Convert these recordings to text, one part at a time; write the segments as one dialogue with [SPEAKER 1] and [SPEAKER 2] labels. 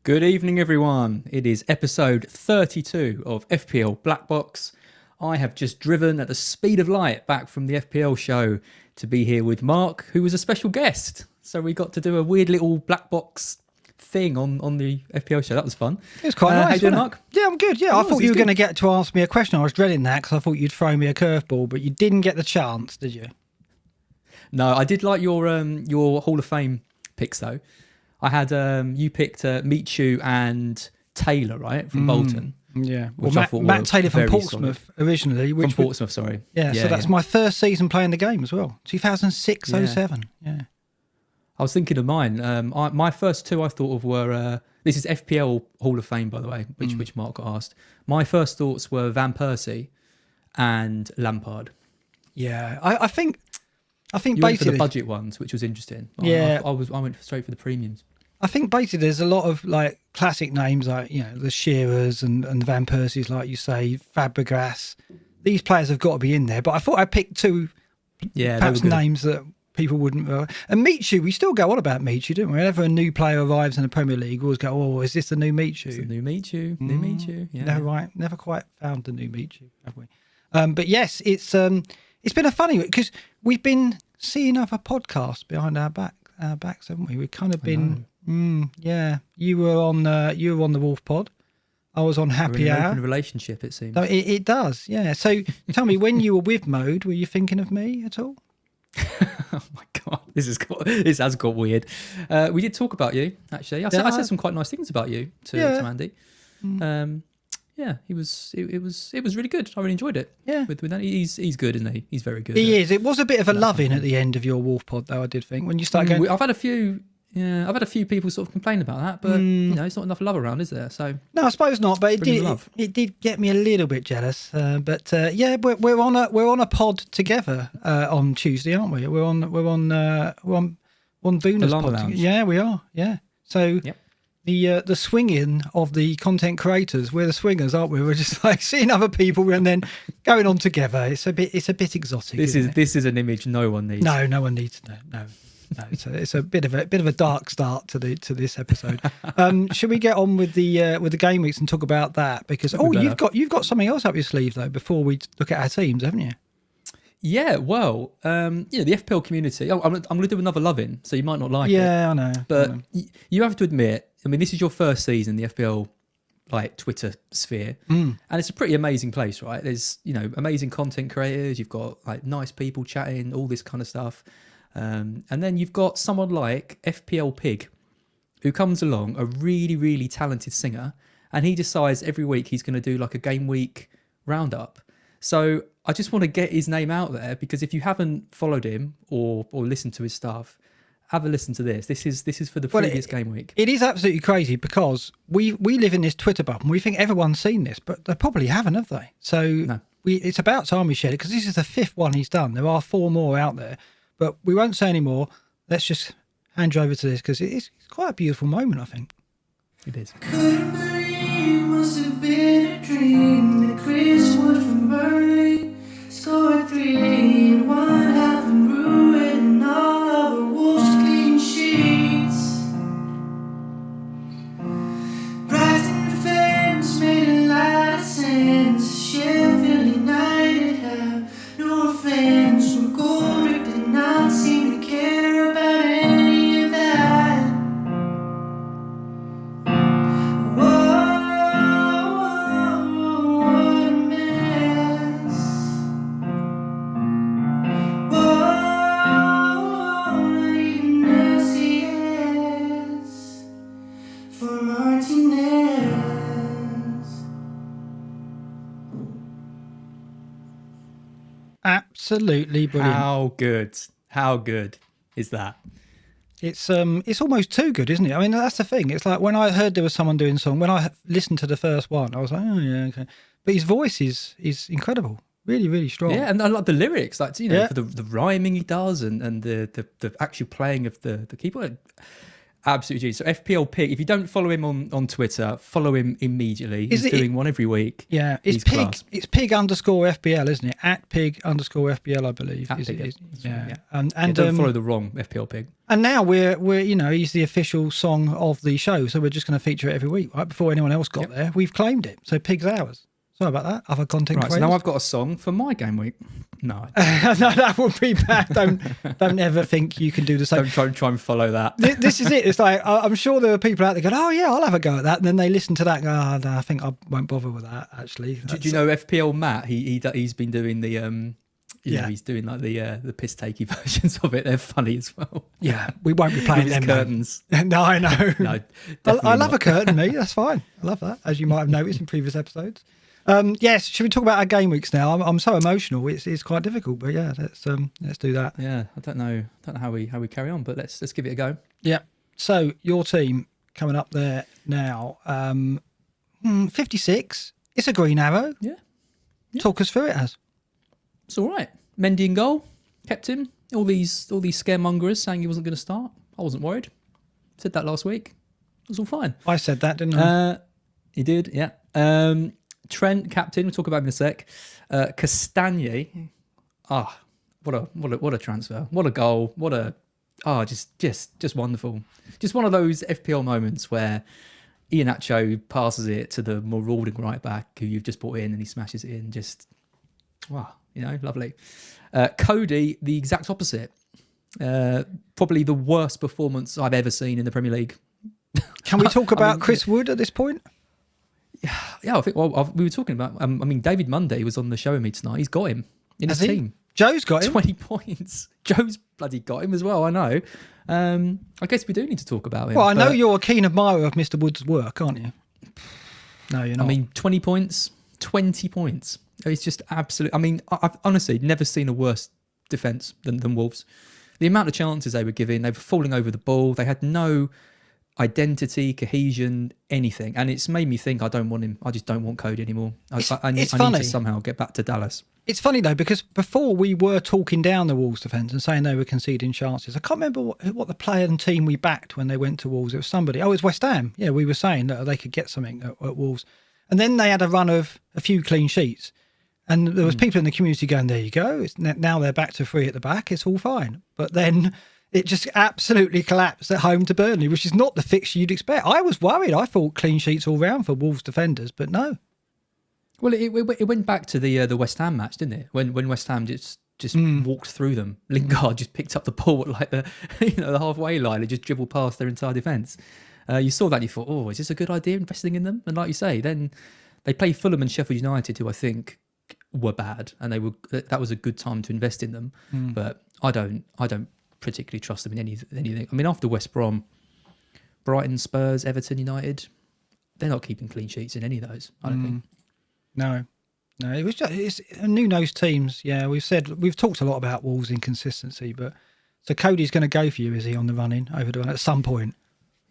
[SPEAKER 1] Good evening, everyone. It is episode 32 of FPL BlackBox. I have just driven at the speed of light back from the FPL show to be here with Mark, who was a special guest. So we got to do a weird little BlackBox thing on the FPL show. That was fun.
[SPEAKER 2] It was quite nice.
[SPEAKER 1] How you doing, Mark?
[SPEAKER 2] Yeah, I'm good. Yeah, I thought you were going to get to ask me a question. I was dreading that because I thought you'd throw me a curveball, but you didn't get the chance, did you?
[SPEAKER 1] No, I did like your Hall of Fame picks, though. I had you picked Michu and Taylor, right, from Bolton.
[SPEAKER 2] Yeah, well, Matt Taylor from Portsmouth originally.
[SPEAKER 1] From Portsmouth, sorry.
[SPEAKER 2] Yeah, so that's my first season playing the game as well. 2006-07. Yeah.
[SPEAKER 1] I was thinking of mine. My first two I thought of were this is FPL Hall of Fame, by the way, which Mark got asked. My first thoughts were Van Persie and Lampard.
[SPEAKER 2] Yeah, I think
[SPEAKER 1] you
[SPEAKER 2] basically
[SPEAKER 1] went for the budget ones, which was interesting.
[SPEAKER 2] Yeah,
[SPEAKER 1] I went straight for the premiums.
[SPEAKER 2] I think basically there's a lot of like classic names like, you know, the Shearers and the Van Persies, like you say, Fabregas. These players have got to be in there. But I thought I picked two perhaps names that people wouldn't. And Michu, we still go on about Michu, don't we? Whenever a new player arrives in the Premier League, we always go, "Oh, is this the new Michu?"
[SPEAKER 1] It's the new Michu. New Michu. Yeah.
[SPEAKER 2] No, right. Never quite found the new Michu, have we? But yes, it's been a funny week because we've been seeing other podcasts behind our backs, haven't we? We've kind of been. Yeah, you were on the Wolf Pod. I was on Happy Hour.
[SPEAKER 1] Open relationship, it seems.
[SPEAKER 2] So it does, yeah. So tell me, when you were with Mode, were you thinking of me at all?
[SPEAKER 1] Oh my god, this has got weird. We did talk about you actually. I said some quite nice things about you to Andy. Yeah, it was really good. I really enjoyed it.
[SPEAKER 2] Yeah,
[SPEAKER 1] with that, he's good, isn't he? He's very good.
[SPEAKER 2] He is. It was a bit of a love-in at the end of your Wolf Pod, though. I did think when you start going.
[SPEAKER 1] I've had a few. Yeah, I've had a few people sort of complain about that, but you know, it's not enough love around, is there? So
[SPEAKER 2] no, I suppose not. But it did get me a little bit jealous. But yeah, we're on a pod together on Tuesday, aren't we? We're on Vuna's pod. Yeah, we are. Yeah. So the swinging of the content creators, we're the swingers, aren't we? We're just like seeing other people and then going on together. It's a bit exotic.
[SPEAKER 1] This is an image no one needs.
[SPEAKER 2] No one needs to know. No. No, it's a bit of a dark start to this episode. Should we get on with the game weeks and talk about that? Because you've got something else up your sleeve though before we look at our teams, haven't you? Yeah,
[SPEAKER 1] well, the FPL community. I'm going to do another love-in, so you might not like it.
[SPEAKER 2] Yeah, I know.
[SPEAKER 1] But you have to admit, I mean, this is your first season in the FPL like Twitter sphere, and it's a pretty amazing place, right? There's amazing content creators. You've got like nice people chatting, all this kind of stuff. And then you've got someone like FPL Pig, who comes along, a really, really talented singer, and he decides every week he's going to do like a game week roundup. So I just want to get his name out there because if you haven't followed him or listened to his stuff, have a listen to this. This is for the previous game week.
[SPEAKER 2] It is absolutely crazy because we live in this Twitter bubble and we think everyone's seen this, but they probably haven't, have they? So
[SPEAKER 1] no.
[SPEAKER 2] It's about time we shared it because this is the 5th one he's done. There are 4 more out there. But we won't say any more. Let's just hand you over to this because it's quite a beautiful moment, I think.
[SPEAKER 1] It is.
[SPEAKER 3] Couldn't believe must have been a dream that Chris Wood from Burnley scored 3 in 1 half and ruined all of the Wolves' clean sheets. Brighton defence made a lot of sense. Sheffield United have no offence from Goldrick. Not seem to care about any of that. Whoa, what a mess. Whoa, not even LCS for Martinez.
[SPEAKER 2] Absolutely brilliant.
[SPEAKER 1] How good is that?
[SPEAKER 2] It's almost too good, isn't it? I mean, that's the thing. It's like when I heard there was someone doing a song, when I listened to the first one, I was like, oh yeah, okay. But his voice is incredible. Really, really strong.
[SPEAKER 1] Yeah, and I like the lyrics, like for the rhyming he does and the actual playing of the keyboard. Absolutely genius. So FPL Pig, if you don't follow him on Twitter, follow him immediately. He's doing one every week.
[SPEAKER 2] Yeah, it's Pig_FPL, isn't it? At Pig_FPL, I believe. Yeah. And
[SPEAKER 1] don't follow the wrong FPL Pig.
[SPEAKER 2] And now we're he's the official song of the show, so we're just going to feature it every week, right? Before anyone else got there, we've claimed it. So Pig's ours. Sorry about that. Other content creators.
[SPEAKER 1] So now I've got a song for my game week. No.
[SPEAKER 2] No, that would be bad. Don't ever think you can do the same.
[SPEAKER 1] Don't try and follow that.
[SPEAKER 2] This is it. It's like, I'm sure there are people out there going, oh yeah, I'll have a go at that. And then they listen to that and go, oh, no, I think I won't bother with that, actually.
[SPEAKER 1] Do you know FPL Matt? He's been doing the... he's doing like the piss takey versions of it. They're funny as well.
[SPEAKER 2] Yeah, we won't be playing them
[SPEAKER 1] curtains.
[SPEAKER 2] No, I know.
[SPEAKER 1] No,
[SPEAKER 2] I love a curtain, me. That's fine. I love that, as you might have noticed in previous episodes. Yes, should we talk about our game weeks now? I'm so emotional. It's quite difficult, but yeah, let's do that.
[SPEAKER 1] Yeah, I don't know how we carry on, but let's give it a go.
[SPEAKER 2] Yeah. So your team coming up there now, 56. It's a green arrow.
[SPEAKER 1] Yeah.
[SPEAKER 2] Talk us through it, Az.
[SPEAKER 1] It's all right. Mendy in goal, kept him. All these scaremongers saying he wasn't going to start. I wasn't worried. Said that last week. It was all fine.
[SPEAKER 2] I said that, didn't I?
[SPEAKER 1] You did, yeah. Trent, captain. We'll talk about him in a sec. Castagne. What a transfer. What a goal. Just wonderful. Just one of those FPL moments where Iheanacho passes it to the marauding right back who you've just brought in and he smashes it in. Just, wow, lovely. Cody, the exact opposite. Probably the worst performance I've ever seen in the Premier League.
[SPEAKER 2] Can we talk about Chris Wood at this point?
[SPEAKER 1] Yeah, I think we were talking about. David Munday was on the show with me tonight. He's got him in his team.
[SPEAKER 2] Joe's got him.
[SPEAKER 1] 20 points. Joe's bloody got him as well. I know. I guess we do need to talk about him.
[SPEAKER 2] Well, I know you're a keen admirer of Mr. Wood's work, aren't you? No, you're not.
[SPEAKER 1] 20 points. 20 points. It's just absolute. I've honestly never seen a worse defence than Wolves. The amount of chances they were giving, they were falling over the ball. They had no identity, cohesion, anything, and it's made me think I don't want him. I just don't want Cody anymore. I need to somehow get back to Dallas.
[SPEAKER 2] It's funny though, because before we were talking down the Wolves defence and saying they were conceding chances. I can't remember what the player and team we backed when they went to Wolves. It was somebody. Oh, it was West Ham. Yeah, we were saying that they could get something at Wolves, and then they had a run of a few clean sheets, and there was people in the community going, "There you go. Now they're back to 3 at the back. It's all fine." But then it just absolutely collapsed at home to Burnley, which is not the fixture you'd expect. I was worried. I thought clean sheets all round for Wolves defenders, but no.
[SPEAKER 1] Well, it went back to the West Ham match, didn't it? When West Ham just walked through them. Lingard just picked up the ball at like the halfway line and just dribbled past their entire defence. You saw that and you thought, oh, is this a good idea, investing in them? And like you say, then they play Fulham and Sheffield United, who I think were bad, and that was a good time to invest in them. But I don't particularly trust them in anything. After West Brom, Brighton, Spurs, Everton, United, they're not keeping clean sheets in any of those. I don't think. No, it was it's new-nosed teams. Yeah, we've talked a lot about Wolves' inconsistency, but so Cody's going to go for you, is he, on the run-in over the run at some point?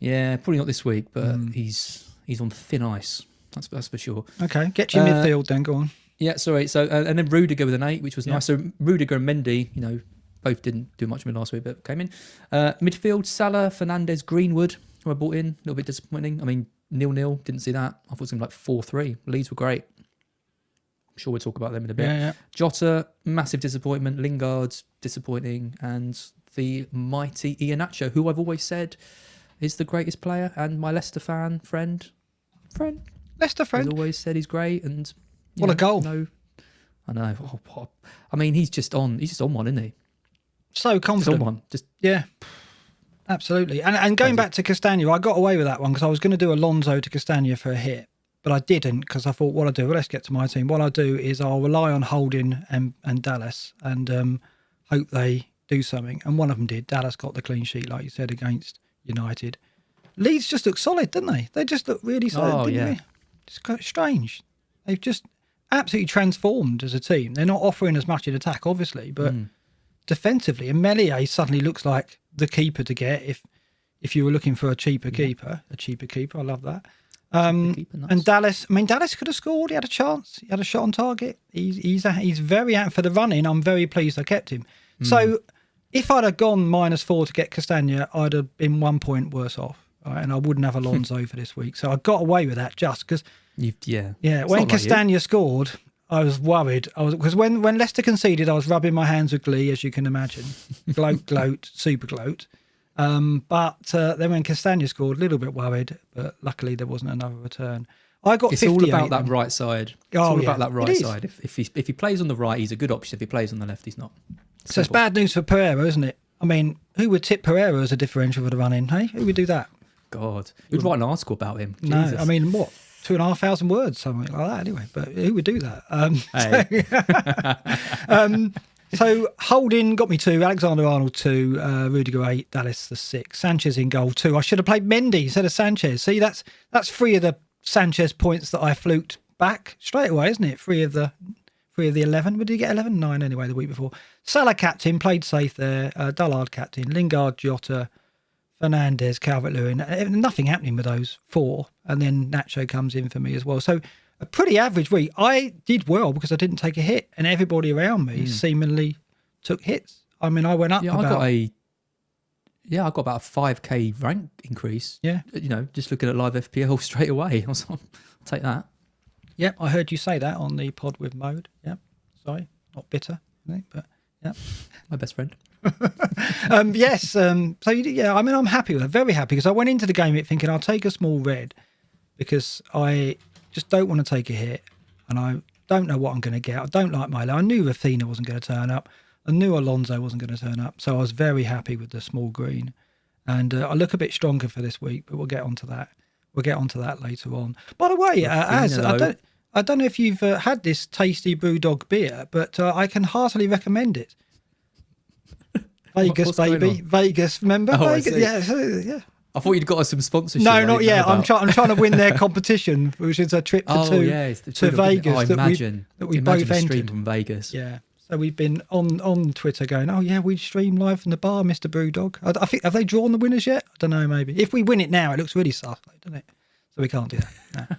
[SPEAKER 1] Yeah, probably not this week, but he's on thin ice. That's for sure. Okay, get your midfield then. Go on. Yeah, sorry. So and then Rudiger with an 8, which was nice. So Rudiger and Mendy, both didn't do much of me last week, but came in. Midfield, Salah, Fernandes, Greenwood, who I bought in. A little bit disappointing. 0-0. Didn't see that. I thought it was going to be like 4-3. Leeds were great. I'm sure we'll talk about them in a bit. Yeah. Jota, massive disappointment. Lingard, disappointing. And the mighty Iheanacho, who I've always said is the greatest player, and my Leicester friend. Leicester friend. He's always said he's great, and what a goal! No, I know. He's just on one, isn't he? So confident. Someone just absolutely. And going back to Castagna, I got away with that one because I was going to do Alonso to Castagna for a hit, but I didn't because I thought what I'll do. Well, let's get to my team. What I'll do is I'll rely on Holding and Dallas and hope they do something. And one of them did. Dallas got the clean sheet, like you said, against United. Leeds just look solid, didn't they? They just look really solid, didn't they? It's quite strange. They've just absolutely transformed as a team. They're not offering as much in attack, obviously, but defensively, and Meslier suddenly looks like the keeper to get if you were looking for a cheaper keeper. I love that. Nice. And Dallas, Dallas could have scored. He had a chance. He had a shot on target. He's very out for the running. I'm very pleased I kept him. So
[SPEAKER 2] if I'd have gone -4 to get Castagna, I'd have been 1 point worse off, right? And I wouldn't have Alonso for this week. So I got away with that just because. When Castagna scored, I was worried. Because when Leicester conceded, I was rubbing my hands with glee, as you can imagine. Gloat, super gloat. But then when Castagna scored, a little bit worried, but luckily there wasn't another return. I got.
[SPEAKER 1] It's
[SPEAKER 2] 58
[SPEAKER 1] all about that right side. It's all about that right side. If he plays on the right, he's a good option. If he plays on the left, he's not. Simple.
[SPEAKER 2] So it's bad news for Pereira, isn't it? I mean, who would tip Pereira as a differential for the run-in? Hey, who would do that?
[SPEAKER 1] God, who'd write an article about him?
[SPEAKER 2] No,
[SPEAKER 1] Jesus.
[SPEAKER 2] I mean, what? 2,500 words, something like that. Anyway, but who would do that? So Holding got me 2, Alexander-Arnold 2, Rudiger 8, Dallas 6, Sanchez in goal 2. I should have played Mendy instead of Sanchez. See, that's 3 of the Sanchez points that I fluked back straight away, isn't it? 3 of the 11. Did he get 11? 9 anyway the week before. Salah captain, played safe there. Dullard captain, Lingard, Jota, Fernandes, Calvert-Lewin. Nothing happening with those 4, and then Nacho comes in for me as well. So a pretty average week. I did well because I didn't take a hit, and everybody around me seemingly took hits. I mean, I went up.
[SPEAKER 1] I got about a 5k rank increase. Yeah, just looking at live FPL straight away. I was like, I'll take that.
[SPEAKER 2] Yep, I heard you say that on the pod with Mode. Yep, sorry, not bitter, but yeah,
[SPEAKER 1] my best friend.
[SPEAKER 2] Yes. So yeah, I mean, I'm happy with it. Very happy because I went into the game thinking I'll take a small red because I just don't want to take a hit, and I don't know what I'm going to get. I don't like Milo. I knew Rafinha wasn't going to turn up. I knew Alonso wasn't going to turn up, so I was very happy with the small green. And I look a bit stronger for this week, but we'll get onto that. We'll get onto that later on. By the way, I don't know if you've had this tasty BrewDog beer, but I can heartily recommend it. Vegas, baby. Vegas, remember?
[SPEAKER 1] Oh,
[SPEAKER 2] Vegas. Yeah.
[SPEAKER 1] I thought you'd got us some sponsorship.
[SPEAKER 2] No, not yet. I'm trying to win their competition, which is a trip for 2 to Vegas.
[SPEAKER 1] That
[SPEAKER 2] we both entered.
[SPEAKER 1] Stream from Vegas.
[SPEAKER 2] Yeah. So we've been on Twitter going, oh yeah, we stream live from the bar, Mr. BrewDog. I think, have they drawn the winners yet? I don't know, maybe. If we win it now, it looks really sus, doesn't it? So we can't do that. No.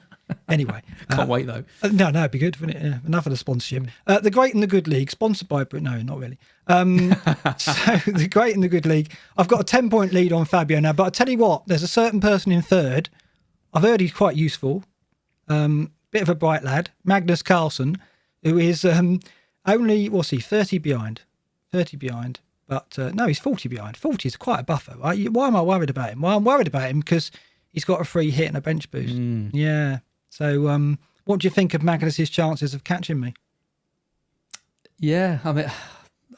[SPEAKER 2] Anyway.
[SPEAKER 1] Can't wait though.
[SPEAKER 2] No, it'd be good, wouldn't it? Yeah, enough of the sponsorship. The Great and the Good League, sponsored by no, not really. So the Great and the Good League. I've got a 10-point lead on Fabio now, but I tell you what, there's a certain person in third. I've heard he's quite useful. Bit of a bright lad, Magnus Carlsen, who is only, 30 behind. 30 behind. But no, he's 40 behind. 40 is quite a buffer, right? Why am I worried about him? Well, I'm worried about him because he's got a free hit and a bench boost. Yeah. So what do you think of Magnus's chances of catching me?
[SPEAKER 1] Yeah, I mean,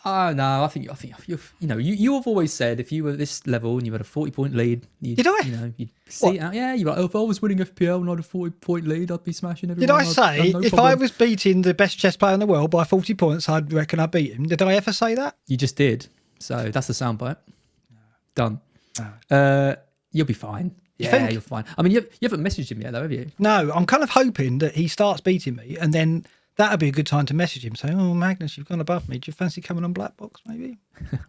[SPEAKER 1] no, I think you have always said if you were at this level and you had a 40-point lead,
[SPEAKER 2] did I?
[SPEAKER 1] You'd see it out. Yeah, you're like, if I was winning FPL and I had a 40-point lead, I'd be smashing everyone.
[SPEAKER 2] Did I say if I was beating the best chess player in the world by 40 points, I'd reckon I'd beat him? Did I ever say that?
[SPEAKER 1] You just did. So that's the soundbite. Done. You'll be fine. Yeah, you're fine. I mean, you haven't messaged him yet, though, have you?
[SPEAKER 2] No, I'm kind of hoping that he starts beating me, and then that'll be a good time to message him, saying, "Oh, Magnus, you've gone above me. Do you fancy coming on BlackBox, maybe?"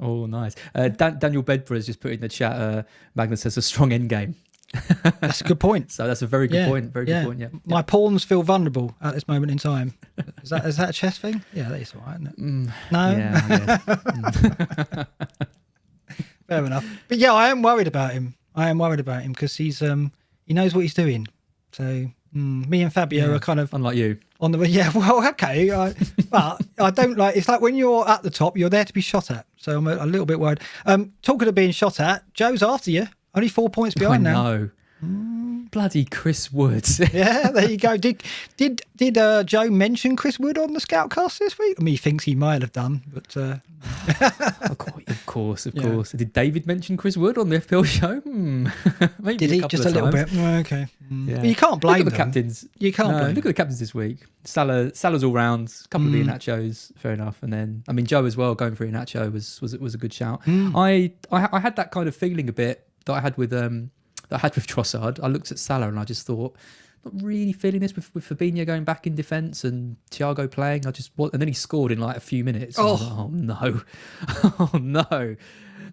[SPEAKER 1] Oh, nice. Daniel Bedford has just put in the chat. Magnus has a strong end game.
[SPEAKER 2] That's a good point.
[SPEAKER 1] So that's a very good point. Very good point. Yeah.
[SPEAKER 2] My pawns feel vulnerable at this moment in time. Is that a chess thing? Yeah, that is all right, isn't it? No.
[SPEAKER 1] Yeah.
[SPEAKER 2] Fair enough. But yeah, I am worried about him. Because he knows what he's doing. So me and Fabio are kind of
[SPEAKER 1] unlike you.
[SPEAKER 2] On the well, okay, but I don't like. It's like when you're at the top, you're there to be shot at. So I'm a little bit worried. Talking of being shot at, Joe's after you. Only 4 points behind now.
[SPEAKER 1] No. Bloody Chris Woods.
[SPEAKER 2] Yeah, there you go. Did Joe mention Chris Wood on the Scoutcast this week? I mean, he thinks he might have done, but
[SPEAKER 1] of course. Did David mention Chris Wood on the FPL show? Maybe
[SPEAKER 2] did he? Just a little bit. Okay.
[SPEAKER 1] Yeah.
[SPEAKER 2] But you can't blame
[SPEAKER 1] the captains.
[SPEAKER 2] You can't blame.
[SPEAKER 1] Look at the captains this week. Salah's all round. A couple of Iheanachos, fair enough. And then Joe as well going for Iheanacho was a good shout. I had that kind of feeling a bit that I had with Trossard. I looked at Salah and I just thought, not really feeling this with Fabinho going back in defence and Thiago playing. And then he scored in like a few minutes. I was like, oh no.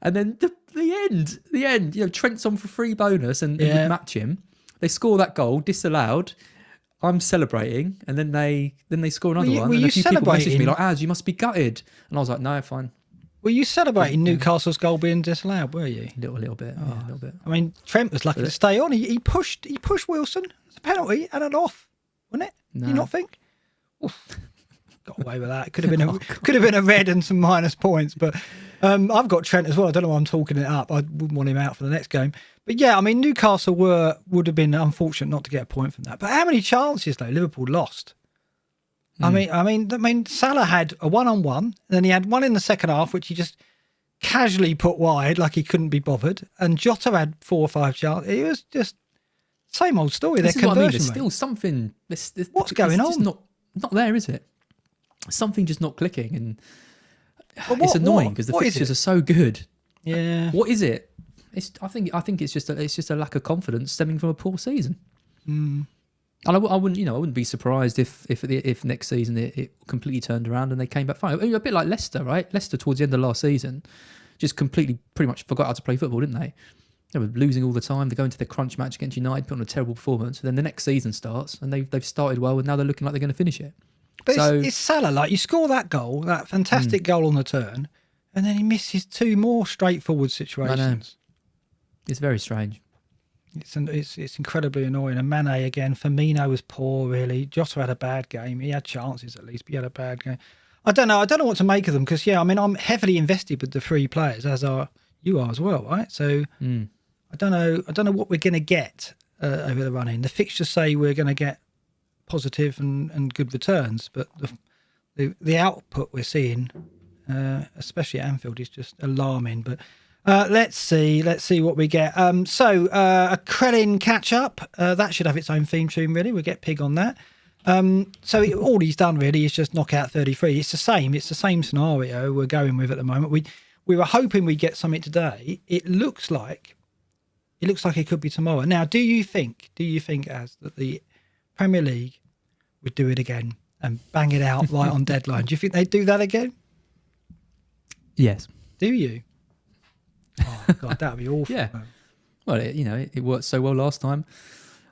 [SPEAKER 1] And then the end, Trent's on for free bonus and would match him. They score that goal, disallowed. I'm celebrating, and then they score another one.
[SPEAKER 2] Were
[SPEAKER 1] and
[SPEAKER 2] you
[SPEAKER 1] a few people messaged
[SPEAKER 2] celebrating?
[SPEAKER 1] me like, Az, you must be gutted. And I was like, no, fine.
[SPEAKER 2] Well, you celebrating Newcastle's goal being disallowed, were you?
[SPEAKER 1] A little bit. Yeah, a little bit.
[SPEAKER 2] I mean, Trent was lucky to stay on. He pushed Wilson. It's a penalty and an off, wasn't it?
[SPEAKER 1] No.
[SPEAKER 2] Do you not think? Oof. Got away with that. It could have been a red and some minus points, but I've got Trent as well. I don't know why I'm talking it up. I wouldn't want him out for the next game. But yeah, I mean, Newcastle would have been unfortunate not to get a point from that. But how many chances though Liverpool lost? I mean, Salah had a 1-on-1, and then he had one in the second half, which he just casually put wide, like he couldn't be bothered. And Jota had 4 or 5 chances. It was just same old story.
[SPEAKER 1] This is what I mean. There's still something.
[SPEAKER 2] What's going on?
[SPEAKER 1] Just not there, is it? Something just not clicking, and it's annoying because the fixtures are so good.
[SPEAKER 2] Yeah.
[SPEAKER 1] What is it? I think it's just a lack of confidence stemming from a poor season. And I wouldn't be surprised if next season it completely turned around and they came back fine. I mean, a bit like Leicester, right? Leicester towards the end of last season just completely pretty much forgot how to play football, didn't they? They were losing all the time. They go into the crunch match against United, put on a terrible performance. Then the next season starts and they've started well, and now they're looking like they're going to finish it.
[SPEAKER 2] But it's Salah. Like, you score that goal, that fantastic goal on the turn, and then he misses 2 more straightforward situations.
[SPEAKER 1] I know. It's very strange.
[SPEAKER 2] It's incredibly annoying. And Mane again. Firmino was poor, really. Jota had a bad game. He had chances at least, but he had a bad game. I don't know what to make of them because I'm heavily invested with the 3 players, as you are as well, right? So I don't know what we're going to get over the run-in. The fixtures say we're going to get positive and good returns, but the output we're seeing, especially at Anfield, is just alarming. But let's see what we get. So a Crellin Catch-up, that should have its own theme tune, really. We'll get Pig on that. All he's done really is just knock out 33. It's the same scenario we're going with at the moment. We were hoping we'd get something today. It looks like it could be tomorrow. Now, do you think that the Premier League would do it again and bang it out right on deadline? Do you think they'd do that again?
[SPEAKER 1] Yes.
[SPEAKER 2] Do you? Oh God, that'd be awful.
[SPEAKER 1] Yeah. Well, it worked so well last time.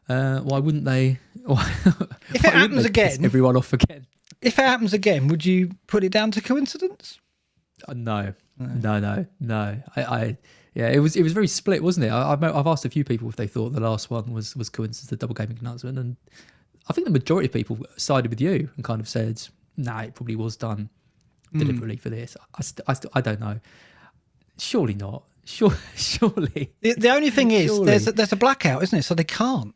[SPEAKER 1] Why wouldn't they?
[SPEAKER 2] If it happens again,
[SPEAKER 1] piss everyone off again.
[SPEAKER 2] If it happens again, would you put it down to coincidence?
[SPEAKER 1] No. It was very split, wasn't it? I've asked a few people if they thought the last one was coincidence, the double gaming announcement, and I think the majority of people sided with you and kind of said, "Nah, it probably was done deliberately for this." I don't know. Surely not. Surely.
[SPEAKER 2] The only thing is, there's a blackout, isn't it? So they can't.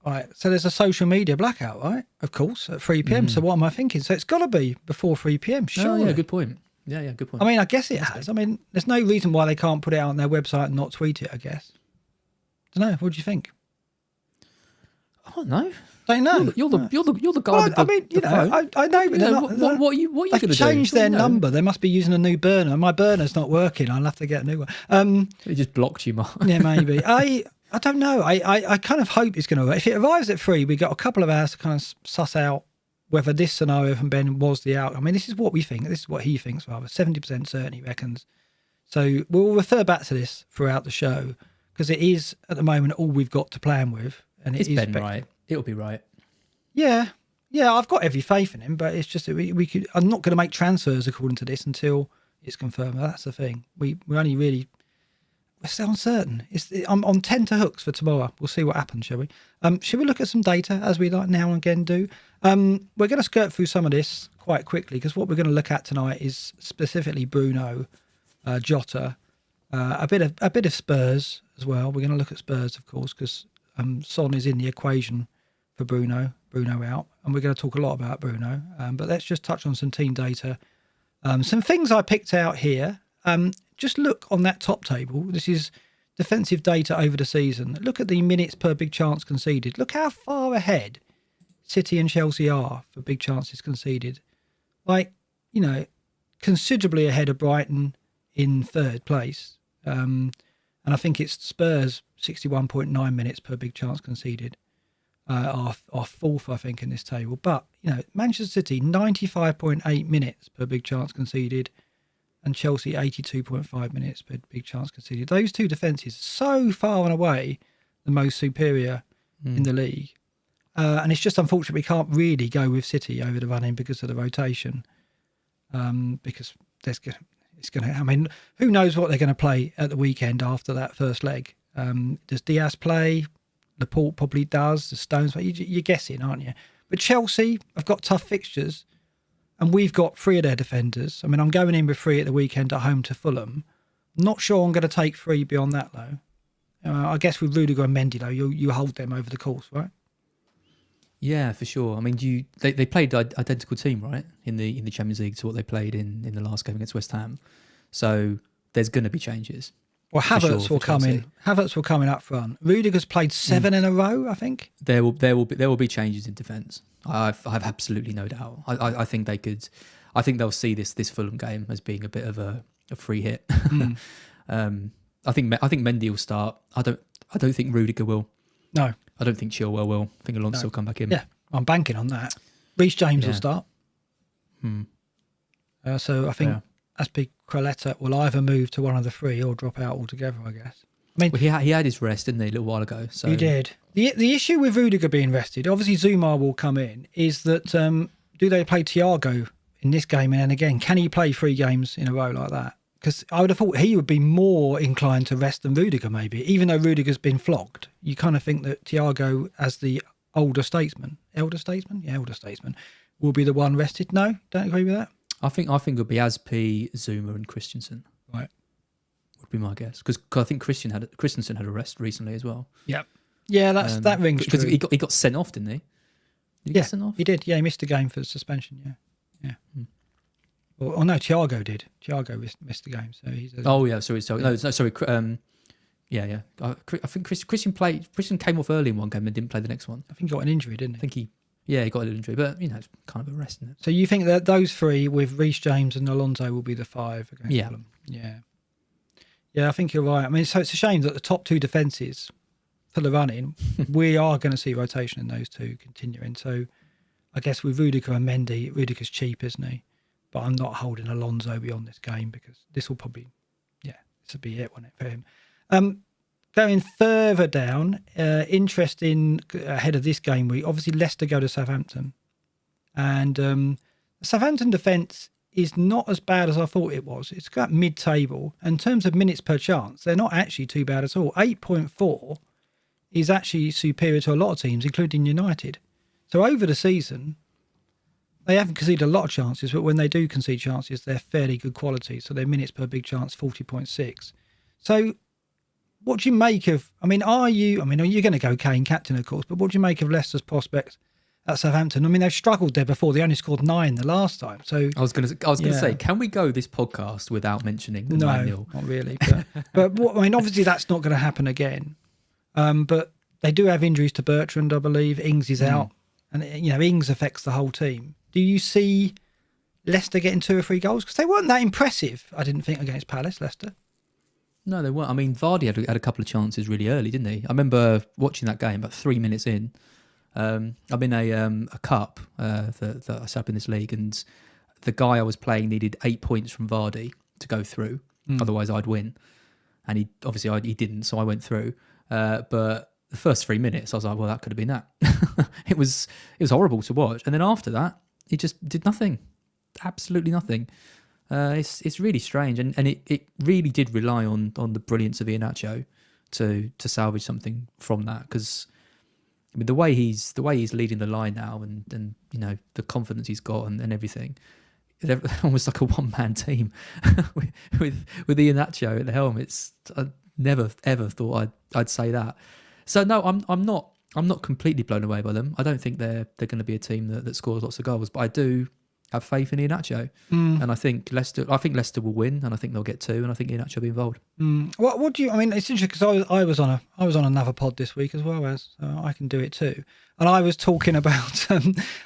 [SPEAKER 2] Right. So there's a social media blackout, right? Of course, at 3 p.m. So what am I thinking? So it's got to be before 3 p.m. Surely.
[SPEAKER 1] Oh, yeah, good point. Yeah, good point.
[SPEAKER 2] I mean, I guess it has. I mean, there's no reason why they can't put it out on their website and not tweet it, I guess. I don't know. What do you think?
[SPEAKER 1] I don't know.
[SPEAKER 2] Don't know.
[SPEAKER 1] You're the guy.
[SPEAKER 2] Well, I mean, I know. But
[SPEAKER 1] what are you going to do?
[SPEAKER 2] They've changed their number. They must be using a new burner. My burner's not working. I'll have to get a new one.
[SPEAKER 1] It just blocked you, Mark.
[SPEAKER 2] Yeah, maybe. I don't know. I kind of hope it's going to work. If it arrives at 3, we got a couple of hours to kind of suss out whether this scenario from Ben was the outcome. I mean, this is what we think. This is what he thinks, rather. 70% certain, he reckons. So we'll refer back to this throughout the show because it is, at the moment, all we've got to plan with. And
[SPEAKER 1] it's Ben right. It'll be right.
[SPEAKER 2] Yeah, I've got every faith in him, but it's just that we could. I'm not going to make transfers according to this until it's confirmed. That's the thing. We're still uncertain. I'm on tenterhooks for tomorrow. We'll see what happens, shall we? Should we look at some data as we like now and again do? We're going to skirt through some of this quite quickly because what we're going to look at tonight is specifically Bruno, Jota, a bit of Spurs as well. We're going to look at Spurs, of course, because Son is in the equation for Bruno out, and we're going to talk a lot about Bruno. But let's just touch on some team data. Some things I picked out here. Just look on that top table. This is defensive data over the season. Look at the minutes per big chance conceded. Look how far ahead City and Chelsea are for big chances conceded. Considerably ahead of Brighton in 3rd place. And I think it's Spurs 61.9 minutes per big chance conceded. Are 4th, I think, in this table. But, Manchester City 95.8 minutes per big chance conceded. And Chelsea 82.5 minutes per big chance conceded. Those two defences so far and away the most superior in the league. And it's just unfortunate we can't really go with City over the run-in because of the rotation. Because it's it's going to. I mean, who knows what they're going to play at the weekend after that first leg? Does Diaz play? Laporte probably does. The Stones play. You're guessing, aren't you? But Chelsea have got tough fixtures, and we've got 3 of their defenders. I mean, I'm going in with 3 at the weekend at home to Fulham. Not sure I'm going to take 3 beyond that, though. I guess with Rudiger and Mendy, though, you hold them over the course, right?
[SPEAKER 1] Yeah, for sure. I mean, they played identical team, right, in the Champions League to what they played in the last game against West Ham. So there's going to be changes.
[SPEAKER 2] Well, Havertz will come in. Havertz will come in up front. Rudiger's played 7 in a row, I think.
[SPEAKER 1] There will be changes in defence. I've absolutely no doubt. I think they could. I think they'll see this Fulham game as being a bit of a free hit. I think Mendy will start. I don't think Rudiger will.
[SPEAKER 2] No.
[SPEAKER 1] I don't think Chilwell will. I think Alonso will come back in.
[SPEAKER 2] Yeah, I'm banking on that. Reece James will start. So I think Crellin will either move to one of the 3 or drop out altogether, I guess. I mean,
[SPEAKER 1] well, he had his rest, didn't he, a little while ago? So
[SPEAKER 2] he did. The issue with Rudiger being rested, obviously Zuma will come in, is that do they play Thiago in this game and then again? Can he play 3 games in a row like that? Because I would have thought he would be more inclined to rest than Rudiger, maybe. Even though Rudiger's been flogged, you kind of think that Thiago, as the elder statesman, will be the one rested. No, don't agree with that.
[SPEAKER 1] I think it'll be Aspi, Zuma, and Christensen.
[SPEAKER 2] Right,
[SPEAKER 1] would be my guess. Because I think Christensen had a rest recently as well.
[SPEAKER 2] Yep. Yeah, that rings true.
[SPEAKER 1] Because he got sent off, didn't he? Did he get sent off?
[SPEAKER 2] He did. Yeah, he missed a game for suspension. Yeah. Oh no, Thiago did. Thiago missed the game, so he's.
[SPEAKER 1] Sorry. Yeah. I think Christian came off early in one game and didn't play the next one.
[SPEAKER 2] I think he got an injury, didn't he?
[SPEAKER 1] I think he got an injury, but it's kind of a rest, isn't it?
[SPEAKER 2] So you think that those 3 with Reece James and Alonso will be the 5 against Fulham? Yeah, I think you're right. I mean, so it's a shame that the top 2 defences for the running, we are going to see rotation in those 2 continuing. So I guess with Rudiger and Mendy, Rudiger's cheap, isn't he? But I'm not holding Alonso beyond this game because this will probably, this will be it, won't it, for him? Going further down, interesting ahead of this game week, obviously Leicester go to Southampton. And the Southampton defence is not as bad as I thought it was. It's got mid-table. In terms of minutes per chance, they're not actually too bad at all. 8.4 is actually superior to a lot of teams, including United. So over the season, they haven't conceded a lot of chances, but when they do concede chances, they're fairly good quality. So their minutes per big chance, 40.6. So what do you make of... are you going to go Kane captain, of course, but what do you make of Leicester's prospects at Southampton? They struggled there before. They only scored 9 the last time. So
[SPEAKER 1] I was going to say, can we go this podcast without mentioning the 9-0?
[SPEAKER 2] No, not really. But obviously that's not going to happen again. But they do have injuries to Bertrand, I believe. Ings is out. And, Ings affects the whole team. Do you see Leicester getting 2 or 3 goals? Because they weren't that impressive, I didn't think, against Palace, Leicester.
[SPEAKER 1] No, they weren't. Vardy had a couple of chances really early, didn't he? I remember watching that game about 3 minutes in. I'm in a cup that I set up in this league, and the guy I was playing needed 8 points from Vardy to go through. Otherwise, I'd win. And he didn't, so I went through. But the first 3 minutes, I was like, well, that could have been that. It was horrible to watch. And then after that, he just did nothing, absolutely nothing. It's really strange, and it really did rely on the brilliance of Iheanacho to salvage something from that. Because the way he's leading the line now, and the confidence he's got and everything, it's almost like a one-man team with Iheanacho at the helm. I never ever thought I'd say that. So no, I'm not completely blown away by them. I don't think they're going to be a team that scores lots of goals, but I do have faith in Iheanacho, and I think Leicester will win, and I think they'll get 2, and I think Iheanacho will be involved.
[SPEAKER 2] What do you? It's interesting because I was on another pod this week as well, so I can do it too. And I was talking about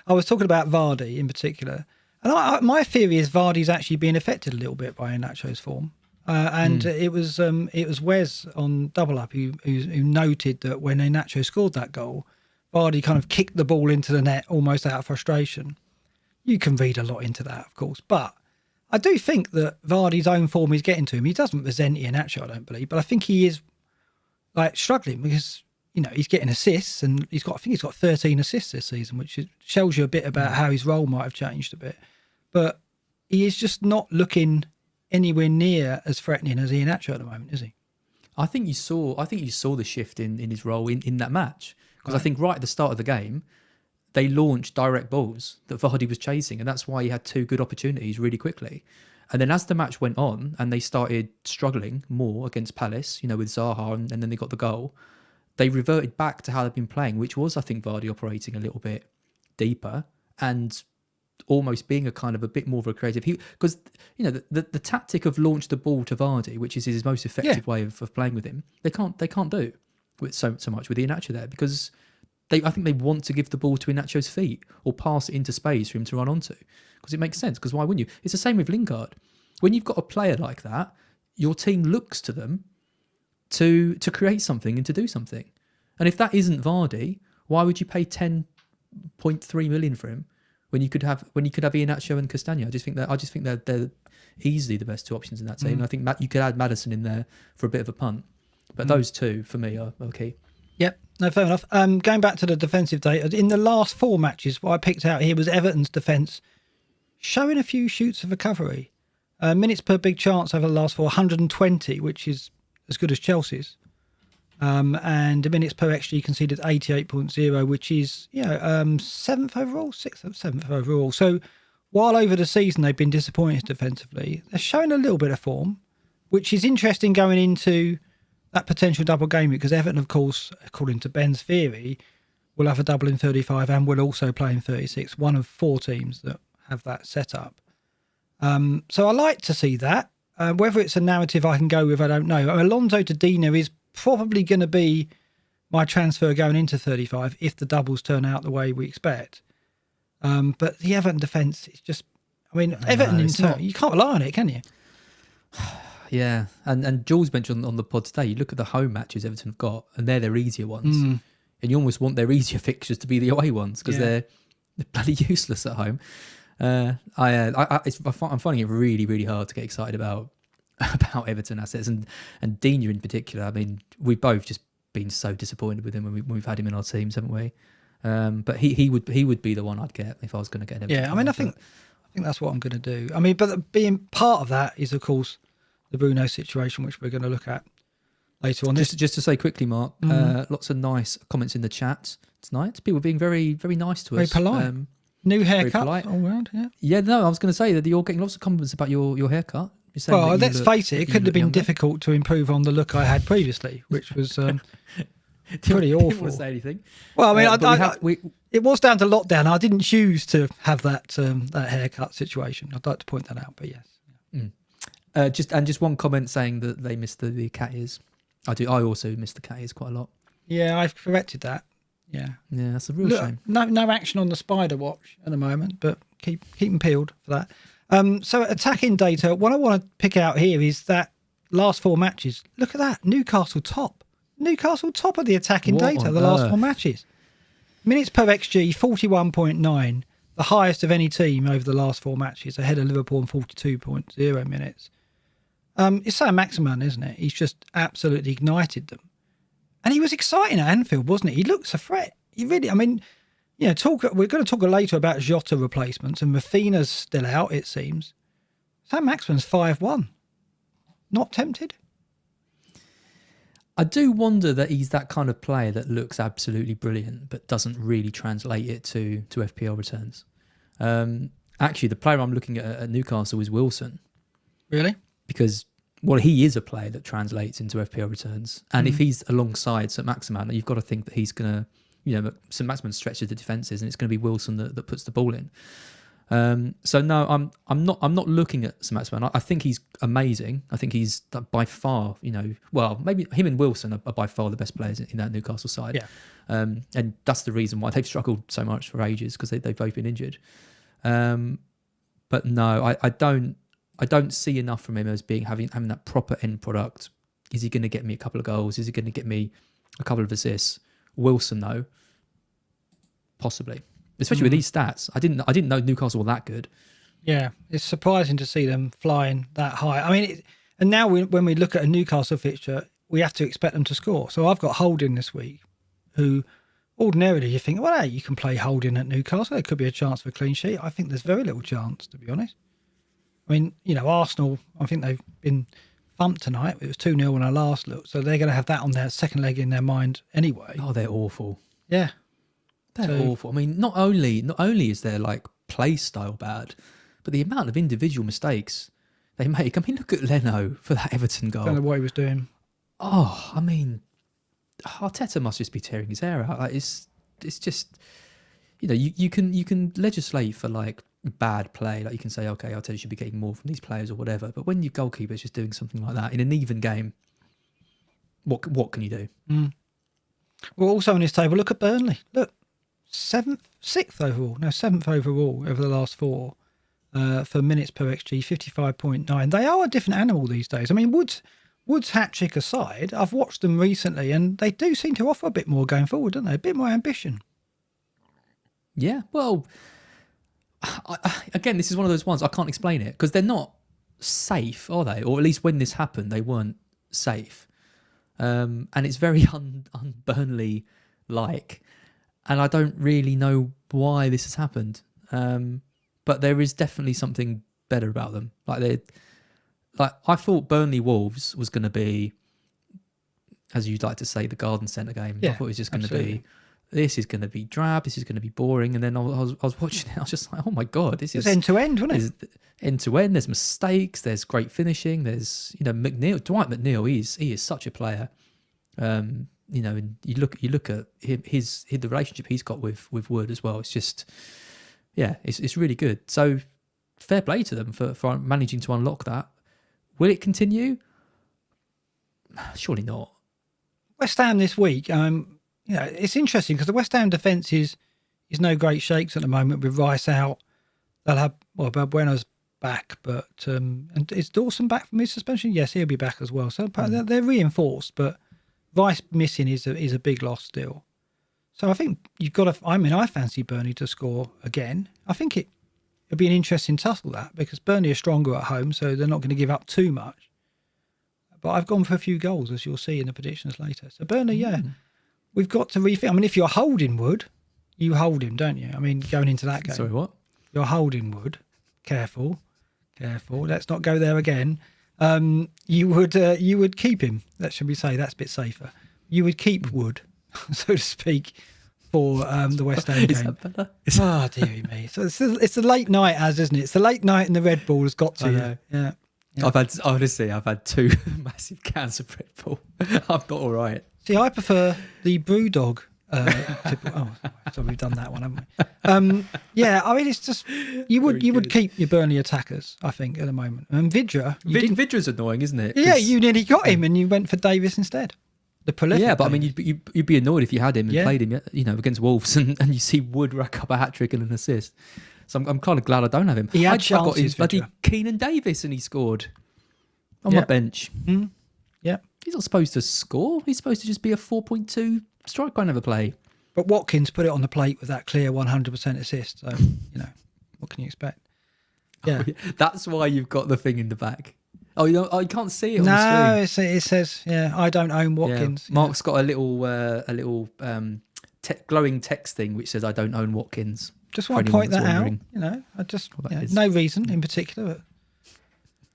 [SPEAKER 2] Vardy in particular, and my theory is Vardy's actually being affected a little bit by Iheanacho's form. It was Wes on Double Up who noted that when Iheanacho scored that goal, Vardy kind of kicked the ball into the net almost out of frustration. You can read a lot into that, of course, but I do think that Vardy's own form is getting to him. He doesn't resent Iheanacho, I don't believe, but I think he is struggling because he's getting assists, and he's got 13 assists this season, which shows you a bit about how his role might have changed a bit. But he is just not looking anywhere near as threatening as Iheanacho at the moment, is he?
[SPEAKER 1] I think you saw the shift in his role in that match, because I think right at the start of the game they launched direct balls that Vardy was chasing, and that's why he had 2 good opportunities really quickly. And then as the match went on and they started struggling more against Palace, with Zaha, and then they got the goal, they reverted back to how they've been playing, which was, I think, Vardy operating a little bit deeper and almost being a kind of a bit more of a creative. Because the tactic of launch the ball to Vardy, which is his most effective way of playing with him, they can't do with so much with Iheanacho there, because I think they want to give the ball to Iheanacho's feet or pass it into space for him to run onto, because it makes sense. Because why wouldn't you? It's the same with Lingard. When you've got a player like that, your team looks to them to create something and to do something. And if that isn't Vardy, why would you pay 10.3 million for him when you could have Iheanacho and Castagna? I just think they're easily the best 2 options in that team. I think you could add Maddison in there for a bit of a punt, but those 2 for me are key.
[SPEAKER 2] Yep, no, fair enough. Going back to the defensive data, in the last 4 matches, what I picked out here was Everton's defence showing a few shoots of recovery. Minutes per big chance over the last 4, 120, which is as good as Chelsea's. And the minutes per XG conceded 88.0, which is 7th overall, 6th or 7th overall. So while over the season they've been disappointed defensively, they're showing a little bit of form, which is interesting going into that potential double game week, because Everton, of course, according to Ben's theory, will have a double in 35 and will also play in 36, one of 4 teams that have that set up. So I like to see that. Whether it's a narrative I can go with, I don't know. Alonso to Dina is probably going to be my transfer going into 35 if the doubles turn out the way we expect. But the Everton defence is just... Everton in turn, you can't rely on it, can you?
[SPEAKER 1] Yeah, and Jules mentioned on the pod today, you look at the home matches Everton have got, and they're their easier ones. And you almost want their easier fixtures to be the away ones, because they're bloody useless at home. I'm finding it really, really hard to get excited about Everton assets, and Digne in particular. We've both just been so disappointed with him when we've had him in our teams, haven't we? But he would be the one I'd get if I was going to get him.
[SPEAKER 2] Yeah, I think that's what I'm going to do. But being part of that is, of course, the Bruno situation, which we're going to look at later on.
[SPEAKER 1] Just to say quickly, Mark, lots of nice comments in the chat tonight. People being very, very nice to us.
[SPEAKER 2] Very polite. New haircut all round, yeah.
[SPEAKER 1] Yeah, no, I was going to say that you're getting lots of compliments about your haircut.
[SPEAKER 2] Well, let's face it couldn't have been difficult to improve on the look I had previously, which was pretty awful.
[SPEAKER 1] Didn't want to say anything.
[SPEAKER 2] Well, it was down to lockdown. I didn't choose to have that haircut situation. I'd like to point that out, but yes.
[SPEAKER 1] Just one comment saying that they missed the cat ears. I also missed the cat ears quite a lot.
[SPEAKER 2] Yeah, I've corrected that. Yeah,
[SPEAKER 1] that's a real shame.
[SPEAKER 2] No action on the spider watch at the moment, but keep them peeled for that. So attacking data, what I want to pick out here is that last 4 matches. Look at that, Newcastle top of the attacking data. The last 4 matches, minutes per XG 41.9, the highest of any team over the last 4 matches, ahead of Liverpool on 42.0 minutes. It's Saint-Maximin, isn't it? He's just absolutely ignited them. And he was exciting at Anfield, wasn't he? He looks a threat. He really, we're going to talk later about Jota replacements, and Rafinha's still out, it seems. Saint-Maximin's 5-1. Not tempted?
[SPEAKER 1] I do wonder that he's that kind of player that looks absolutely brilliant, but doesn't really translate it to FPL returns. Actually, the player I'm looking at Newcastle is Wilson.
[SPEAKER 2] Really?
[SPEAKER 1] Because... well, he is a player that translates into FPL returns. And if he's alongside Saint-Maximin, you've got to think that he's going to, Saint-Maximin stretches the defences, and it's going to be Wilson that puts the ball in. So no, I'm not looking at Saint-Maximin. I think he's amazing. I think he's by far, maybe him and Wilson are by far the best players in that Newcastle side.
[SPEAKER 2] Yeah.
[SPEAKER 1] And that's the reason why they've struggled so much for ages, because they've both been injured. But no, I don't see enough from him as having that proper end product. Is he going to get me a couple of goals? Is he going to get me a couple of assists? Wilson, though, possibly, especially with these stats. I didn't know Newcastle were that good.
[SPEAKER 2] Yeah, it's surprising to see them flying that high. And now when we look at a Newcastle fixture, we have to expect them to score. So I've got Holding this week, who ordinarily you think, well, hey, you can play Holding at Newcastle. There could be a chance for a clean sheet. I think there's very little chance, to be honest. I mean, Arsenal, I think they've been thumped tonight. It was 2-0 on our last look, so they're going to have that on their second leg in their mind anyway.
[SPEAKER 1] Oh, they're awful.
[SPEAKER 2] Yeah.
[SPEAKER 1] They're awful. I mean, not only is their play style bad, but the amount of individual mistakes they make. I mean, look at Leno for that Everton goal.
[SPEAKER 2] I don't know what he was doing.
[SPEAKER 1] Oh, I mean, Arteta must just be tearing his hair out. It's just, you can legislate for bad play. You can say, okay, Arteta should be getting more from these players or whatever. But when your goalkeeper is just doing something like that in an even game, what can you do?
[SPEAKER 2] Well, also on this table, look at Burnley. Look, 7th overall over the last 4 for minutes per XG, 55.9. They are a different animal these days. I mean, Wood's hat-trick aside, I've watched them recently and they do seem to offer a bit more going forward, don't they? A bit more ambition.
[SPEAKER 1] Yeah, well, again, this is one of those ones, I can't explain it, because they're not safe, are they? Or at least when this happened, they weren't safe. And it's very un-Burnley-like. And I don't really know why this has happened. But there is definitely something better about them. I thought Burnley Wolves was going to be, as you'd like to say, the garden centre game.
[SPEAKER 2] Yeah,
[SPEAKER 1] I thought it was just going to be, this is going to be drab, this is going to be boring. And then I was watching it, I was just like, oh my God, this is
[SPEAKER 2] end-to-end, wasn't it?
[SPEAKER 1] End-to-end, there's mistakes, there's great finishing, there's, Dwight McNeil, he is such a player. And you look at him, the relationship he's got with Wood as well. It's just, it's really good. So fair play to them for managing to unlock that. Will it continue? Surely not.
[SPEAKER 2] West Ham this week, it's interesting because the West Ham defence is no great shakes at the moment with Rice out. They'll have, Balbuena's back, but and is Dawson back from his suspension? Yes, he'll be back as well. So they're reinforced, but Rice missing is a big loss still. So I think you've got to. I fancy Burnley to score again. I think it'll be an interesting tussle that because Burnley are stronger at home, so they're not going to give up too much. But I've gone for a few goals, as you'll see in the predictions later. So Burnley, we've got to rethink. I mean, if you're holding Wood, you hold him, don't you? I mean, going into that game.
[SPEAKER 1] Sorry, what?
[SPEAKER 2] You're holding Wood. Careful. Let's not go there again. You would keep him. That should we say that's a bit safer. You would keep Wood, so to speak, for the West Ham game.
[SPEAKER 1] Is that better?
[SPEAKER 2] Oh, dearie me. So it's the late night, isn't it? It's the late night and the Red Bull has got to you. Yeah.
[SPEAKER 1] I've had 2 massive cans of Red Bull. I'm not all right.
[SPEAKER 2] See, I prefer the Brewdog. So we've done that one, haven't we? I mean, it's just you would keep your Burnley attackers, I think, at the moment. And
[SPEAKER 1] Vidra's annoying, isn't it?
[SPEAKER 2] Yeah, you nearly got him, and you went for Davis instead. The prolific.
[SPEAKER 1] Yeah, but I mean, you'd be annoyed if you had him and played him, against Wolves, and you see Wood rack up a hat trick and an assist. So I'm kind of glad I don't have him.
[SPEAKER 2] He had
[SPEAKER 1] I got his bloody
[SPEAKER 2] Vidra.
[SPEAKER 1] Keenan Davis, and he scored on my bench.
[SPEAKER 2] Yeah,
[SPEAKER 1] he's not supposed to score. He's supposed to just be a 4.2 strike run of a play.
[SPEAKER 2] But Watkins put it on the plate with that clear 100% assist. So what can you expect? Yeah,
[SPEAKER 1] That's why you've got the thing in the back. Oh, you can't see it on
[SPEAKER 2] the
[SPEAKER 1] screen.
[SPEAKER 2] No, it says, I don't own Watkins.
[SPEAKER 1] Yeah. Mark's got a little glowing text thing which says, I don't own Watkins.
[SPEAKER 2] Just want to point that out. I just, no reason in particular.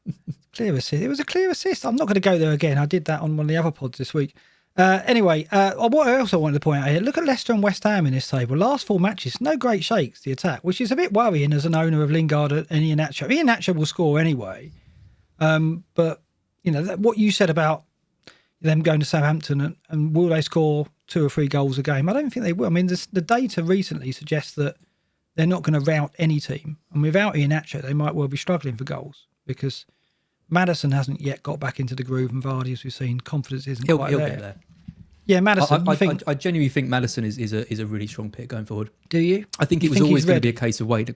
[SPEAKER 2] But clear assist. It was a clear assist. I'm not going to go there again. I did that on one of the other pods this week. Anyway, what else I wanted to point out here, look at Leicester and West Ham in this table. Last 4 matches, no great shakes, the attack, which is a bit worrying as an owner of Lingard and Iheanacho. Iheanacho will score anyway. But, what you said about them going to Southampton and will they score 2 or 3 goals a game? I don't think they will. I mean, the data recently suggests that they're not going to rout any team. And without Iheanacho, they might well be struggling for goals because Maddison hasn't yet got back into the groove, and Vardy, as we've seen, confidence isn't quite there. He'll get there. Yeah, Maddison.
[SPEAKER 1] I genuinely think Maddison is a really strong pick going forward.
[SPEAKER 2] Do you?
[SPEAKER 1] I think it was always going to be a case of waiting.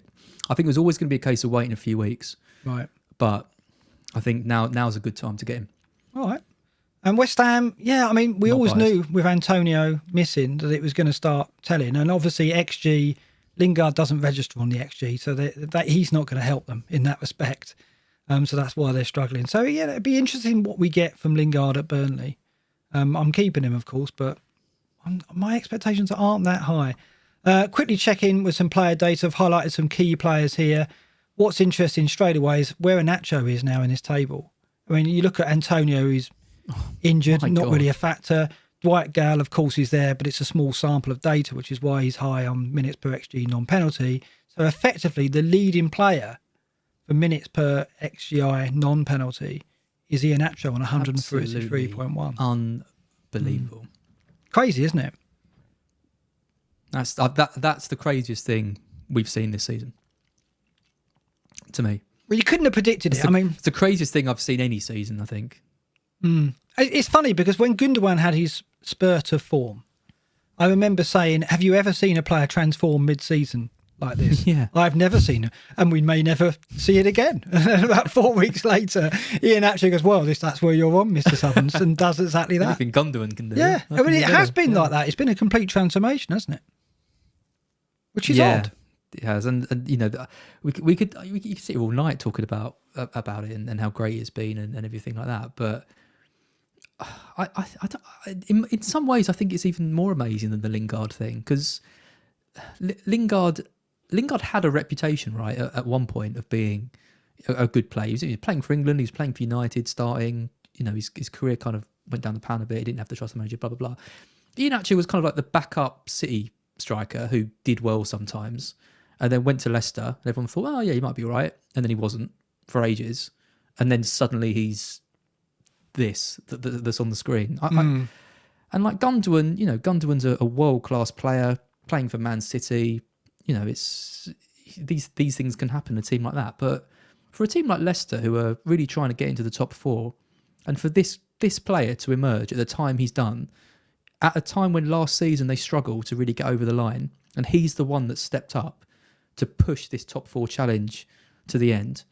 [SPEAKER 1] I think it was always going to be a case of waiting a few weeks.
[SPEAKER 2] Right.
[SPEAKER 1] But I think now's a good time to get him.
[SPEAKER 2] All right. And West Ham, I mean, we always knew with Antonio missing that it was going to start telling. And obviously XG, Lingard doesn't register on the XG, so that he's not going to help them in that respect. So that's why they're struggling. So, it'd be interesting what we get from Lingard at Burnley. I'm keeping him, of course, but my expectations aren't that high. Quickly check in with some player data. I've highlighted some key players here. what's interesting straight away is where Iheanacho is now in this table. I mean, you look at Antonio, who's injured, not really a factor. Dwight Gale, of course, is there, but it's a small sample of data, which is why he's high on minutes per XG non-penalty. So effectively, the leading player for minutes per XGI non-penalty is Iheanacho on 133.1.
[SPEAKER 1] Unbelievable.
[SPEAKER 2] Crazy, isn't it?
[SPEAKER 1] That's the craziest thing we've seen this season, to me.
[SPEAKER 2] Well, you couldn't have predicted it.
[SPEAKER 1] It's the craziest thing I've seen any season, I think.
[SPEAKER 2] It's funny because when Gundogan had his spurt of form, I remember saying, have you ever seen a player transform mid-season like this?
[SPEAKER 1] Yeah.
[SPEAKER 2] I've never seen it, and we may never see it again. About 4 weeks later, Ian actually goes, well, that's where you're on, Mr. Southerns, and does exactly that.
[SPEAKER 1] Anything Gundogan can do.
[SPEAKER 2] Yeah, I mean, it has been like that. It's been a complete transformation, hasn't it? Which is odd.
[SPEAKER 1] It has, and you know, we could sit here all night talking about it and how great it's been and everything like that. But in some ways, I think it's even more amazing than the Lingard thing, because Lingard had a reputation, right, at one point of being a good player. He was playing for England. He was playing for United, starting. You know, his career kind of went down the pan a bit. He didn't have to trust the manager. Blah blah blah. Ian actually was kind of like the backup City striker who did well sometimes, and then went to Leicester, and everyone thought, oh yeah, he might be all right, and then he wasn't for ages, and then suddenly he's that's on the screen. And like Gundogan, you know, Gundogan's a world-class player playing for Man City. You know, it's these things can happen in a team like that, but for a team like Leicester, who are really trying to get into the top four, and for this player to emerge at the time he's done, at a time when last season they struggled to really get over the line, and he's the one that stepped up to push this top four challenge to the end.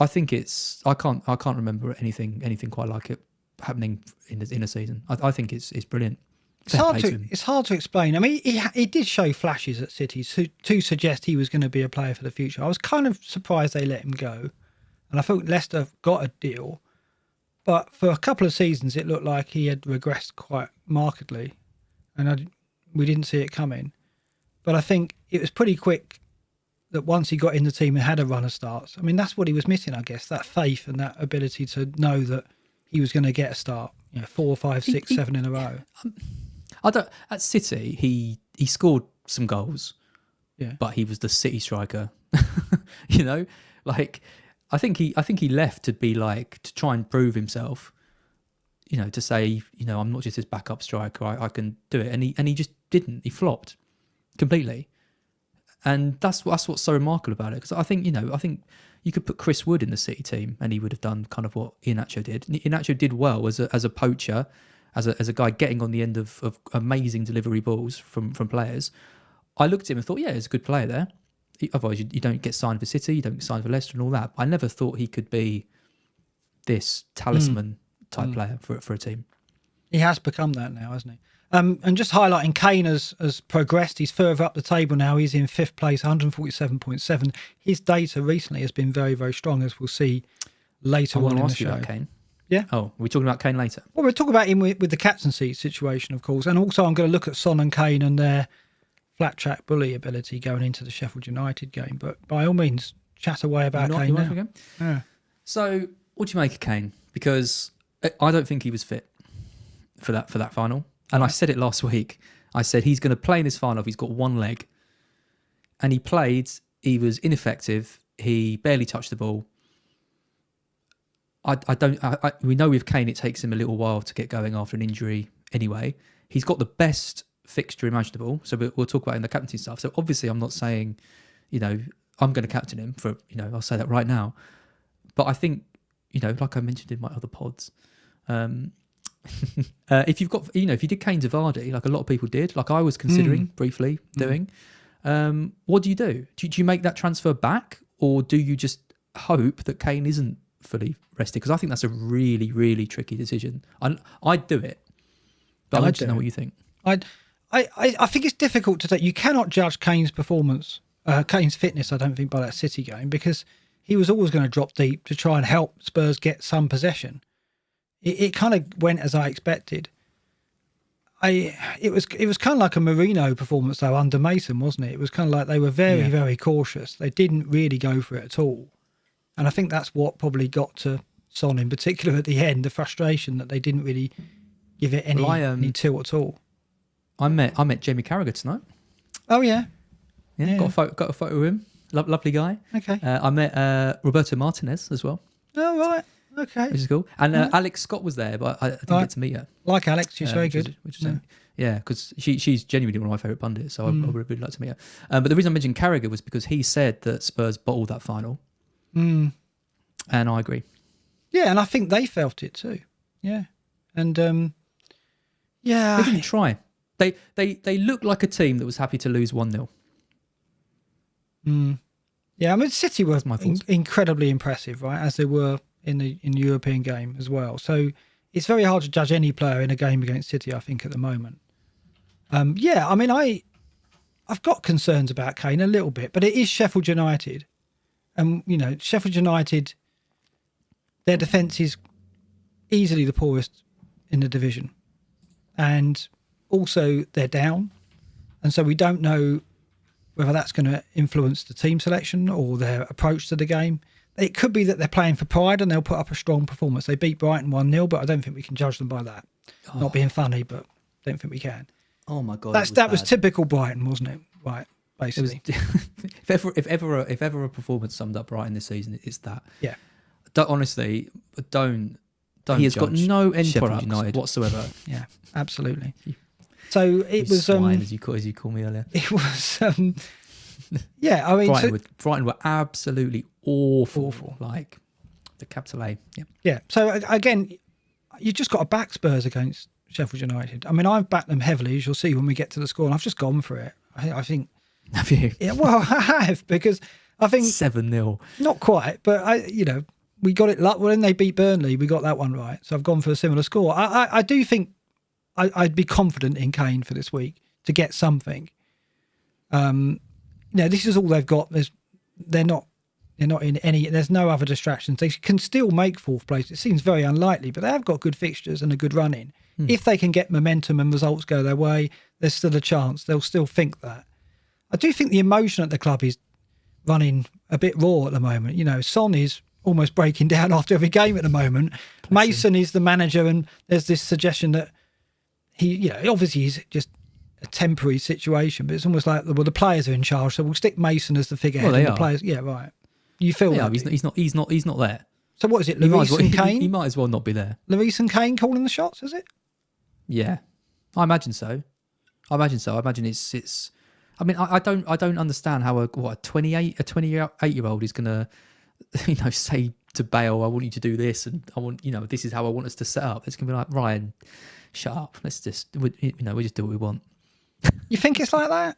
[SPEAKER 1] I think it's I can't remember anything quite like it happening in a season. I think it's brilliant.
[SPEAKER 2] It's hard to explain. I mean, he did show flashes at City to suggest he was going to be a player for the future. I was kind of surprised they let him go, and I thought Leicester got a deal, but for a couple of seasons it looked like he had regressed quite markedly, and we didn't see it coming. But I think it was pretty quick that once he got in the team and had a run of starts, I mean, that's what he was missing, I guess, that faith and that ability to know that he was going to get a start, 4, 5, 6, 7 in a row.
[SPEAKER 1] At City, he scored some goals, but he was the City striker. You know, like I think he left to be like to try and prove himself. You know, to say, I'm not just his backup striker. I can do it, and he just didn't. He flopped completely, and that's what's so remarkable about it. Because I think you could put Chris Wood in the City team, and he would have done kind of what Iheanacho did. Iheanacho did well as a poacher. As a guy getting on the end of amazing delivery balls from players. I looked at him and thought, yeah, he's a good player there. Otherwise, you don't get signed for City, you don't get signed for Leicester and all that. I never thought he could be this talisman type player for a team.
[SPEAKER 2] He has become that now, hasn't he? And just highlighting, Kane has progressed. He's further up the table now. He's in 5th place, 147.7. His data recently has been very, very strong, as we'll see later on in the show.
[SPEAKER 1] About Kane.
[SPEAKER 2] Yeah.
[SPEAKER 1] Oh, are we talking about Kane later?
[SPEAKER 2] Well, we'll talk about him with the captaincy situation, of course. And also I'm going to look at Son and Kane and their flat track bully ability going into the Sheffield United game. But by all means, chat away about Kane now. Yeah.
[SPEAKER 1] So what do you make of Kane? Because I don't think he was fit for that final. And I said it last week. I said he's going to play in this final if he's got one leg. And he played. He was ineffective. He barely touched the ball. We know with Kane it takes him a little while to get going after an injury anyway. He's got the best fixture imaginable, so we'll talk about it in the captaincy stuff. So obviously I'm not saying, I'm going to captain him for, I'll say that right now. But I think, like I mentioned in my other pods, if you've got, if you did Kane to Vardy, like a lot of people did, like I was considering briefly doing, what do? Do you make that transfer back, or do you just hope that Kane isn't fully rested? Because I think that's a really, really tricky decision. I'd do it, but I want to know what you think.
[SPEAKER 2] I think it's difficult to take. You cannot judge Kane's performance, Kane's fitness, I don't think, by that City game, because he was always going to drop deep to try and help Spurs get some possession. It kind of went as I expected. it was kind of like a Mourinho performance though under Mason, wasn't it? It was kind of like they were very, very cautious. They didn't really go for it at all. And I think that's what probably got to Son in particular at the end, the frustration that they didn't really give it any tilt at all.
[SPEAKER 1] I met Jamie Carragher tonight.
[SPEAKER 2] Oh yeah.
[SPEAKER 1] Got a photo of him. Lovely guy.
[SPEAKER 2] Okay.
[SPEAKER 1] I met Roberto Martinez as well.
[SPEAKER 2] Oh right. Okay.
[SPEAKER 1] Which is cool. And Alex Scott was there, but I didn't get to meet her.
[SPEAKER 2] Like Alex, she's very good.
[SPEAKER 1] Because she's genuinely one of my favourite pundits, so I would really like to meet her. But the reason I mentioned Carragher was because he said that Spurs bottled that final. And I agree.
[SPEAKER 2] Yeah, and I think they felt it too. Yeah. And
[SPEAKER 1] they didn't try. They looked like a team that was happy to lose 1-0.
[SPEAKER 2] Yeah, I mean City were incredibly impressive, right, as they were in the European game as well. So it's very hard to judge any player in a game against City, I think, at the moment. I mean I've got concerns about Kane a little bit, but it is Sheffield United. And, Sheffield United, their defence is easily the poorest in the division. And also they're down. And so we don't know whether that's going to influence the team selection or their approach to the game. It could be that they're playing for pride and they'll put up a strong performance. They beat Brighton 1-0, but I don't think we can judge them by that. Not being funny, but I don't think we can.
[SPEAKER 1] Oh, my God.
[SPEAKER 2] That was typical Brighton, wasn't it? Right. Basically,
[SPEAKER 1] if ever a performance summed up right in this season, it's that.
[SPEAKER 2] Yeah.
[SPEAKER 1] Honestly, don't. He has got
[SPEAKER 2] judge
[SPEAKER 1] no end
[SPEAKER 2] Sheffield
[SPEAKER 1] products
[SPEAKER 2] United
[SPEAKER 1] whatsoever.
[SPEAKER 2] Yeah, absolutely. So it was
[SPEAKER 1] swine, as you call me earlier.
[SPEAKER 2] It was yeah. I mean,
[SPEAKER 1] Brighton were absolutely awful. Like the capital A. Yeah.
[SPEAKER 2] Yeah. So again, you just got to back Spurs against Sheffield United. I mean, I've backed them heavily, as you'll see when we get to the score, and I've just gone for it. I think.
[SPEAKER 1] Have you?
[SPEAKER 2] Yeah, well, I have, because I think
[SPEAKER 1] 7-0.
[SPEAKER 2] Not quite, but we got it. When they beat Burnley, we got that one right. So I've gone for a similar score. I do think I'd be confident in Kane for this week to get something. This is all they've got. They're not in any. There's no other distractions. They can still make fourth place. It seems very unlikely, but they have got good fixtures and a good run in. If they can get momentum and results go their way, there's still a chance. They'll still think that. I do think the emotion at the club is running a bit raw at the moment. Son is almost breaking down after every game at the moment. Mason is the manager, and there's this suggestion that he, obviously he's just a temporary situation, but it's almost like, well, the players are in charge, so we'll stick Mason as the figurehead.
[SPEAKER 1] Well,
[SPEAKER 2] and the players, yeah, right. You feel that?
[SPEAKER 1] He's not there.
[SPEAKER 2] So what is it? Lloris and Kane?
[SPEAKER 1] He might as well not be there.
[SPEAKER 2] Lloris and Kane calling the shots, is it?
[SPEAKER 1] Yeah, I imagine so. I imagine it's. I mean, I don't understand how a 28-year-old is going to, say to Bale, I want you to do this, and I want, this is how I want us to set up. It's going to be like, Ryan, shut up. Let's just, we just do what we want.
[SPEAKER 2] You think it's like that?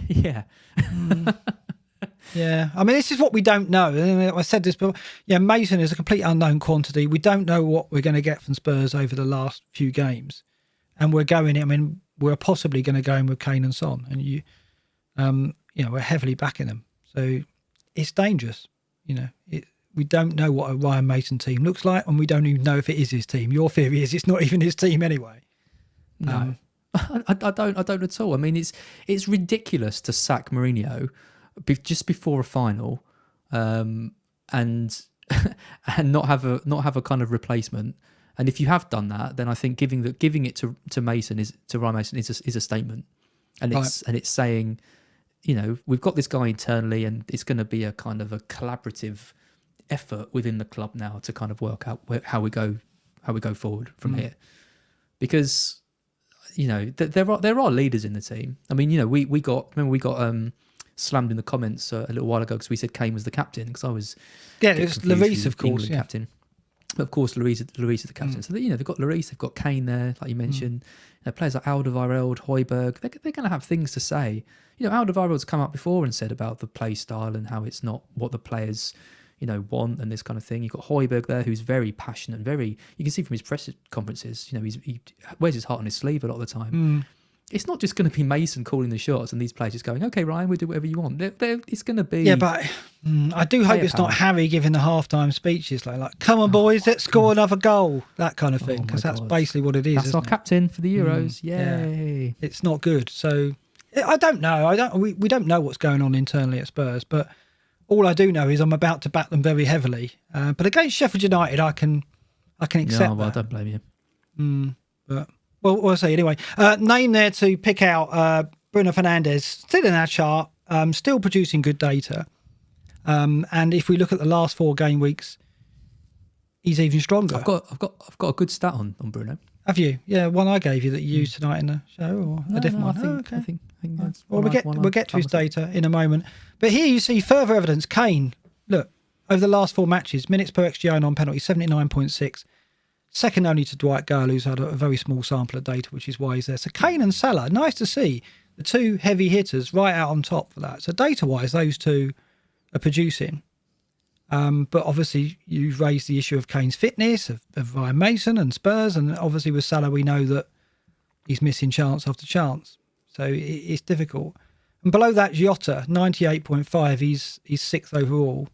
[SPEAKER 1] Yeah.
[SPEAKER 2] Yeah. I mean, this is what we don't know. I said this before. Yeah, Mason is a complete unknown quantity. We don't know what we're going to get from Spurs over the last few games, and we're possibly going to go in with Kane and Son, and we're heavily backing them. So it's dangerous. We don't know what a Ryan Mason team looks like, and we don't even know if it is his team. Your theory is it's not even his team anyway.
[SPEAKER 1] No, I don't at all. I mean, it's ridiculous to sack Mourinho just before a final, and not have a kind of replacement. And if you have done that, then I think giving it to Ryan Mason is a statement, and it's saying, we've got this guy internally, and it's going to be a kind of a collaborative effort within the club now to kind of work out how we go forward from here, because there are leaders in the team. I mean, we got slammed in the comments a little while ago because we said Kane was the captain, because I was
[SPEAKER 2] it's Lloris, of course,
[SPEAKER 1] captain. But of course, Lloris is the captain. So they've got Lloris, they've got Kane there, like you mentioned. Players like Alderweireld, Højbjerg, they're going to have things to say. Alderweireld's come up before and said about the play style and how it's not what the players, want and this kind of thing. You've got Højbjerg there, who's very passionate, you can see from his press conferences, he wears his heart on his sleeve a lot of the time. it's not just going to be Mason calling the shots and these players just going, okay, Ryan, we'll do whatever you want. It's going to be...
[SPEAKER 2] Yeah, but I do hope it's not Harry giving the halftime speeches like come on, boys, let's score another goal, that kind of thing, because that's basically what it is.
[SPEAKER 1] That's our captain for the Euros. Yay.
[SPEAKER 2] Yeah. It's not good. So I don't know. We don't know what's going on internally at Spurs, but all I do know is I'm about to back them very heavily. But against Sheffield United, I can accept that.
[SPEAKER 1] I don't blame you.
[SPEAKER 2] But... Well, we'll see. Anyway, name there to pick out Bruno Fernandes, still in our chart, still producing good data. And if we look at the last 4 game weeks, he's even stronger.
[SPEAKER 1] I've got a good stat on Bruno.
[SPEAKER 2] Have you? Yeah, one I gave you that you used tonight in the show, or a different one?
[SPEAKER 1] I think that's
[SPEAKER 2] well, we'll get to his data in a moment. But here you see further evidence. Kane, look, over the last 4 matches, minutes per XGI non-penalty, 79.6. Second only to Dwight Gale, who's had a very small sample of data, which is why he's there. So Kane and Salah, nice to see the 2 heavy hitters right out on top for that. So data-wise, those 2 are producing. But obviously, you've raised the issue of Kane's fitness, of Ryan Mason and Spurs, and obviously with Salah, we know that he's missing chance after chance. So it's difficult. And below that, Jota, 98.5, he's 6th overall.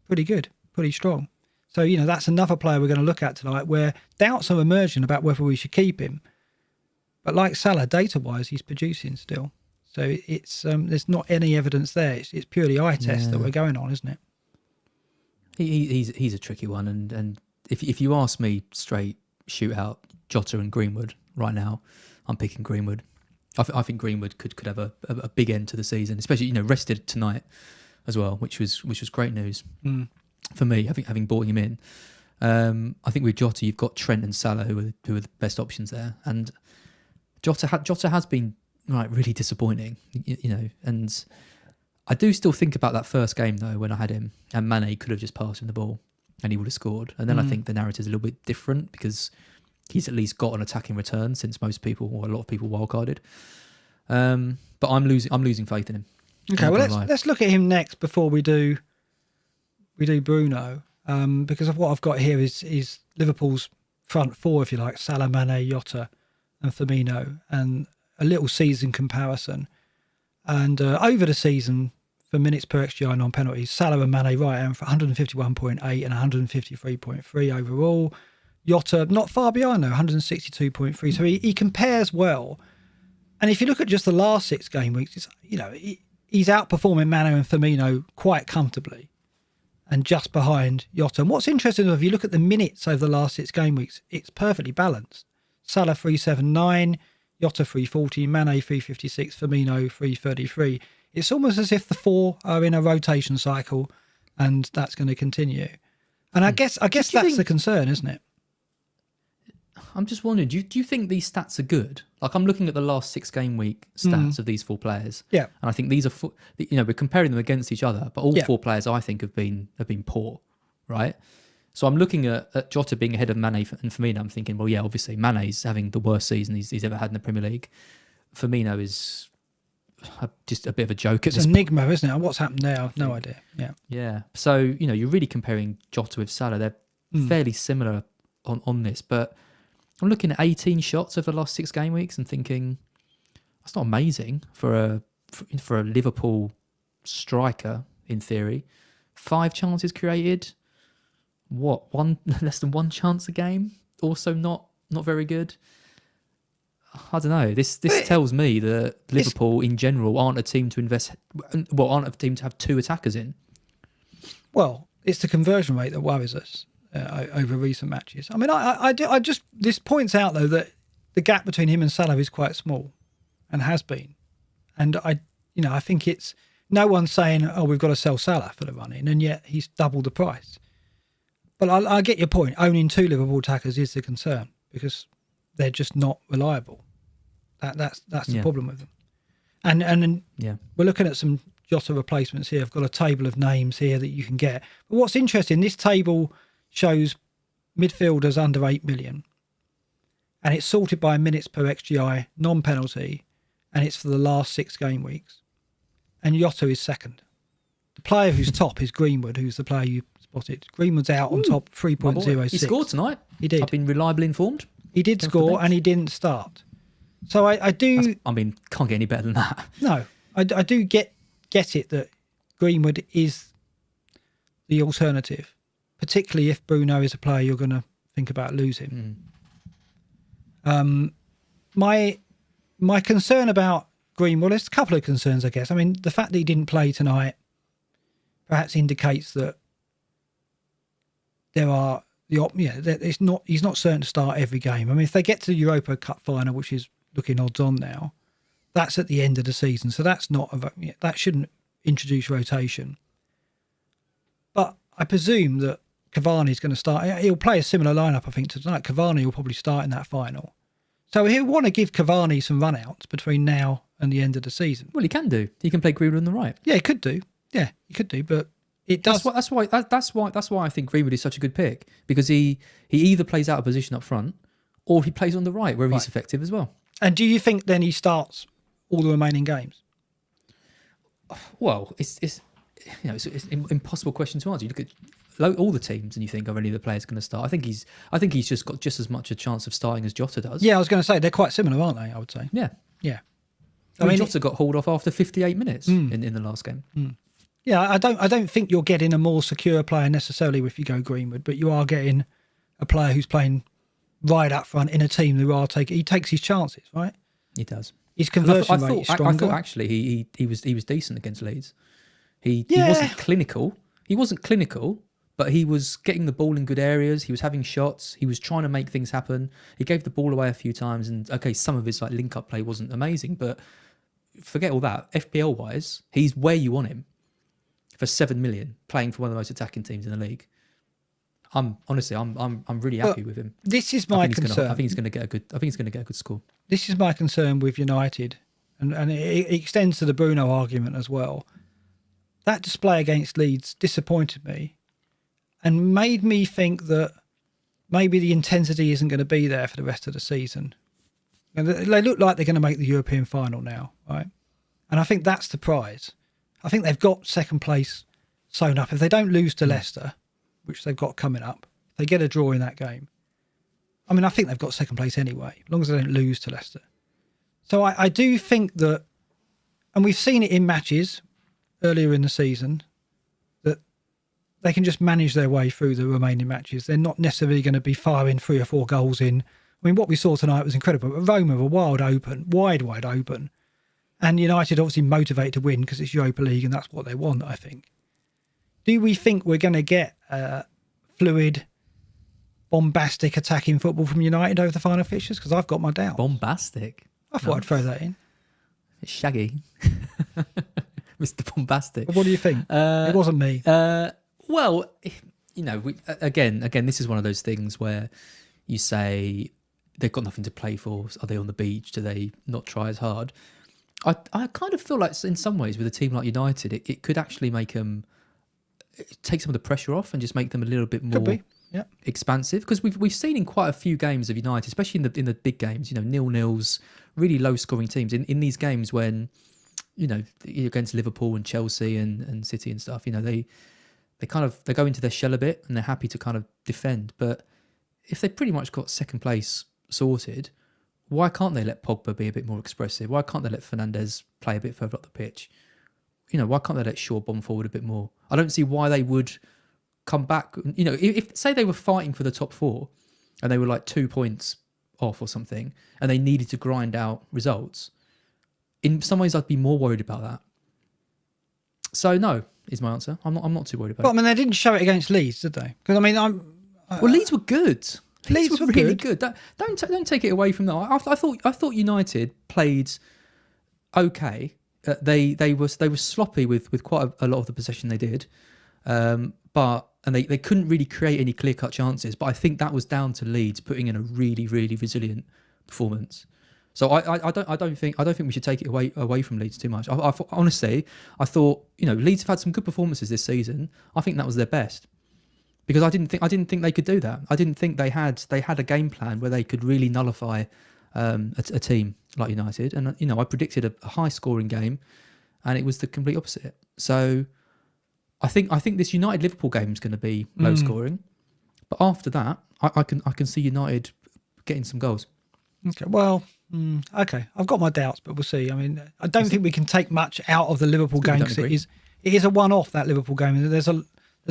[SPEAKER 2] Pretty good, pretty strong. So, that's another player we're going to look at tonight where doubts are emerging about whether we should keep him. But like Salah, data-wise, he's producing still. So it's there's not any evidence there. It's purely eye test that we're going on, isn't it?
[SPEAKER 1] He's a tricky one. And if you ask me straight, shoot out Jota and Greenwood right now, I'm picking Greenwood. I think Greenwood could have a big end to the season, especially, rested tonight as well, which was great news. For me, having brought him in. I think with Jota, you've got Trent and Salah who are the best options there, and Jota has been really disappointing, and I do still think about that first game though when I had him and Mane could have just passed him the ball and he would have scored, and then I think the narrative is a little bit different because he's at least got an attacking return since most people or a lot of people wildcarded. But I'm losing faith in him.
[SPEAKER 2] Okay, well let's look at him next before we do Bruno, because of what I've got here is Liverpool's front 4, if you like, Salah, Mane, Jota and Firmino, and a little season comparison. And over the season, for minutes per XGI non-penalties, Salah and Mane right hand for 151.8 and 153.3 overall. Jota not far behind though, 162.3. So he compares well. And if you look at just the last 6 game weeks, it's, he's outperforming Mane and Firmino quite comfortably. And just behind Jota. And what's interesting, if you look at the minutes over the last 6 game weeks, it's perfectly balanced. Salah 379, Jota 340, Mane 356, Firmino 333. It's almost as if the 4 are in a rotation cycle, and that's going to continue. And I guess that's the concern, isn't it?
[SPEAKER 1] I'm just wondering, do you think these stats are good? Like, I'm looking at the last 6 game week stats of these 4 players.
[SPEAKER 2] Yeah.
[SPEAKER 1] And I think these are, we're comparing them against each other, but all 4 players I think have been poor, right? So I'm looking at Jota being ahead of Mane and Firmino. I'm thinking, well, yeah, obviously Mane's having the worst season he's ever had in the Premier League. Firmino is just a bit of a joke at this point.
[SPEAKER 2] It's an enigma, isn't it? What's happened there? I've no idea. Yeah.
[SPEAKER 1] Yeah. So, you're really comparing Jota with Salah. They're fairly similar on this, but I'm looking at 18 shots over the last 6 game weeks and thinking that's not amazing for a Liverpool striker in theory. 5 chances created, less than 1 chance a game. Also not very good. I don't know. This tells me that Liverpool in general aren't a team to invest. Well, aren't a team to have 2 attackers in.
[SPEAKER 2] Well, it's the conversion rate that worries us. Over recent matches. I mean, I just this points out though that the gap between him and Salah is quite small, and has been, and I think it's no one's saying, oh, we've got to sell Salah for the run-in, and yet he's doubled the price. But I get your point. Owning 2 Liverpool attackers is the concern because they're just not reliable. That's the problem with them. And we're looking at some Jota replacements here. I've got a table of names here that you can get. But what's interesting, this table shows midfielders under 8 million, and it's sorted by minutes per XGI non-penalty, and it's for the last 6 game weeks, and Jota is second. The player who's top is Greenwood, who's the player you spotted. Greenwood's out on top, 3.06.
[SPEAKER 1] He scored tonight.
[SPEAKER 2] He did.
[SPEAKER 1] I've been reliably informed.
[SPEAKER 2] He did score and he didn't start, So I do.
[SPEAKER 1] Can't get any better than that.
[SPEAKER 2] No, I do get it that Greenwood is the alternative, particularly if Bruno is a player you're going to think about losing. My concern about Greenwood, there's a couple of concerns, I guess. I mean, the fact that he didn't play tonight perhaps indicates that he's not certain to start every game. I mean, if they get to the Europa Cup final, which is looking odds on now, that's at the end of the season, so that shouldn't introduce rotation. But I presume that Cavani's going to start. He'll play a similar lineup, I think, to tonight. Cavani will probably start in that final. So he'll want to give Cavani some run-outs between now and the end of the season.
[SPEAKER 1] Well, he can do. He can play Greenwood on the right.
[SPEAKER 2] Yeah, he could do. Yeah, he could do. But it does.
[SPEAKER 1] That's why I think Greenwood is such a good pick, because he either plays out of position up front or he plays on the right, where he's effective as well.
[SPEAKER 2] And do you think then he starts all the remaining games?
[SPEAKER 1] Well, it's an impossible question to answer. You look at all the teams and you think, are any of the players going to start? I think he's just got just as much a chance of starting as Jota does.
[SPEAKER 2] Yeah, I was going to say they're quite similar, aren't they? I would say.
[SPEAKER 1] Yeah.
[SPEAKER 2] I mean,
[SPEAKER 1] Jota got hauled off after 58 minutes in the last game.
[SPEAKER 2] Yeah, I don't think you're getting a more secure player necessarily if you go Greenwood, but you are getting a player who's playing right up front in a team who he takes his chances, right?
[SPEAKER 1] He does.
[SPEAKER 2] His conversion rate is stronger.
[SPEAKER 1] I thought actually he was decent against Leeds. He wasn't clinical. He wasn't clinical, but he was getting the ball in good areas. He was having shots. He was trying to make things happen. He gave the ball away a few times, and some of his link-up play wasn't amazing, but forget all that. FPL wise, he's where you want him for 7 million, playing for one of the most attacking teams in the league. I'm really happy with him.
[SPEAKER 2] This is my concern.
[SPEAKER 1] I think he's going to get a good score.
[SPEAKER 2] This is my concern with United, and it extends to the Bruno argument as well. That display against Leeds disappointed me and made me think that maybe the intensity isn't going to be there for the rest of the season. And they look like they're going to make the European final now, right? And I think that's the prize. I think they've got second place sewn up. If they don't lose to Leicester, which they've got coming up, if they get a draw in that game, I mean, I think they've got second place anyway, as long as they don't lose to Leicester. So I do think that, and we've seen it in matches earlier in the season, that they can just manage their way through the remaining matches. They're not necessarily going to be firing 3 or 4 goals in. I mean, what we saw tonight was incredible. Roma were wide open. And United obviously motivated to win because it's Europa League and that's what they want, I think. Do we think we're going to get fluid, bombastic attacking football from United over the final fixtures? Because I've got my doubts.
[SPEAKER 1] Bombastic?
[SPEAKER 2] I thought I'd throw that in.
[SPEAKER 1] It's Shaggy. Mr. Bombastic.
[SPEAKER 2] But what do you think? It wasn't me.
[SPEAKER 1] Well, again, this is one of those things where you say they've got nothing to play for. Are they on the beach? Do they not try as hard? I kind of feel like in some ways with a team like United, it could actually make them take some of the pressure off and just make them a little bit more expansive. Because we've seen in quite a few games of United, especially in the big games, 0-0s, really low scoring teams. In these games when against Liverpool and Chelsea and City and stuff, they go into their shell a bit and they're happy to kind of defend. But if they pretty much got second place sorted, why can't they let Pogba be a bit more expressive? Why can't they let Fernandes play a bit further up the pitch? Why can't they let Shaw bomb forward a bit more? I don't see why they would come back. If say they were fighting for the top 4 and they were like 2 points off or something and they needed to grind out results, in some ways I'd be more worried about that. So no is my answer. I'm not too worried about it.
[SPEAKER 2] But I mean, they didn't show it against Leeds, did they? Because I mean,
[SPEAKER 1] well, Leeds were good.
[SPEAKER 2] Leeds were
[SPEAKER 1] really
[SPEAKER 2] good.
[SPEAKER 1] Don't take it away from that. I thought United played okay. They were sloppy with quite a lot of the possession they did, but they couldn't really create any clear cut chances. But I think that was down to Leeds putting in a really really resilient performance. So I don't think we should take it away from Leeds too much. Honestly, I thought Leeds have had some good performances this season. I think that was their best. Because I didn't think they could do that. I didn't think they had a game plan where they could really nullify a team like United. And I predicted a high scoring game, and it was the complete opposite. So I think this United Liverpool game is going to be low scoring, but after that, I can see United getting some goals.
[SPEAKER 2] Okay, well, Okay, I've got my doubts, but we'll see. I mean, I don't think we can take much out of the Liverpool game because it is a one-off, that Liverpool game. There's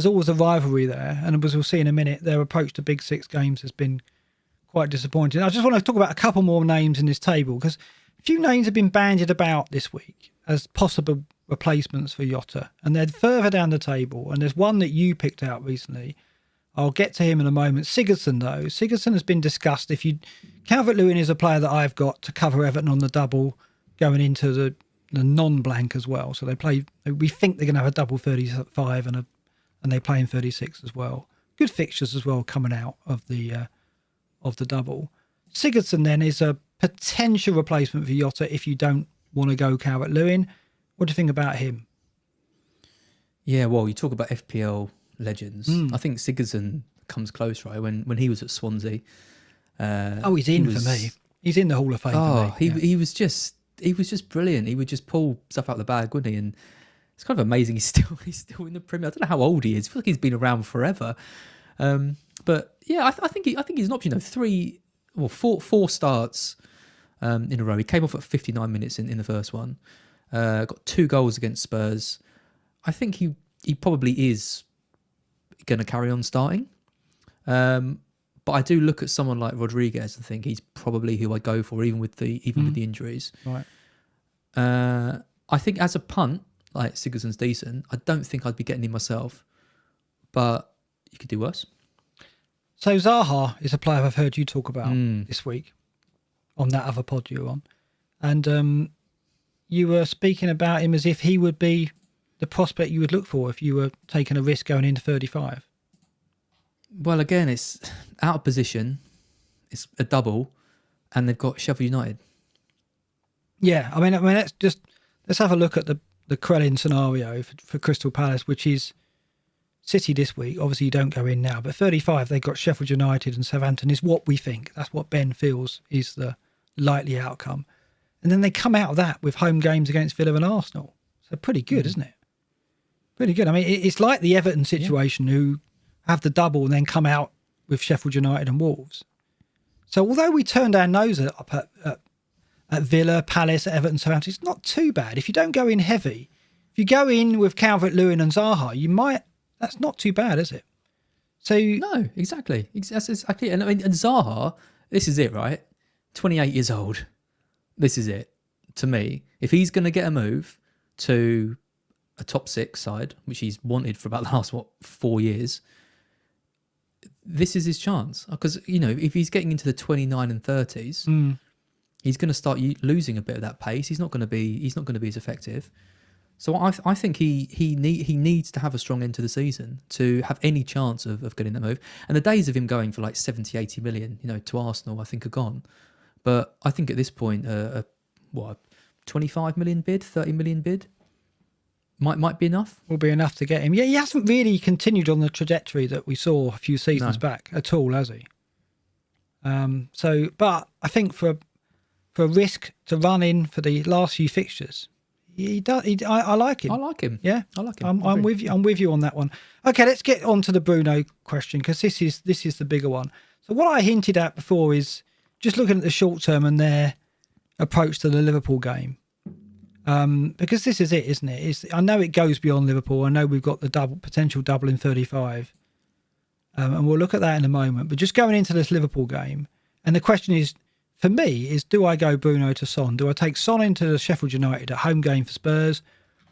[SPEAKER 2] always a rivalry there, and as we'll see in a minute, their approach to Big Six games has been quite disappointing. I just want to talk about a couple more names in this table because a few names have been bandied about this week as possible replacements for Jota, and they're further down the table. And there's one that you picked out recently. I'll get to him in a moment. Sigurdsson, though. Sigurdsson has been discussed. Calvert-Lewin is a player that I've got to cover Everton on the double going into the non-blank as well. So we think they're going to have a double 35 and they play in 36 as well. Good fixtures as well coming out of the double. Sigurdsson then is a potential replacement for Jota if you don't want to go Calvert-Lewin. What do you think about him?
[SPEAKER 1] Yeah, well, you talk about FPL legends. I think Sigurdsson comes close, right? When he was at Swansea.
[SPEAKER 2] He's in for me. He's in the Hall of Fame for me.
[SPEAKER 1] He was just brilliant. He would just pull stuff out of the bag, wouldn't he? And it's kind of amazing he's still in the Premier. I don't know how old he is. I feel like he's been around forever. But yeah, I think he's an option. 4 starts in a row. He came off at 59 minutes in the first one. Got 2 goals against Spurs. I think he probably is going to carry on starting. But I do look at someone like Rodriguez and think he's probably who I'd go for, even with the injuries.
[SPEAKER 2] Right.
[SPEAKER 1] I think as a punt, like Sigurdsson's decent. I don't think I'd be getting him myself, but you could do worse.
[SPEAKER 2] So Zaha is a player I've heard you talk about this week on that other pod you were on, and you were speaking about him as if he would be the prospect you would look for if you were taking a risk going into 35.
[SPEAKER 1] Well, again, it's out of position. It's a double, and they've got Sheffield United.
[SPEAKER 2] Yeah, I mean, let's have a look at the Crellin scenario for Crystal Palace, which is City this week. Obviously, you don't go in now, but 35 they've got Sheffield United and Southampton is what we think. That's what Ben feels is the likely outcome, and then they come out of that with home games against Villa and Arsenal. So pretty good, isn't it? Pretty good. I mean, it's like the Everton situation who have the double and then come out with Sheffield United and Wolves. So although we turned our nose up at Villa, Palace, Everton, Southampton, it's not too bad. If you don't go in heavy, if you go in with Calvert-Lewin and Zaha, that's not too bad, is it? So
[SPEAKER 1] no, exactly. That's exactly. And I mean, and Zaha, this is it, right? 28 years old. This is it. To me, if he's going to get a move to a top 6 side, which he's wanted for about the last 4 years, this is his chance. Because if he's getting into the 29 and 30s, he's going to start losing a bit of that pace. He's not going to be as effective. So I think he needs to have a strong end to the season to have any chance of getting that move. And the days of him going for like 70, 80 million, to Arsenal, I think are gone. But I think at this point, 25 million bid, 30 million bid might be enough.
[SPEAKER 2] Will be enough to get him. Yeah, he hasn't really continued on the trajectory that we saw a few seasons back at all, has he? But I think for a risk to run in for the last few fixtures, he does. I like him.
[SPEAKER 1] I like him.
[SPEAKER 2] Yeah,
[SPEAKER 1] I like him.
[SPEAKER 2] I'm with you. I'm with you on that one. Okay, let's get on to the Bruno question because this is the bigger one. So what I hinted at before is just looking at the short term and their approach to the Liverpool game. Because this is it, isn't it? I know it goes beyond Liverpool. I know we've got the potential double in 35. And we'll look at that in a moment. But just going into this Liverpool game, and the question is, for me, do I go Bruno to Son? Do I take Son into the Sheffield United at home game for Spurs?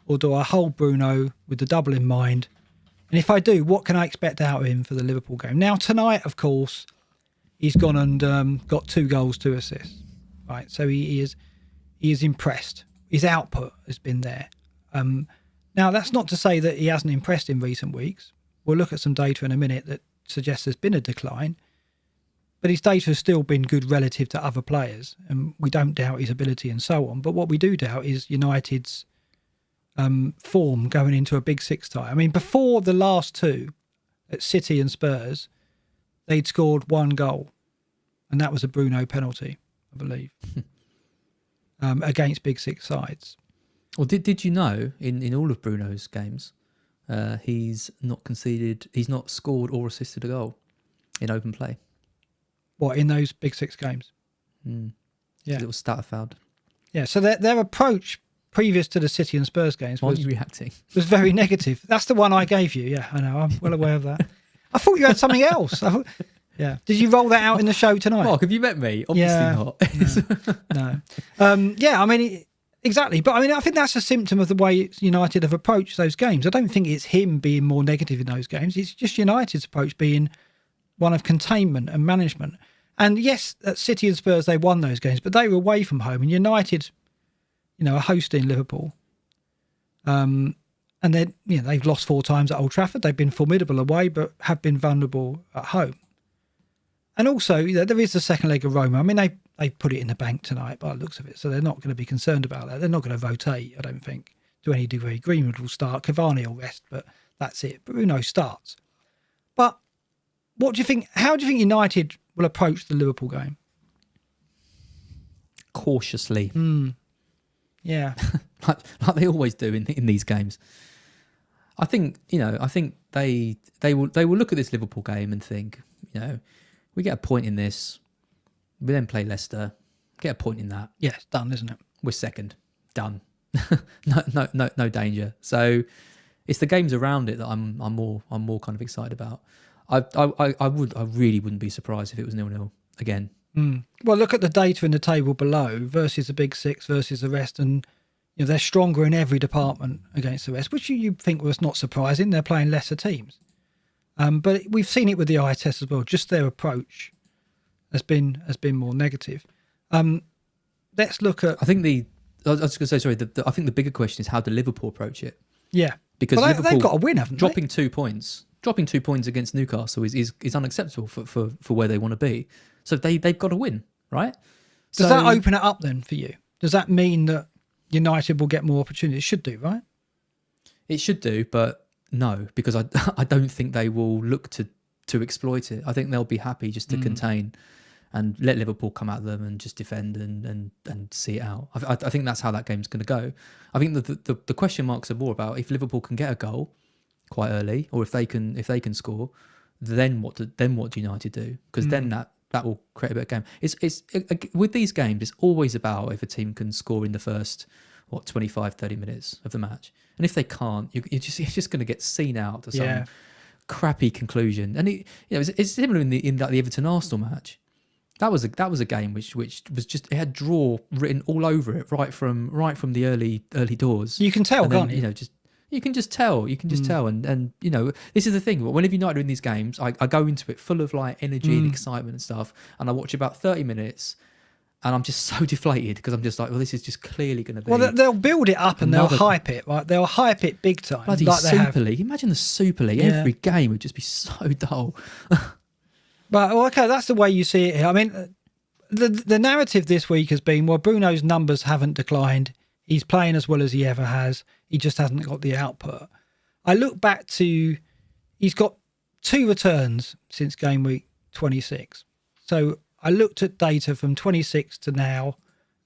[SPEAKER 2] Or do I hold Bruno with the double in mind? And if I do, what can I expect out of him for the Liverpool game? Now, tonight, of course, he's gone and got 2 goals, 2 assists. Right, so he is impressed. His output has been there. Now, that's not to say that he hasn't impressed in recent weeks. We'll look at some data in a minute that suggests there's been a decline. But his data has still been good relative to other players, and we don't doubt his ability and so on. But what we do doubt is United's form going into a Big Six tie. I mean, before the last 2 at City and Spurs, they'd scored 1 goal, and that was a Bruno penalty, I believe. Against Big Six sides.
[SPEAKER 1] Well, did you know in all of Bruno's games, he's not scored or assisted a goal in open play.
[SPEAKER 2] What, in those Big Six games?
[SPEAKER 1] A little stat I found.
[SPEAKER 2] Yeah, so their approach previous to the City and Spurs games
[SPEAKER 1] Why are you reacting?
[SPEAKER 2] was very negative. That's the one I gave you. Yeah, I know. I'm well aware of that. I thought you had something else. Yeah. Did you roll that out in the show tonight?
[SPEAKER 1] Mark, have you met me? Obviously
[SPEAKER 2] not. No. Yeah, I mean, exactly. But I mean, I think that's a symptom of the way United have approached those games. I don't think it's him being more negative in those games. It's just United's approach being one of containment and management. And yes, at City and Spurs, they won those games, but they were away from home. And United, are hosting Liverpool. And then, they've lost 4 times at Old Trafford. They've been formidable away, but have been vulnerable at home. And also, there is the second leg of Roma. I mean, they put it in the bank tonight by the looks of it, so they're not going to be concerned about that. They're not going to rotate, I don't think, to any degree. Greenwood will start. Cavani will rest, but that's it. Bruno starts. But what do you think? How do you think United will approach the Liverpool game?
[SPEAKER 1] Cautiously.
[SPEAKER 2] Yeah.
[SPEAKER 1] like they always do in these games. I think they will look at this Liverpool game and think, we get a point in this, we then play Leicester, get a point in that.
[SPEAKER 2] Yeah, it's done, isn't it?
[SPEAKER 1] We're second, done. no danger. So it's the games around it that I'm more kind of excited about. I really wouldn't be surprised if it was 0-0 again.
[SPEAKER 2] Well, look at the data in the table below versus the big 6 versus the rest, and they're stronger in every department against the rest, which you think was not surprising. They're playing lesser teams. But we've seen it with the eye test as well. Just their approach has been more negative. Let's look at.
[SPEAKER 1] I think I was going to say, sorry. I think the bigger question is how do Liverpool approach it?
[SPEAKER 2] Yeah,
[SPEAKER 1] because Liverpool
[SPEAKER 2] they've got a win, haven't they?
[SPEAKER 1] Dropping 2 points against Newcastle is unacceptable for where they want to be. So they've got to win, right?
[SPEAKER 2] Does that open it up then for you? Does that mean that United will get more opportunities? It should do, right?
[SPEAKER 1] It should do, but no, because I don't think they will look to exploit it. I think they'll be happy just to contain and let Liverpool come at them and just defend and see it out. I think that's how that game's going to go. I think the question marks are more about if Liverpool can get a goal quite early, or if they can score, then what do United do? Because then that will create a bit of game. It's with these games, it's always about if a team can score in the first 25-30 minutes of the match, and if they can't, you're just going to get seen out to some crappy conclusion. And it's similar in the Everton Arsenal match. That was a game which was just, it had draw written all over it right from the early doors.
[SPEAKER 2] You can tell, can't you?
[SPEAKER 1] You can just tell. And this is the thing. Whenever United are in these games, I go into it full of like energy and excitement and stuff, and I watch about 30 minutes, and I'm just so deflated because I'm just like, well, this is just clearly going to be.
[SPEAKER 2] Well, they'll build it up and they'll hype it, right? They'll hype it big time.
[SPEAKER 1] Bloody
[SPEAKER 2] like
[SPEAKER 1] Super League. Imagine the Super League. Yeah. Every game would just be so dull.
[SPEAKER 2] But okay, that's the way you see it here. I mean, the narrative this week has been, well, Bruno's numbers haven't declined. He's playing as well as he ever has. He just hasn't got the output. I look back to, he's got 2 returns since game week 26. So I looked at data from 26 to now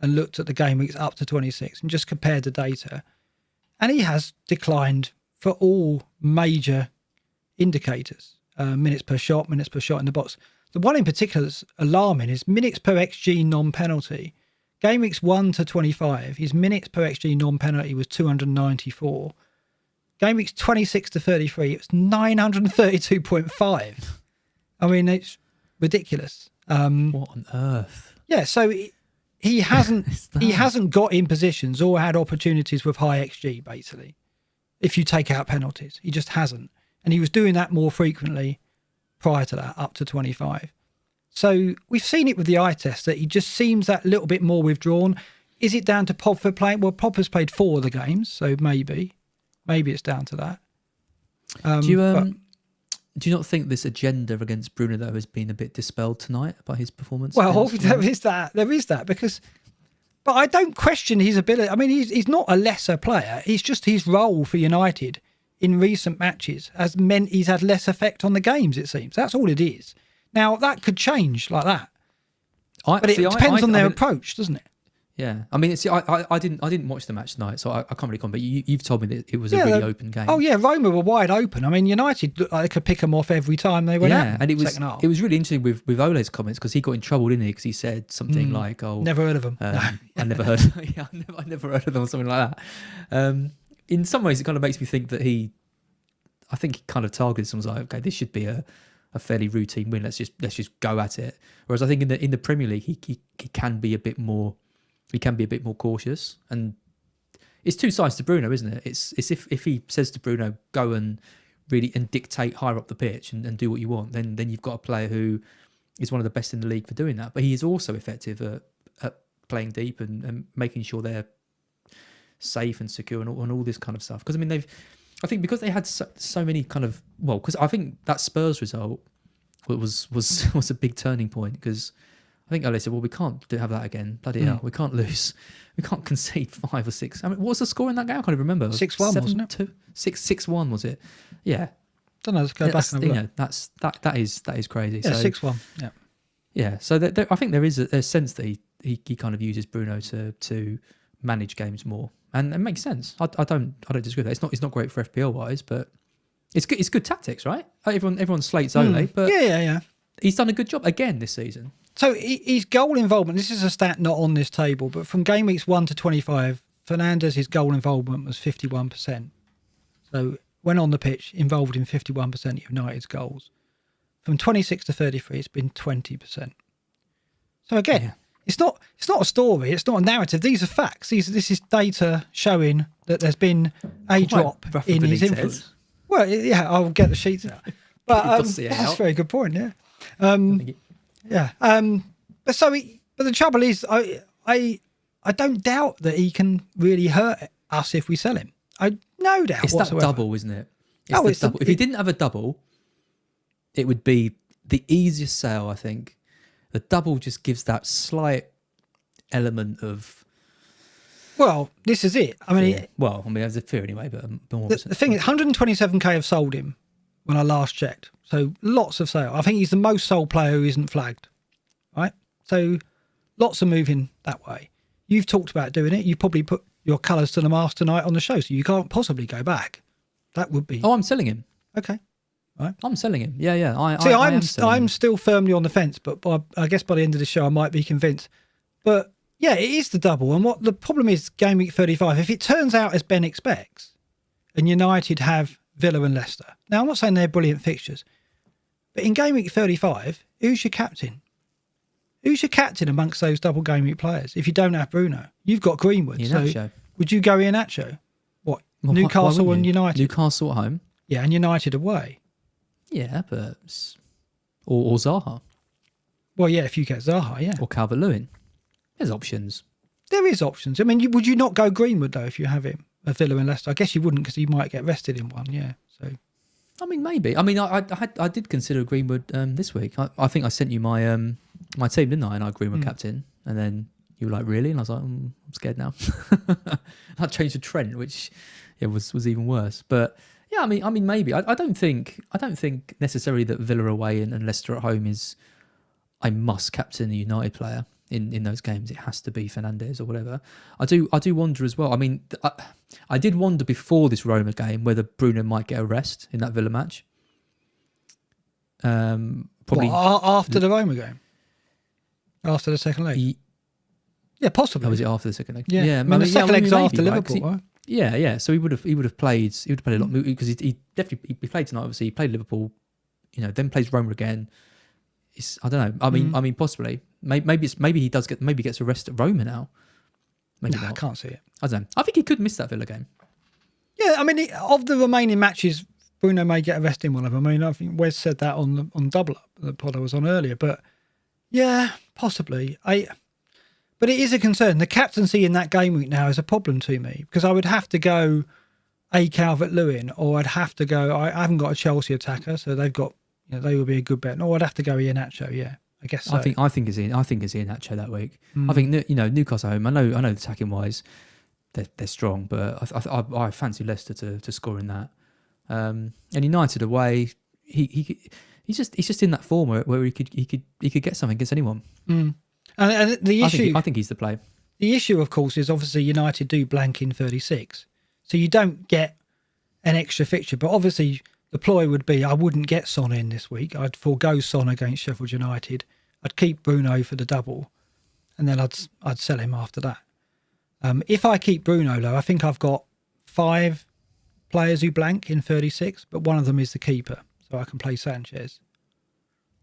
[SPEAKER 2] and looked at the game weeks up to 26 and just compared the data. And he has declined for all major indicators. Minutes per shot in the box. The one in particular that's alarming is minutes per XG non-penalty. Game weeks 1 to 25, his minutes per XG non-penalty was 294. Game weeks 26 to 33, it was 932.5. I mean, it's ridiculous.
[SPEAKER 1] What on earth?
[SPEAKER 2] Yeah, so he hasn't got in positions or had opportunities with high XG, basically, if you take out penalties. He just hasn't. And he was doing that more frequently prior to that, up to 25. So we've seen it with the eye test that he just seems that little bit more withdrawn. Is it down to Pogba playing? Well, Pogba's played 4 of the games, so maybe it's down to that.
[SPEAKER 1] Do you not think this agenda against Bruno, though, has been a bit dispelled tonight by his performance?
[SPEAKER 2] Well, there is that because... But I don't question his ability. I mean, he's not a lesser player. It's just his role for United in recent matches has meant he's had less effect on the games, it seems. That's all it is. Now, that could change like that. But it depends on their approach, doesn't it?
[SPEAKER 1] Yeah, I mean, I didn't watch the match tonight, so I can't really comment. But you've told me that it was a really open game.
[SPEAKER 2] Oh yeah, Roma were wide open. I mean, United looked like they could pick them off every time they went out.
[SPEAKER 1] Yeah, and it was really interesting with Ole's comments because he got in trouble, didn't he? Because he said something like, "Oh,
[SPEAKER 2] never heard of them."
[SPEAKER 1] I never heard. Yeah, I never heard of them or something like that. In some ways, it kind of makes me think that I think he kind of targeted someone like, okay, this should be a fairly routine win. Let's just go at it. Whereas I think in the Premier League, he can be a bit more. He can be a bit more cautious, and it's two sides to Bruno, isn't it? It's if he says to Bruno, go and really and dictate higher up the pitch and do what you want, then you've got a player who is one of the best in the league for doing that. But he is also effective at playing deep and making sure they're safe and secure and all this kind of stuff. Because I mean, I think because they had so many kind of because I think that Spurs result was a big turning point because. I think Ole said, well, we can't have that again. Bloody hell. We can't lose. We can't concede 5 or 6. I mean, what was the score in that game? I can't even remember.
[SPEAKER 2] 6-1, wasn't it?
[SPEAKER 1] 6-1, was it? Yeah.
[SPEAKER 2] Don't know. Let's go back and have a look.
[SPEAKER 1] That is crazy.
[SPEAKER 2] Yeah, 6-1. Yeah.
[SPEAKER 1] Yeah. So I think there is a sense that he kind of uses Bruno to manage games more. And it makes sense. I don't disagree with that. It's not great for FPL wise, but it's good tactics, right? Everyone slates Ole, but
[SPEAKER 2] yeah.
[SPEAKER 1] He's done a good job again this season.
[SPEAKER 2] So his goal involvement, this is a stat not on this table, but from game weeks 1 to 25, Fernandes, his goal involvement was 51%. So when on the pitch, involved in 51% of United's goals. From 26 to 33, it's been 20%. So again, it's not a story, it's not a narrative. These are facts. This is data showing that there's been a drop in his influence. Well, yeah, I'll get the sheets out. But that's a very good point, yeah. But the trouble is, I don't doubt that he can really hurt us if we sell him. I no doubt.
[SPEAKER 1] It's
[SPEAKER 2] whatsoever.
[SPEAKER 1] that double, isn't it? It's the double. If he didn't have a double, it would be the easiest sale. I think the double just gives that slight element of.
[SPEAKER 2] Well, this is it. I mean,
[SPEAKER 1] there's a fear anyway, but
[SPEAKER 2] the thing is, 127k have sold him when I last checked. So lots of sale. I think he's the most sold player who isn't flagged, right? So lots of moving that way. You've talked about doing it. You probably put your colours to the mast tonight on the show, so you can't possibly go back. That would be.
[SPEAKER 1] Oh, I'm selling him.
[SPEAKER 2] Okay, right.
[SPEAKER 1] I'm selling him. Yeah.
[SPEAKER 2] I'm still firmly on the fence, but I guess by the end of the show I might be convinced. But yeah, it is the double. And what the problem is, game week 35. If it turns out as Ben expects, and United have Villa and Leicester. Now, I'm not saying they're brilliant fixtures, but in game week 35, who's your captain? Who's your captain amongst those double game week players? If you don't have Bruno, you've got Greenwood.
[SPEAKER 1] Iheanacho.
[SPEAKER 2] So would you go Iheanacho? What? Well, Newcastle and United?
[SPEAKER 1] Newcastle at home.
[SPEAKER 2] Yeah, and United away.
[SPEAKER 1] Yeah, but or Zaha.
[SPEAKER 2] Well, yeah, if you get Zaha, yeah.
[SPEAKER 1] Or Calvert-Lewin. There's options.
[SPEAKER 2] There is options. I mean, would you not go Greenwood though if you have him? A Villa and Leicester. I guess you wouldn't because he might get rested in one. Yeah. So.
[SPEAKER 1] I mean, maybe. I mean, I did consider Greenwood this week. I think I sent you my team, didn't I? And I Greenwood captain, and then you were like, "Really?" And I was like, "I'm scared now." I changed to Trent, which was even worse. But yeah, I mean, maybe. I don't think necessarily that Villa away and Leicester at home is I must captain a United player. In those games, it has to be Fernandes or whatever. I do wonder as well. I mean, I did wonder before this Roma game whether Bruno might get a rest in that Villa match. Probably
[SPEAKER 2] after the Roma game, after the second leg. Yeah, possibly.
[SPEAKER 1] Oh, was it after the second leg?
[SPEAKER 2] Yeah. I mean, the second leg's after Liverpool, right?
[SPEAKER 1] Yeah. So he would have played. He would have played a lot because he definitely played tonight. Obviously, he played Liverpool. Then plays Roma again. I don't know. I mean, possibly. Maybe he gets a rest at Roma now. Maybe not.
[SPEAKER 2] I can't see it.
[SPEAKER 1] I don't know. I think he could miss that Villa game.
[SPEAKER 2] Yeah, I mean, of the remaining matches, Bruno may get a rest in one of them. I mean, I think Wes said that on Double Up, the pod I was on earlier. But yeah, possibly. But it is a concern. The captaincy in that game week now is a problem to me because I would have to go a Calvert-Lewin, or I'd have to go. I haven't got a Chelsea attacker, so they've got. They would be a good bet. Or I'd have to go Iheanacho. Yeah, I guess so.
[SPEAKER 1] I think it's Iheanacho that week. I think Newcastle home. I know attacking wise, they're strong, but I fancy Leicester to score in that. And United away, he's just in that form where he could get something against anyone.
[SPEAKER 2] And the issue,
[SPEAKER 1] I think he's the play.
[SPEAKER 2] The issue, of course, is obviously United do blank in 36. So you don't get an extra fixture. But obviously the ploy would be I wouldn't get Son in this week. I'd forego Son against Sheffield United. I'd keep Bruno for the double. And then I'd sell him after that. If I keep Bruno, though, I think I've got 5 players who blank in 36, but one of them is the keeper. So I can play Sanchez.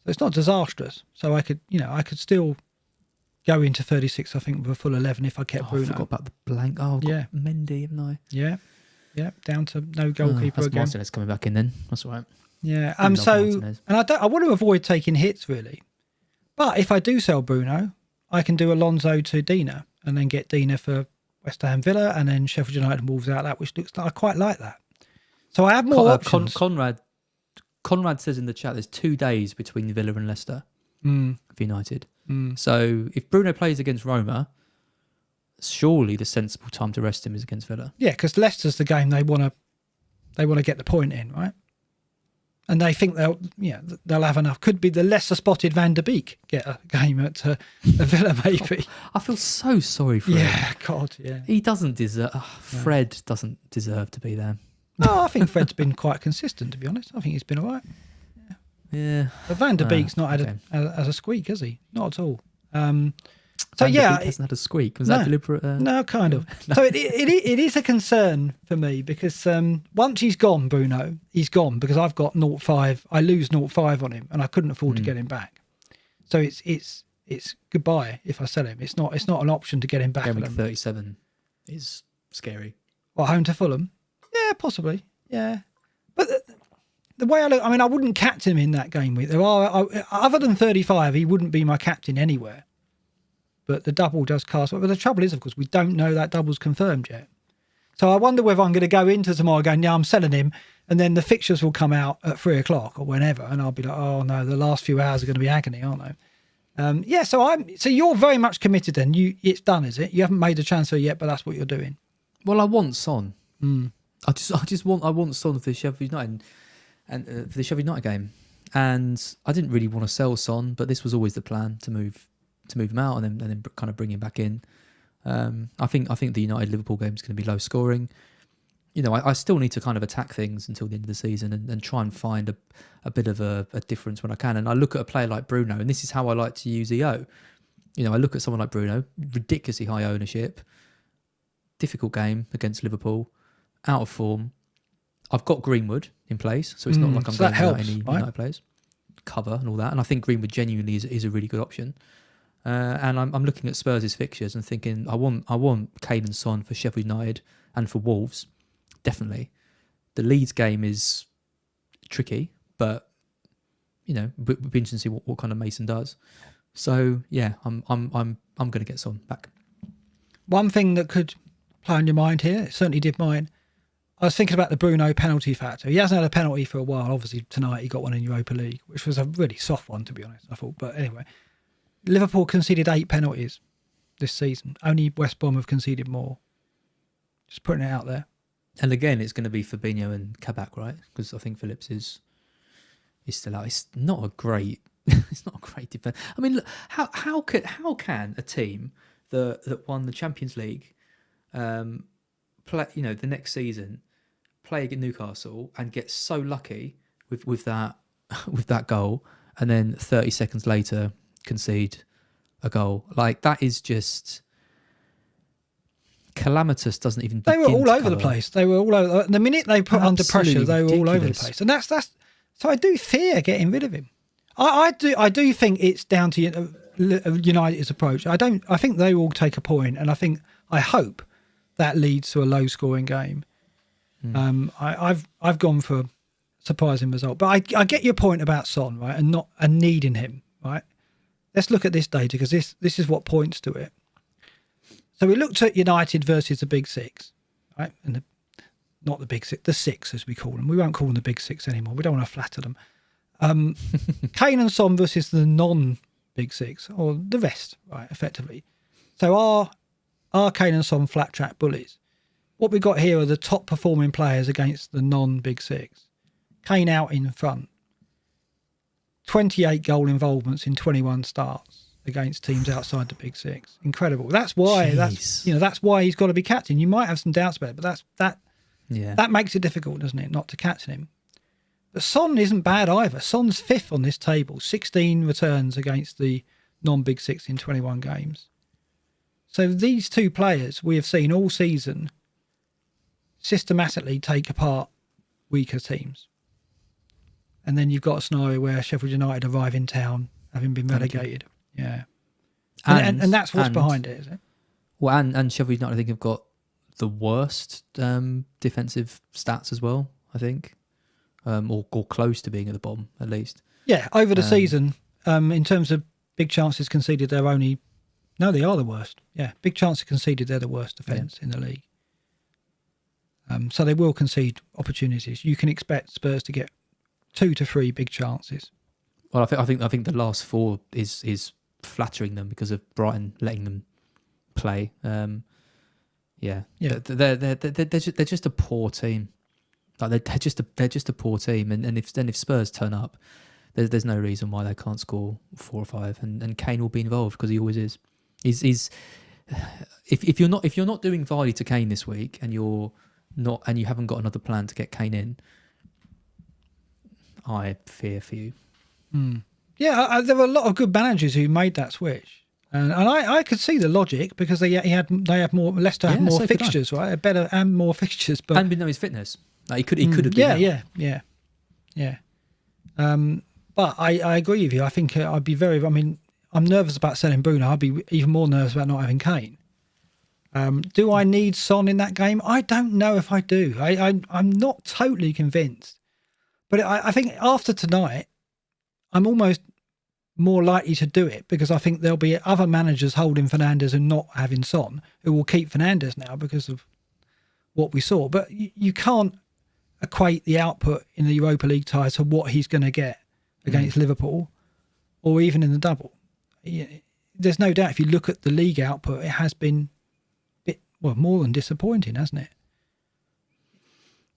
[SPEAKER 2] So it's not disastrous. So I could still go into 36, I think, with a full 11 if I kept Bruno.
[SPEAKER 1] I forgot about the blank. Oh, I've got Mendy, haven't I?
[SPEAKER 2] Yeah. Yeah, down to no goalkeeper again.
[SPEAKER 1] Martinez coming back in then. That's all right.
[SPEAKER 2] Yeah. I want to avoid taking hits, really. But if I do sell Bruno, I can do Alonso to Dina and then get Dina for West Ham Villa and then Sheffield United and Wolves out that, which looks like I quite like that. So I have more options.
[SPEAKER 1] Conrad says in the chat there's 2 days between Villa and Leicester for United. So if Bruno plays against Roma, surely the sensible time to rest him is against Villa.
[SPEAKER 2] Yeah, because Leicester's the game they want to get the point in, right? And they think they'll have enough. Could be the lesser spotted Van der Beek get a game at Villa, maybe.
[SPEAKER 1] I feel so sorry for him.
[SPEAKER 2] Yeah, God, yeah.
[SPEAKER 1] He doesn't deserve. Fred doesn't deserve to be there.
[SPEAKER 2] No, I think Fred's been quite consistent, to be honest. I think he's been all right.
[SPEAKER 1] Yeah.
[SPEAKER 2] But Van der Beek's not had a squeak, has he? Not at all.
[SPEAKER 1] Van der Beek hasn't had a squeak. Was that deliberate?
[SPEAKER 2] No, kind of. So it is a concern for me because once he's gone, Bruno, he's gone because I've got 0.5. I lose 0.5 on him, and I couldn't afford to get him back. So it's goodbye if I sell him. It's not an option to get him back.
[SPEAKER 1] Gameweek 37 is scary.
[SPEAKER 2] What, home to Fulham? Yeah, possibly. Yeah, but the way I look, I mean, I wouldn't captain him in that game week. There are other than 35, he wouldn't be my captain anywhere. But the double does cast. But the trouble is, of course, we don't know that double's confirmed yet. So I wonder whether I'm going to go into tomorrow going, yeah, I'm selling him, and then the fixtures will come out at 3 o'clock or whenever, and I'll be like, oh no, the last few hours are going to be agony, aren't they? So you're very much committed then. It's done, is it? You haven't made a transfer yet, but that's what you're doing.
[SPEAKER 1] Well, I want Son. I want Son for the Sheffield United and for the Sheffield United game, and I didn't really want to sell Son, but this was always the plan to move him out and then kind of bring him back in. I think the United Liverpool game is going to be low scoring. You know, I still need to kind of attack things until the end of the season and try and find a bit of a difference when I can. And I look at a player like Bruno, and this is how I like to use EO. You know, I look at someone like Bruno, ridiculously high ownership, difficult game against Liverpool, out of form. I've got Greenwood in place, so it's not like I'm going without any United players. Cover and all that. And I think Greenwood genuinely is a really good option. And I'm looking at Spurs' fixtures and thinking I want Kane Son for Sheffield United and for Wolves, definitely. The Leeds game is tricky, but you know, we'll be interested to see what kind of Mason does. So yeah, I'm going to get Son back.
[SPEAKER 2] One thing that could play on your mind here, it certainly did mine. I was thinking about the Bruno penalty factor. He hasn't had a penalty for a while. Obviously tonight he got one in Europa League, which was a really soft one, to be honest, I thought. But anyway, Liverpool conceded 8 penalties this season. Only West Brom have conceded more. Just putting it out there.
[SPEAKER 1] And again, it's going to be Fabinho and Kabak, right? Because I think Phillips is still out. It's not a great defense. I mean, look, how can a team that won the Champions League play, you know, the next season, play against Newcastle and get so lucky with that goal, and then 30 seconds later concede a goal? Like, that is just calamitous. Doesn't even.
[SPEAKER 2] They were all over the place. They were all over. The minute they put under pressure, they were all over the place. And that's. So I do fear getting rid of him. I do think it's down to United's approach. I think they will take a point, and I hope that leads to a low scoring game. I've gone for a surprising result, but I get your point about Son, right, and needing him, right. Let's look at this data because this is what points to it. So we looked at United versus the Big Six, right, and not the Big Six, the Six as we call them. We won't call them the Big Six anymore. We don't want to flatter them. Kane and Son versus the non-Big Six, or the rest, right, effectively. So are Kane and Son flat track bullies? What we've got here are the top performing players against the non-Big Six. Kane out in front. 28 goal involvements in 21 starts against teams outside the Big Six. Incredible. That's why.
[SPEAKER 1] Jeez.
[SPEAKER 2] That's why he's got to be captain. You might have some doubts about it, but that makes it difficult, doesn't it, not to captain him? But Son isn't bad either. Son's 5th on this table, 16 returns against the non-Big Six in 21 games. So these two players we have seen all season systematically take apart weaker teams. And then you've got a scenario where Sheffield United arrive in town, having been relegated. Yeah. And that's what's behind it, is it?
[SPEAKER 1] Well, and Sheffield United, I think, have got the worst defensive stats as well, I think. Or close to being at the bottom, at least.
[SPEAKER 2] Yeah, over the season, in terms of big chances conceded, they are the worst. Yeah, big chances conceded, they're the worst defence in the league. So they will concede opportunities. You can expect Spurs to get 2 to 3 big chances.
[SPEAKER 1] Well, I think the last 4 is flattering them because of Brighton letting them play. They're just a poor team. Like they're just a poor team, and if Spurs turn up, there's no reason why they can't score 4 or 5, and Kane will be involved because he always is. He's if you're not doing Vardy to Kane this week, and you haven't got another plan to get Kane in, I fear for you.
[SPEAKER 2] Yeah, there were a lot of good managers who made that switch, and I could see the logic because they had more. Leicester had more fixtures, right? Better and more fixtures, but
[SPEAKER 1] and we know his fitness. Like he could have been.
[SPEAKER 2] Yeah. But I agree with you. I think I'd be I'm nervous about selling Bruno. I'd be even more nervous about not having Kane. Do I need Son in that game? I don't know if I do. I'm not totally convinced. But I think after tonight, I'm almost more likely to do it because I think there'll be other managers holding Fernandes and not having Son who will keep Fernandes now because of what we saw. But you can't equate the output in the Europa League tie to what he's going to get against Liverpool or even in the double. There's no doubt if you look at the league output, it has been more than disappointing, hasn't it?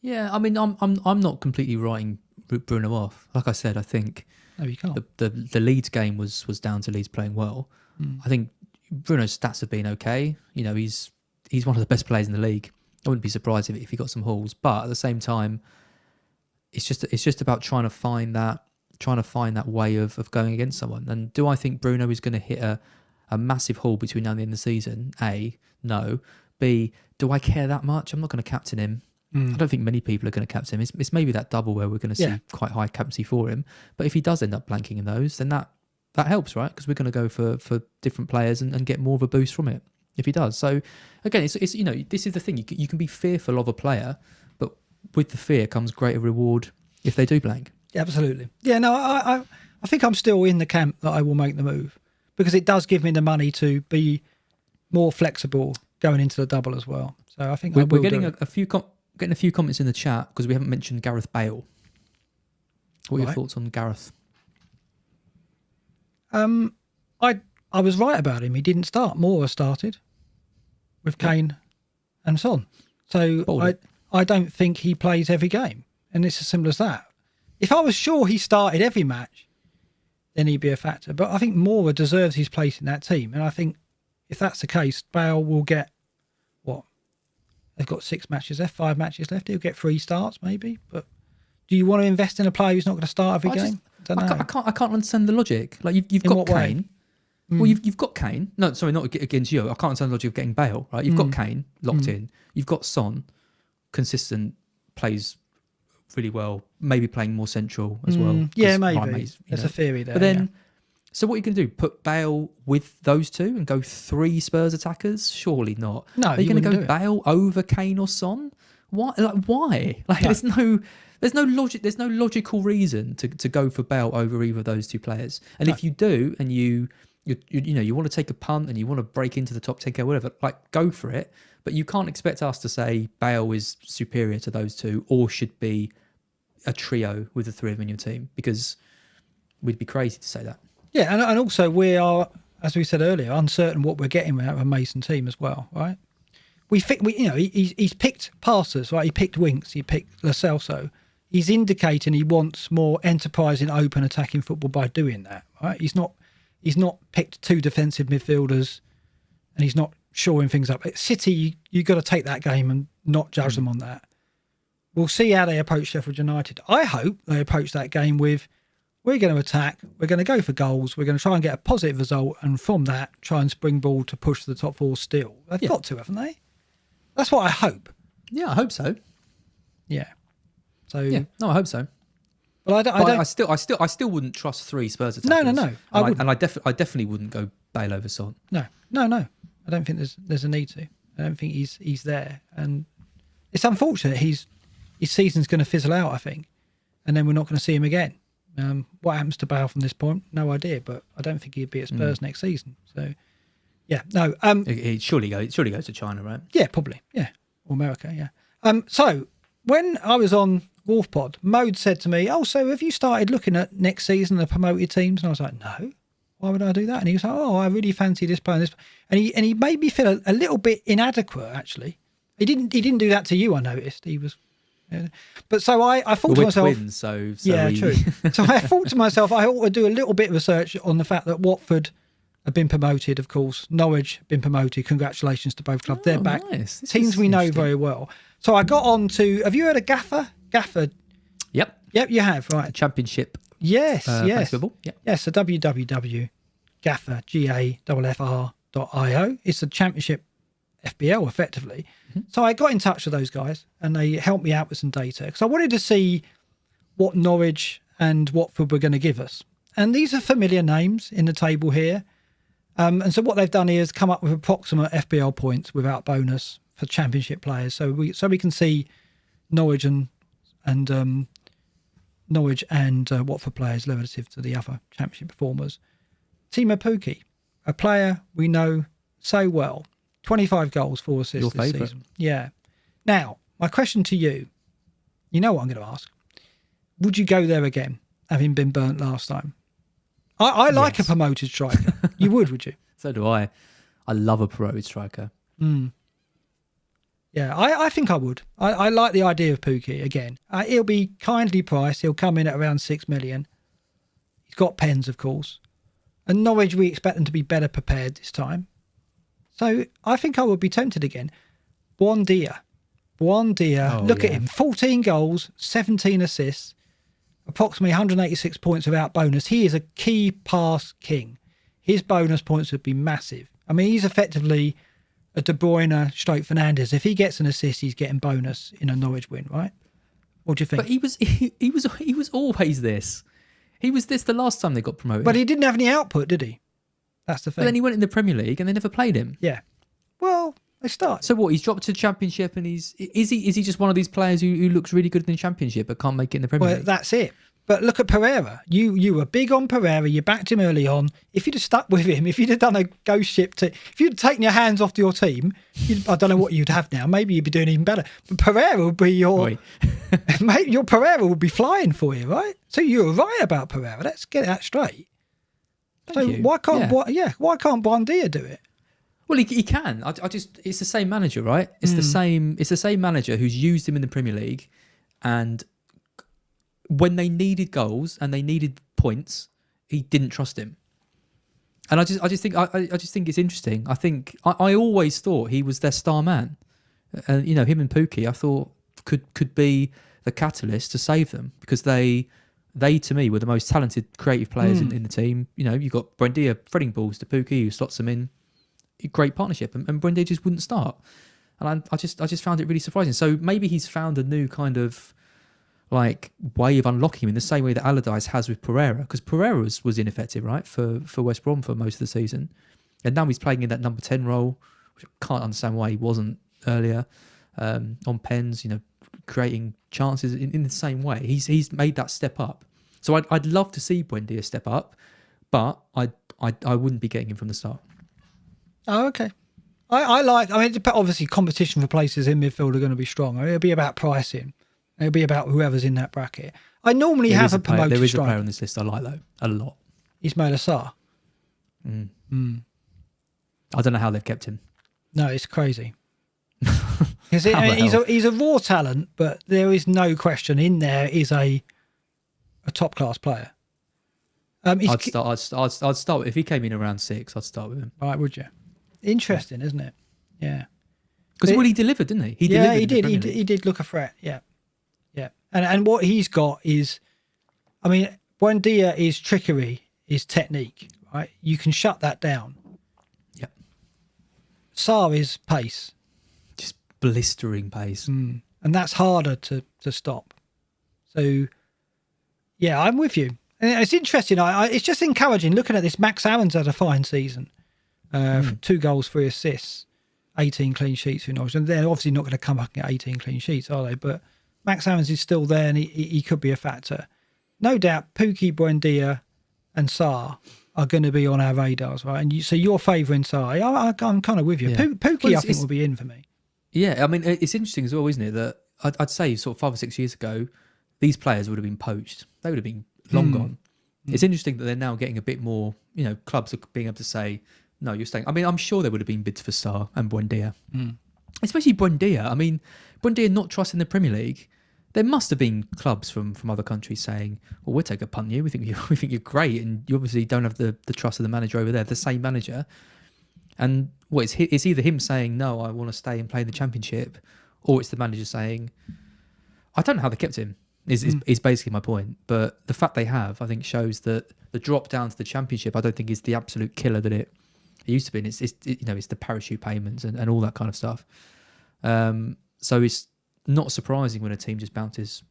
[SPEAKER 1] Yeah, I mean, I'm not completely writing Bruno off. Like I said, I think
[SPEAKER 2] you can't.
[SPEAKER 1] The Leeds game was down to Leeds playing well. I think Bruno's stats have been okay. You know, he's one of the best players in the league. I wouldn't be surprised if he got some hauls, but at the same time, it's just about trying to find that way of going against someone. And do I think Bruno is going to hit a massive haul between now and the end of the season? A, no. B, do I care that much? I'm not going to captain him. I don't think many people are going to captain him. It's maybe that double where we're going to see quite high captaincy for him. But if he does end up blanking in those, then that helps, right? Because we're going to go for different players and get more of a boost from it if he does. So again, it's this is the thing. You can be fearful of a player, but with the fear comes greater reward if they do blank.
[SPEAKER 2] Absolutely. Yeah, no, I think I'm still in the camp that I will make the move because it does give me the money to be more flexible going into the double as well. So I think
[SPEAKER 1] we're getting a few comments in the chat because we haven't mentioned Gareth Bale. What are your thoughts on Gareth?
[SPEAKER 2] I was right about him. He didn't start. Moura started with Kane and Son. So I don't think he plays every game. And it's as simple as that. If I was sure he started every match, then he'd be a factor. But I think Moura deserves his place in that team. And I think if that's the case, Bale will get, they've got 6 matches left, 5 matches left. He'll get 3 starts maybe. But do you want to invest in a player who's not going to start every game?
[SPEAKER 1] I can't understand the logic. Like you've got Kane. Well, you've got Kane. No, sorry, not against you. I can't understand the logic of getting Bale, right? You've got Kane locked in. You've got Son, consistent, plays really well, maybe playing more central as well.
[SPEAKER 2] Yeah, maybe. There's a theory there.
[SPEAKER 1] But then, so what are you going to do? Put Bale with those two and go 3 Spurs attackers? Surely not.
[SPEAKER 2] No,
[SPEAKER 1] are you going to go Bale over Kane or Son? Why? Like, there's no logic. There's no logical reason to go for Bale over either of those 2 players. And if you do, and you want to take a punt and you want to break into the top 10k, whatever, like go for it. But you can't expect us to say Bale is superior to those 2 or should be a trio with the 3 of them in your team, because we'd be crazy to say that.
[SPEAKER 2] Yeah, and also we are, as we said earlier, uncertain what we're getting out of a Mason team as well, right? He's picked passers, right? He picked Winks, he picked Lo Celso. He's indicating he wants more enterprising, open attacking football by doing that, right? He's not He's not picked 2 defensive midfielders, and he's not shoring things up. At City, you got to take that game and not judge them on that. We'll see how they approach Sheffield United. I hope they approach that game with, we're going to attack, we're going to go for goals, we're going to try and get a positive result, and from that, try and springboard to push to the top 4 still. They've got to, haven't they? That's what I hope.
[SPEAKER 1] Yeah, I hope so.
[SPEAKER 2] Yeah. So
[SPEAKER 1] yeah, no, I hope so.
[SPEAKER 2] But
[SPEAKER 1] I still wouldn't trust 3 Spurs attackers.
[SPEAKER 2] No.
[SPEAKER 1] I definitely wouldn't go Bale over Son.
[SPEAKER 2] No. I don't think there's a need to. I don't think he's there, and it's unfortunate. His season's going to fizzle out, I think, and then we're not going to see him again. What happens to Bale from this point? No idea, but I don't think he'd be at Spurs next season. So, yeah, no.
[SPEAKER 1] He surely goes to China, right?
[SPEAKER 2] Yeah, probably. Yeah, or America. Yeah. So when I was on WolfPod, Mode said to me, "Oh, so have you started looking at next season the promoted teams?" And I was like, "No. Why would I do that?" And he was like, "Oh, I really fancy this player and this," and he made me feel a little bit inadequate. Actually, he didn't do that to you. I noticed he was. But so I thought to myself,
[SPEAKER 1] twins, so
[SPEAKER 2] yeah, true. So I thought to myself, I ought to do a little bit of research on the fact that Watford have been promoted, of course. Norwich have been promoted. Congratulations to both clubs. They're back.
[SPEAKER 1] Nice.
[SPEAKER 2] Teams we know very well. So I got on to, have you heard of Gaffer? Gaffer.
[SPEAKER 1] Yep,
[SPEAKER 2] you have, right.
[SPEAKER 1] Championship.
[SPEAKER 2] Yes.
[SPEAKER 1] Football. Yep.
[SPEAKER 2] Yes, so www.gaffer, GAFFR.io. It's a championship FPL, effectively. So I got in touch with those guys and they helped me out with some data because I wanted to see what Norwich and Watford were going to give us. And these are familiar names in the table here. And so what they've done here is come up with approximate FPL points without bonus for championship players. So we can see Norwich and Watford players relative to the other championship performers. Timo Pukki, a player we know so well. 25 goals, 4 assists this season. Yeah. Now, my question to you, you know what I'm going to ask. Would you go there again, having been burnt last time? I like a promoted striker. You would you?
[SPEAKER 1] So do I. I love a promoted striker.
[SPEAKER 2] Yeah, I think I would. I like the idea of Pukki again. He'll be kindly priced. He'll come in at around 6 million. He's got pens, of course. And Norwich, we expect them to be better prepared this time. So I think I would be tempted again. Buendia, look at him. 14 goals, 17 assists, approximately 186 points without bonus. He is a key pass king. His bonus points would be massive. I mean, he's effectively a De Bruyne / Fernandes. If he gets an assist, he's getting bonus in a Norwich win, right? What do you think?
[SPEAKER 1] But he was always this. He was this the last time they got promoted.
[SPEAKER 2] But he didn't have any output, did he? That's the thing.
[SPEAKER 1] But then he went in the Premier League and they never played him.
[SPEAKER 2] Yeah. Well, they start.
[SPEAKER 1] So what? He's dropped to Championship and is he just one of these players who looks really good in the Championship but can't make it in the Premier League?
[SPEAKER 2] Well, that's it. But look at Pereira. You were big on Pereira. You backed him early on. If you'd have stuck with him, if you'd have done a ghost ship, if you'd taken your hands off your team, I don't know what you'd have now. Maybe you'd be doing even better. But Pereira would be mate, your Pereira would be flying for you, right? So you were right about Pereira. Let's get that straight.
[SPEAKER 1] Thank you.
[SPEAKER 2] Why can't Buendia do it?
[SPEAKER 1] Well, he can. I just it's the same manager, right? It's the same manager who's used him in the Premier League, and when they needed goals and they needed points, he didn't trust him. And I just think it's interesting. I think I always thought he was their star man. And him and Pukki, I thought could be the catalyst to save them because they to me were the most talented creative players in the team. You've got Buendia threading balls to Pukki who slots them in. Great partnership, and Buendia just wouldn't start. And I just found it really surprising. So maybe he's found a new kind of way of unlocking him in the same way that Allardyce has with Pereira, because Pereira was ineffective, right, for West Brom for most of the season, and now he's playing in that number 10 role, which I can't understand why he wasn't earlier on pens, creating chances in the same way. He's made that step up. So I'd love to see Buendia step up, but I wouldn't be getting him from the start.
[SPEAKER 2] Oh, okay. Obviously competition for places in midfield are going to be strong. It'll be about pricing. It'll be about whoever's in that bracket. I normally have a promoted striker.
[SPEAKER 1] There is a player on this list I like, though, a lot.
[SPEAKER 2] Ismail Assar.
[SPEAKER 1] I don't know how they've kept him.
[SPEAKER 2] No, it's crazy. He's a raw talent, but there is no question in there is a top-class player.
[SPEAKER 1] I'd start if he came in around 6. I'd start with him.
[SPEAKER 2] Right, would you? Interesting, isn't it? Yeah.
[SPEAKER 1] Because he delivered, didn't he?
[SPEAKER 2] He did. He did look a threat. Yeah. And what he's got is, I mean, Buendia is trickery, is technique, right? You can shut that down.
[SPEAKER 1] Yep.
[SPEAKER 2] Sarr is pace.
[SPEAKER 1] Just blistering pace.
[SPEAKER 2] And that's harder to stop. So, yeah, I'm with you. And it's interesting. It's just encouraging looking at this. Max Aaron's had a fine season. 2 goals, 3 assists, 18 clean sheets for Norwich. And they're obviously not going to come back and get 18 clean sheets, are they? But Max Aaron's is still there and he could be a factor. No doubt, Pukki, Buendia and Sarr are going to be on our radars, right? And so you're favouring Sarr. I'm kind of with you.
[SPEAKER 1] Yeah.
[SPEAKER 2] Pukki, I think, will be in for me.
[SPEAKER 1] Yeah, I mean, it's interesting as well, isn't it, that I'd say sort of 5 or 6 years ago, these players would have been poached. They would have been long gone. It's interesting that they're now getting a bit more, clubs are being able to say, no, you're staying. I mean, I'm sure there would have been bids for Sarr and Buendia. Especially Buendia. I mean, Buendia not trusting the Premier League. There must have been clubs from other countries saying, well, we'll take a punt on you. We think you're great. And you obviously don't have the trust of the manager over there, the same manager. And it's either him saying, no, I want to stay and play in the Championship, or it's the manager saying, I don't know how they kept him, is basically my point. But the fact they have, I think, shows that the drop down to the Championship, I don't think is the absolute killer that it used to be. And it's the parachute payments and all that kind of stuff. So it's not surprising when a team just bounces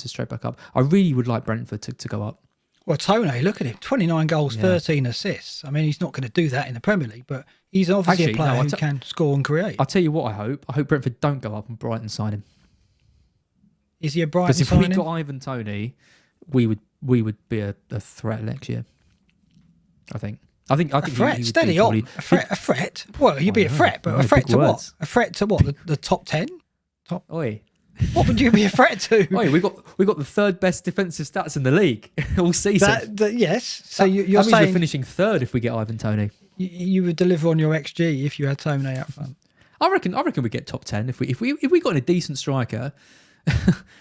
[SPEAKER 1] straight back up. I really would like Brentford to go up.
[SPEAKER 2] Well, Tone, look at him. 29 goals, 13 assists. I mean, he's not going to do that in the Premier League, but he's obviously a player who can score and create.
[SPEAKER 1] I'll tell you what I hope. I hope Brentford don't go up and Brighton sign him.
[SPEAKER 2] Is he a Brighton signing?
[SPEAKER 1] Because if we got Ivan Toney, we would be a threat next year. I think
[SPEAKER 2] a threat? Steady on. A threat? Well, you'd be a threat, but a threat to what? A threat to what? The top 10?
[SPEAKER 1] Oi.
[SPEAKER 2] What would you be a threat to?
[SPEAKER 1] Oi, we got the 3rd best defensive stats in the league all season.
[SPEAKER 2] Yes. So you're
[SPEAKER 1] that means
[SPEAKER 2] saying
[SPEAKER 1] we're finishing 3rd if we get Ivan Toney.
[SPEAKER 2] You would deliver on your XG if you had Toney up front.
[SPEAKER 1] I reckon we get top 10 if we got a decent striker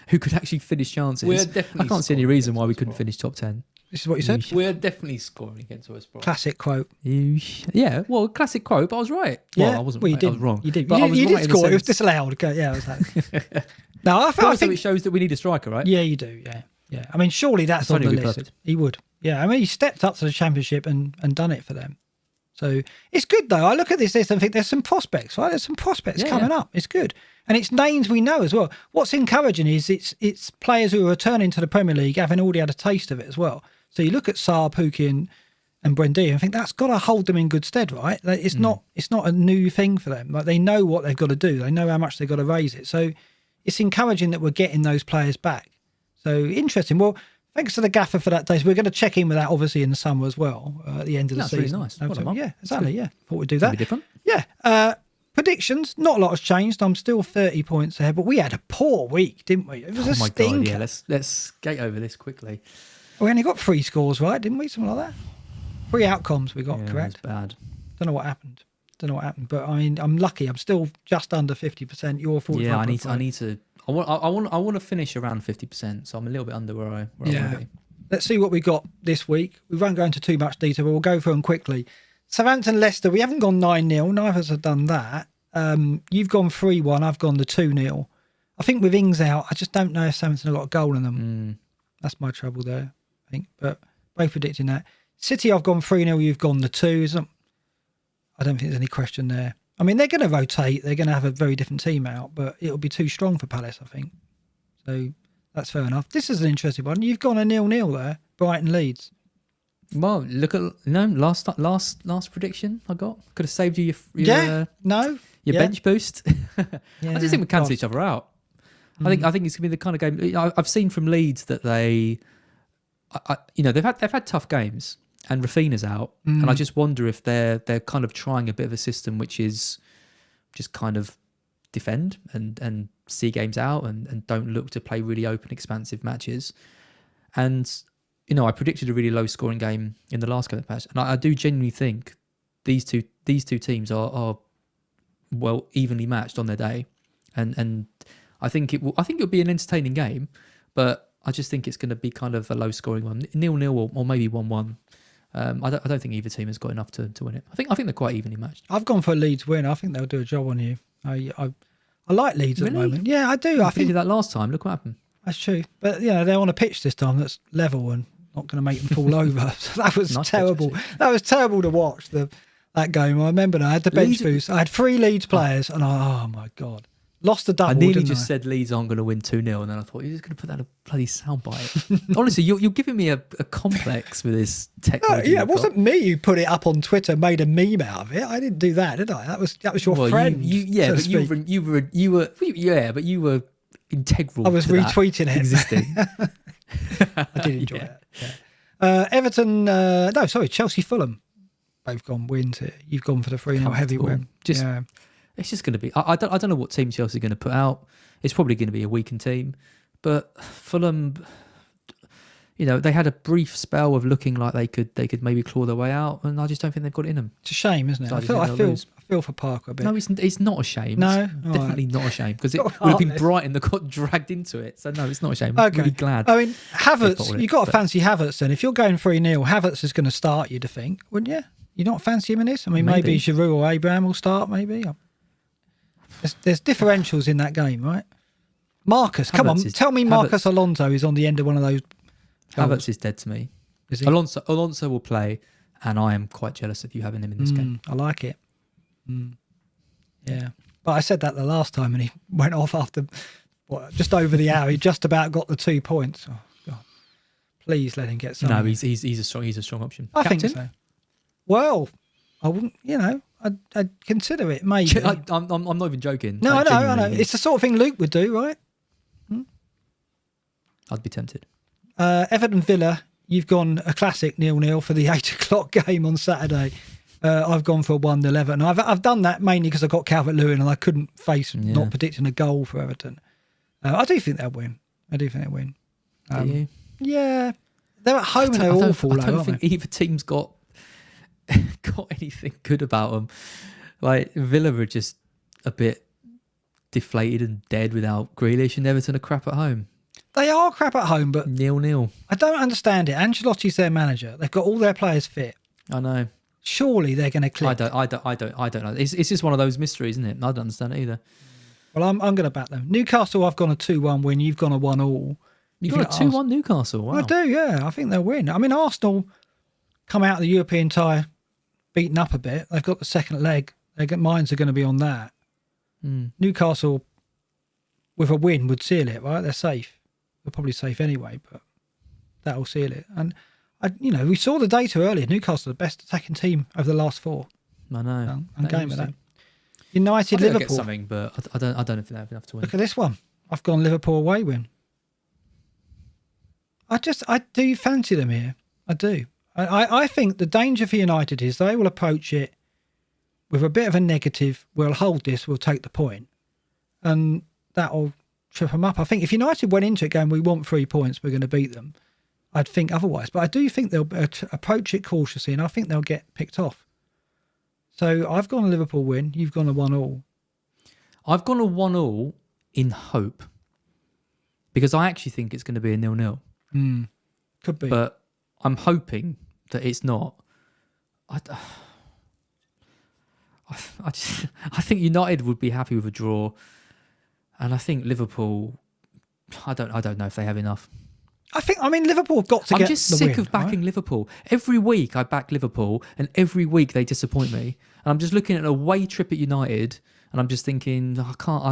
[SPEAKER 1] who could actually finish chances. I can't see any reason why we couldn't finish top 10.
[SPEAKER 2] This is what you said?
[SPEAKER 4] We're definitely scoring against West Brom.
[SPEAKER 2] Classic quote.
[SPEAKER 1] Yeah, well, classic quote, but I was right.
[SPEAKER 2] Yeah.
[SPEAKER 1] Well, I wasn't right. I was wrong.
[SPEAKER 2] You did.
[SPEAKER 1] But
[SPEAKER 2] you did score. It was disallowed. Yeah, I was like... No, I think
[SPEAKER 1] it shows that we need a striker, right?
[SPEAKER 2] Yeah, you do. Yeah. I mean, surely that's on the list. Perfect. He would. Yeah, I mean, he stepped up to the Championship and done it for them. So it's good, though. I look at this list and think there's some prospects, right? There's some prospects coming up. It's good. And it's names we know as well. What's encouraging is it's players who are returning to the Premier League having already had a taste of it as well. So you look at Sarr, Pukki and Buendia and think that's got to hold them in good stead, right? It's not a new thing for them. Like, they know what they've got to do. They know how much they've got to raise it. So it's encouraging that we're getting those players back. So interesting. Well, thanks to the gaffer for that, Dave. We're going to check in with that, obviously, in the summer as well, at the end of the season.
[SPEAKER 1] Really nice.
[SPEAKER 2] Yeah, exactly. Yeah, thought we'd do that.
[SPEAKER 1] Be different.
[SPEAKER 2] Yeah. Predictions, not a lot has changed. I'm still 30 points ahead, but we had a poor week, didn't we? It was a stinker.
[SPEAKER 1] God, yeah. Let's skate over this quickly.
[SPEAKER 2] We only got 3 scores right, didn't we? Something like that. 3 outcomes we got correct.
[SPEAKER 1] That was bad.
[SPEAKER 2] Don't know what happened. But I mean, I'm lucky. I'm still just under 50%. You're 45%.
[SPEAKER 1] Yeah, I need to. I want to finish around 50%. So I'm a little bit under where I want to be.
[SPEAKER 2] Let's see what we got this week. We won't go into too much detail, but we'll go through them quickly. Southampton Leicester. We haven't gone 9-0. Neither of us have done that. You've gone 3-1. I've gone the 2-0. I think with Ings out, I just don't know if Southampton have got a goal in them. That's my trouble there, I think. But both predicting that. City, I've gone 3-0. You've gone the 2. I don't think there's any question there. I mean, they're going to rotate. They're going to have a very different team out, but it'll be too strong for Palace, I think. So that's fair enough. This is an interesting one. You've gone a 0-0 there. Brighton Leeds.
[SPEAKER 1] Well, look at last prediction I got. Could have saved you your bench boost. I just think we cancel each other out. I think it's gonna be the kind of game I've seen from Leeds that they've had tough games and Rafinha's out, and I just wonder if they're kind of trying a bit of a system which is just kind of defend and see games out and don't look to play really open, expansive matches. And I predicted a really low scoring game in the last game of the patch, and I do genuinely think these two teams are well evenly matched on their day, and I think it'll be an entertaining game, but I just think it's going to be kind of a low scoring one, 0-0 or maybe 1-1. I don't think either team has got enough to win it. I think they're quite evenly matched.
[SPEAKER 2] I've gone for a Leeds win. I think they'll do a job on you. I like Leeds at the moment. Yeah, I do. I think
[SPEAKER 1] they did that last time. Look what happened.
[SPEAKER 2] That's true. But they're on a pitch this time that's level and not going to make them fall over. So that was terrible. That was terrible to watch. That game. I remember I had the bench boost. I had 3 Leeds players, and oh my God, lost the double.
[SPEAKER 1] I nearly just said Leeds aren't going to win 2-0, and then I thought you're just going to put that in a bloody soundbite. Honestly, you're giving me a complex with this technology.
[SPEAKER 2] It wasn't me who put it up on Twitter, made a meme out of it. I didn't do that, did I? That was your friend.
[SPEAKER 1] But you were integral.
[SPEAKER 2] I was
[SPEAKER 1] to
[SPEAKER 2] retweeting it.
[SPEAKER 1] Existing.
[SPEAKER 2] I did enjoy it. Yeah. Everton. Chelsea, Fulham. Both gone wins here. You've gone for the 3-0 heavy win.
[SPEAKER 1] It's just going to be. I don't know what team Chelsea are going to put out. It's probably going to be a weakened team, but Fulham, they had a brief spell of looking like they could maybe claw their way out, and I just don't think they've got it in them.
[SPEAKER 2] It's a shame, isn't it?
[SPEAKER 1] So
[SPEAKER 2] I feel for Parker a bit.
[SPEAKER 1] No, it's not a shame.
[SPEAKER 2] No,
[SPEAKER 1] it's definitely not a shame because it would have been Brighton that got dragged into it. So no, it's not a shame. I'm really glad.
[SPEAKER 2] I mean, Havertz, you've got to fancy Havertz then. If you're going 3-0, Havertz is going to start, you'd think, wouldn't you? You not fancy him in this? I mean, maybe Giroud or Abraham will start, maybe. There's differentials in that game, right? Marcus, come on, tell me Marcus Alonso is on the end of one of those goals.
[SPEAKER 1] Havertz is dead to me.
[SPEAKER 2] Is he?
[SPEAKER 1] Alonso will play, and I am quite jealous of you having him in this game.
[SPEAKER 2] I like it. Yeah. But I said that the last time, and he went off after just over the hour. He just about got the 2 points. Oh, God. Please let him get some.
[SPEAKER 1] No, he's a strong option.
[SPEAKER 2] I think so. Well, I wouldn't, I'd consider it, maybe.
[SPEAKER 1] I'm not even joking.
[SPEAKER 2] No, I know. It's the sort of thing Luke would do, right?
[SPEAKER 1] I'd be tempted.
[SPEAKER 2] Everton Villa, you've gone a classic 0-0 for the 8 o'clock game on Saturday. I've gone for a 1-11. I've done that mainly because I got Calvert-Lewin and I couldn't face not predicting a goal for Everton. I do think they'll win.
[SPEAKER 1] Do you?
[SPEAKER 2] Yeah. They're at home and they're awful.
[SPEAKER 1] I don't think either team's got anything good about them. Like Villa are just a bit deflated and dead without Grealish, and Everton are crap at home.
[SPEAKER 2] They are crap at home, but
[SPEAKER 1] 0-0.
[SPEAKER 2] I don't understand it. Ancelotti's their manager. They've got all their players fit.
[SPEAKER 1] I know.
[SPEAKER 2] Surely they're going to click.
[SPEAKER 1] I don't know. It's just one of those mysteries, isn't it? I don't understand it either.
[SPEAKER 2] Well, I'm going to back them. Newcastle, I've gone a 2-1 win. You've gone a 1-1.
[SPEAKER 1] You've got a 2-1 Newcastle. Wow.
[SPEAKER 2] I do, yeah. I think they'll win. I mean, Arsenal come out of the European tie beaten up a bit. They've got the second leg. Their minds are going to be on that. Newcastle, with a win, would seal it, right? They're safe. They're probably safe anyway, but that'll seal it. And, we saw the data earlier. Newcastle are the best attacking team over the last 4.
[SPEAKER 1] I know.
[SPEAKER 2] I'm game with that. United, Liverpool.
[SPEAKER 1] Get something, but I don't know if they have enough to win.
[SPEAKER 2] Look at this one. I've gone Liverpool away win. I do fancy them here. I do. I think the danger for United is they will approach it with a bit of a negative. We'll hold this, we'll take the point. And that'll trip them up. I think if United went into it going, we want 3 points, we're going to beat them, I'd think otherwise. But I do think they'll approach it cautiously, and I think they'll get picked off. So I've gone a Liverpool win. You've gone a 1-1.
[SPEAKER 1] I've gone a 1-1 in hope, because I actually think it's going to be a 0-0.
[SPEAKER 2] Could be.
[SPEAKER 1] But I'm hoping that it's not. I think United would be happy with a draw, and I think Liverpool. I don't know if they have enough.
[SPEAKER 2] I mean, Liverpool have got to get the win. I'm just sick
[SPEAKER 1] of backing Liverpool. Every week I back Liverpool, and every week they disappoint me. And I'm just looking at an away trip at United, and I'm just thinking, I can't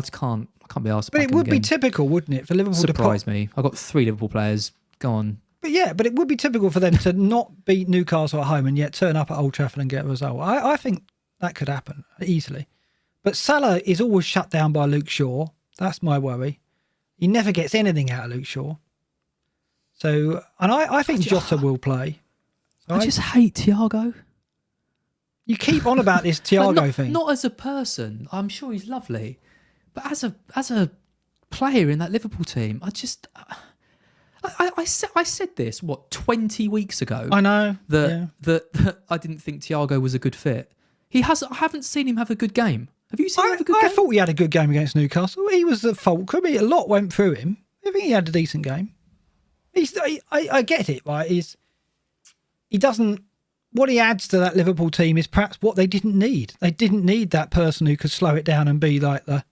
[SPEAKER 1] be asked.
[SPEAKER 2] But it would be typical, wouldn't it, for Liverpool to
[SPEAKER 1] surprise me? I've got 3 Liverpool players. Go on.
[SPEAKER 2] But it would be typical for them to not beat Newcastle at home and yet turn up at Old Trafford and get a result. I think that could happen easily. But Salah is always shut down by Luke Shaw. That's my worry. He never gets anything out of Luke Shaw. So, and I think Jota will play. So
[SPEAKER 1] I just hate Thiago.
[SPEAKER 2] You keep on about this Thiago thing.
[SPEAKER 1] Not as a person. I'm sure he's lovely. But as a player in that Liverpool team, I said this 20 weeks ago.
[SPEAKER 2] I know
[SPEAKER 1] that I didn't think Thiago was a good fit. I haven't seen him have a good game. Have you seen him have a good game?
[SPEAKER 2] I thought he had a good game against Newcastle. He was the fulcrum. A lot went through him. I think he had a decent game. I get it, right? He doesn't. What he adds to that Liverpool team is perhaps what they didn't need. They didn't need that person who could slow it down and be like the.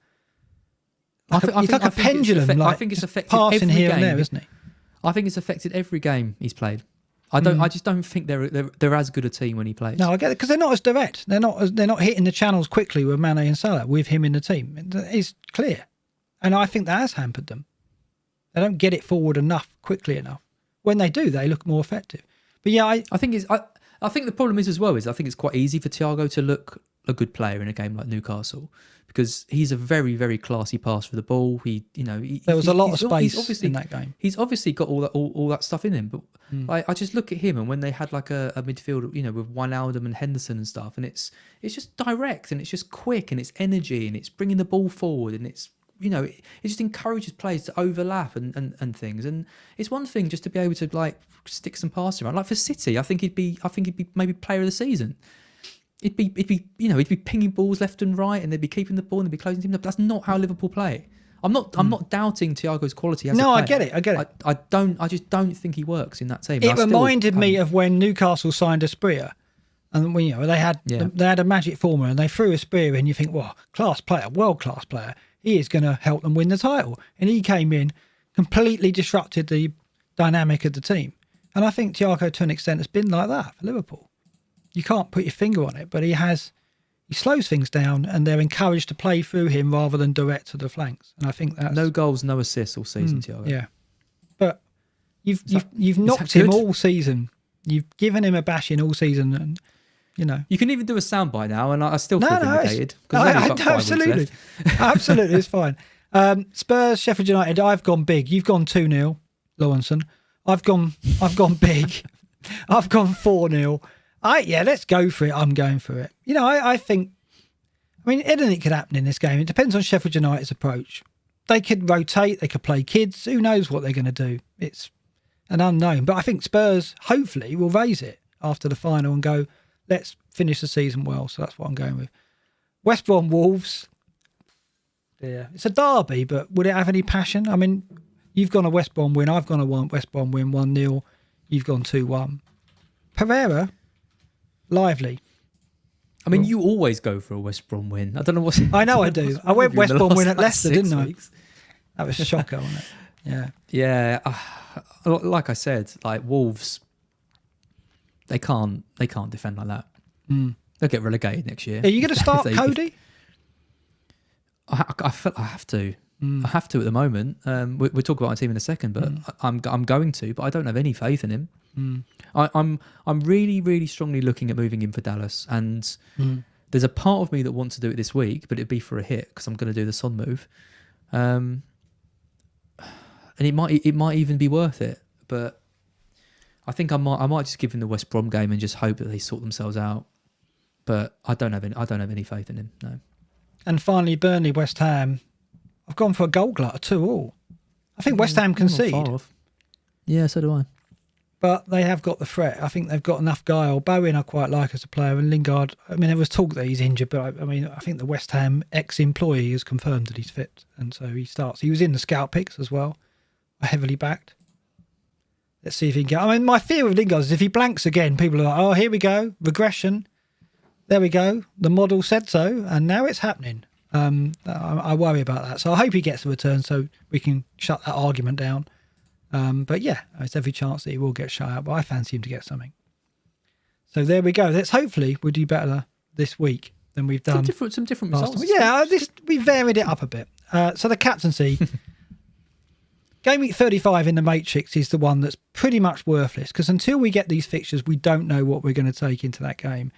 [SPEAKER 2] He's like a pendulum.
[SPEAKER 1] I think it's affected
[SPEAKER 2] passing
[SPEAKER 1] every
[SPEAKER 2] here
[SPEAKER 1] game.
[SPEAKER 2] and there, isn't he?
[SPEAKER 1] I think it's affected every game he's played. I just don't think they're as good a team when he plays.
[SPEAKER 2] No, I get it because they're not as direct. They're not hitting the channels quickly with Mane and Salah with him in the team. It's clear, and I think that has hampered them. They don't get it forward quickly enough. When they do, they look more effective. But yeah, I
[SPEAKER 1] think the problem is I think it's quite easy for Thiago to look a good player in a game like Newcastle because he's a very, very classy passer for the ball. There
[SPEAKER 2] was a lot of space in that game.
[SPEAKER 1] He's obviously got all that stuff in him. But I just look at him, and when they had like a midfield, with Wijnaldum and Henderson and stuff, and it's just direct and it's just quick and it's energy and it's bringing the ball forward and it's. It just encourages players to overlap and things. And it's one thing just to be able to like stick some passes around. Like for City, I think he'd be maybe player of the season. He'd be pinging balls left and right, and they'd be keeping the ball and they'd be closing teams up. That's not how Liverpool play. I'm not doubting Thiago's quality as a player.
[SPEAKER 2] I get it.
[SPEAKER 1] I just don't think he works in that team.
[SPEAKER 2] It reminded me of when Newcastle signed Asprilla. And they had a magic formula and they threw Asprilla in. You think, well, class player, world class player. He is going to help them win the title. And he came in, completely disrupted the dynamic of the team. And I think Thiago, to an extent, has been like that for Liverpool. You can't put your finger on it, but he slows things down and they're encouraged to play through him rather than direct to the flanks. And I think that's...
[SPEAKER 1] No goals, no assists all season, Thiago.
[SPEAKER 2] Yeah. But you've knocked him all season. You've given him a bashing all season and...
[SPEAKER 1] You can even do a soundbite now, and I still feel vindicated.
[SPEAKER 2] Absolutely. Absolutely, it's fine. Spurs, Sheffield United, I've gone big. You've gone 2-0, Lawrenson. I've gone big. I've gone 4-0. Let's go for it. I'm going for it. I think, anything could happen in this game. It depends on Sheffield United's approach. They could rotate, they could play kids. Who knows what they're going to do? It's an unknown. But I think Spurs, hopefully, will raise it after the final and go, let's finish the season well. So that's what I'm going with. West Brom Wolves. Yeah, it's a derby, but would it have any passion? You've gone a West Brom win. I've gone a West Brom win, 1-0. You've gone 2-1. Pereira, lively.
[SPEAKER 1] You always go for a West Brom win. I don't know what's...
[SPEAKER 2] I know I do. I went West Brom win at Leicester, didn't I? That was a shocker, wasn't it? Yeah.
[SPEAKER 1] Yeah. Like I said, like Wolves... They can't defend like that. They'll get relegated next year.
[SPEAKER 2] Are you going to start Cody?
[SPEAKER 1] I have to. I have to at the moment. We'll talk about my team in a second, but I'm going to. But I don't have any faith in him. I'm really, really strongly looking at moving him for Dallas, and there's a part of me that wants to do it this week, but it'd be for a hit because I'm going to do the Son move, and it might even be worth it, but. I think I might just give him the West Brom game and just hope that they sort themselves out. But I don't have any faith in him. No.
[SPEAKER 2] And finally, Burnley, West Ham. I've gone for a goal glut, 2-2. I think West Ham concede.
[SPEAKER 1] Yeah, so do I.
[SPEAKER 2] But they have got the threat. I think they've got enough guile. Bowen I quite like as a player, and Lingard. There was talk that he's injured, but I think the West Ham ex-employee has confirmed that he's fit, and so he starts. He was in the scout picks as well, heavily backed. Let's see if he can get... my fear with Lingard is if he blanks again, people are like, oh, here we go, regression. There we go. The model said so, and now it's happening. I worry about that. So I hope he gets a return so we can shut that argument down. But yeah, there's every chance that he will get shut out, but I fancy him to get something. So there we go. We'll do better this week than we've done.
[SPEAKER 1] Some different results.
[SPEAKER 2] Yeah, we varied it up a bit. So the captaincy... Gameweek 35 in the Matrix is the one that's pretty much worthless because until we get these fixtures, we don't know what we're going to take into that game.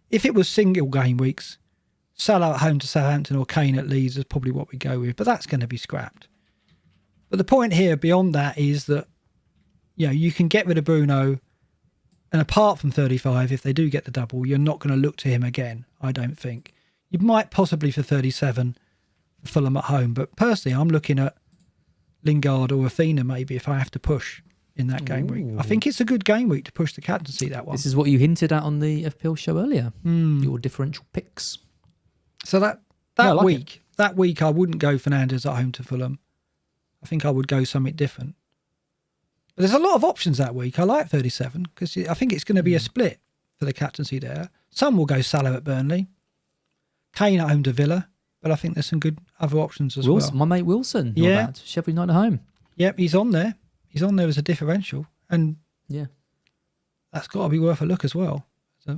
[SPEAKER 2] If it was single game weeks, Salah at home to Southampton or Kane at Leeds is probably what we go with, but that's going to be scrapped. But the point here beyond that is that you can get rid of Bruno, and apart from 35, if they do get the double, you're not going to look to him again, I don't think. You might possibly for 37 for Fulham at home, but personally, I'm looking at Lingard or Athena maybe if I have to push in that game week. I think it's a good game week to push the captaincy, that one.
[SPEAKER 1] This is what you hinted at on the FPL show earlier. Your differential picks.
[SPEAKER 2] So that week I wouldn't go Fernandes at home to Fulham. I think I would go something different. But there's a lot of options that week. I like 37 because I think it's going to be a split for the captaincy there. Some will go Salah at Burnley, Kane at home to Villa, but I think there's some good other options as well.
[SPEAKER 1] My mate Wilson, not
[SPEAKER 2] Yeah.
[SPEAKER 1] bad. Sheffield United at home.
[SPEAKER 2] Yep, he's on there. He's on there as a differential, and
[SPEAKER 1] Yeah.
[SPEAKER 2] that's got to be worth a look as well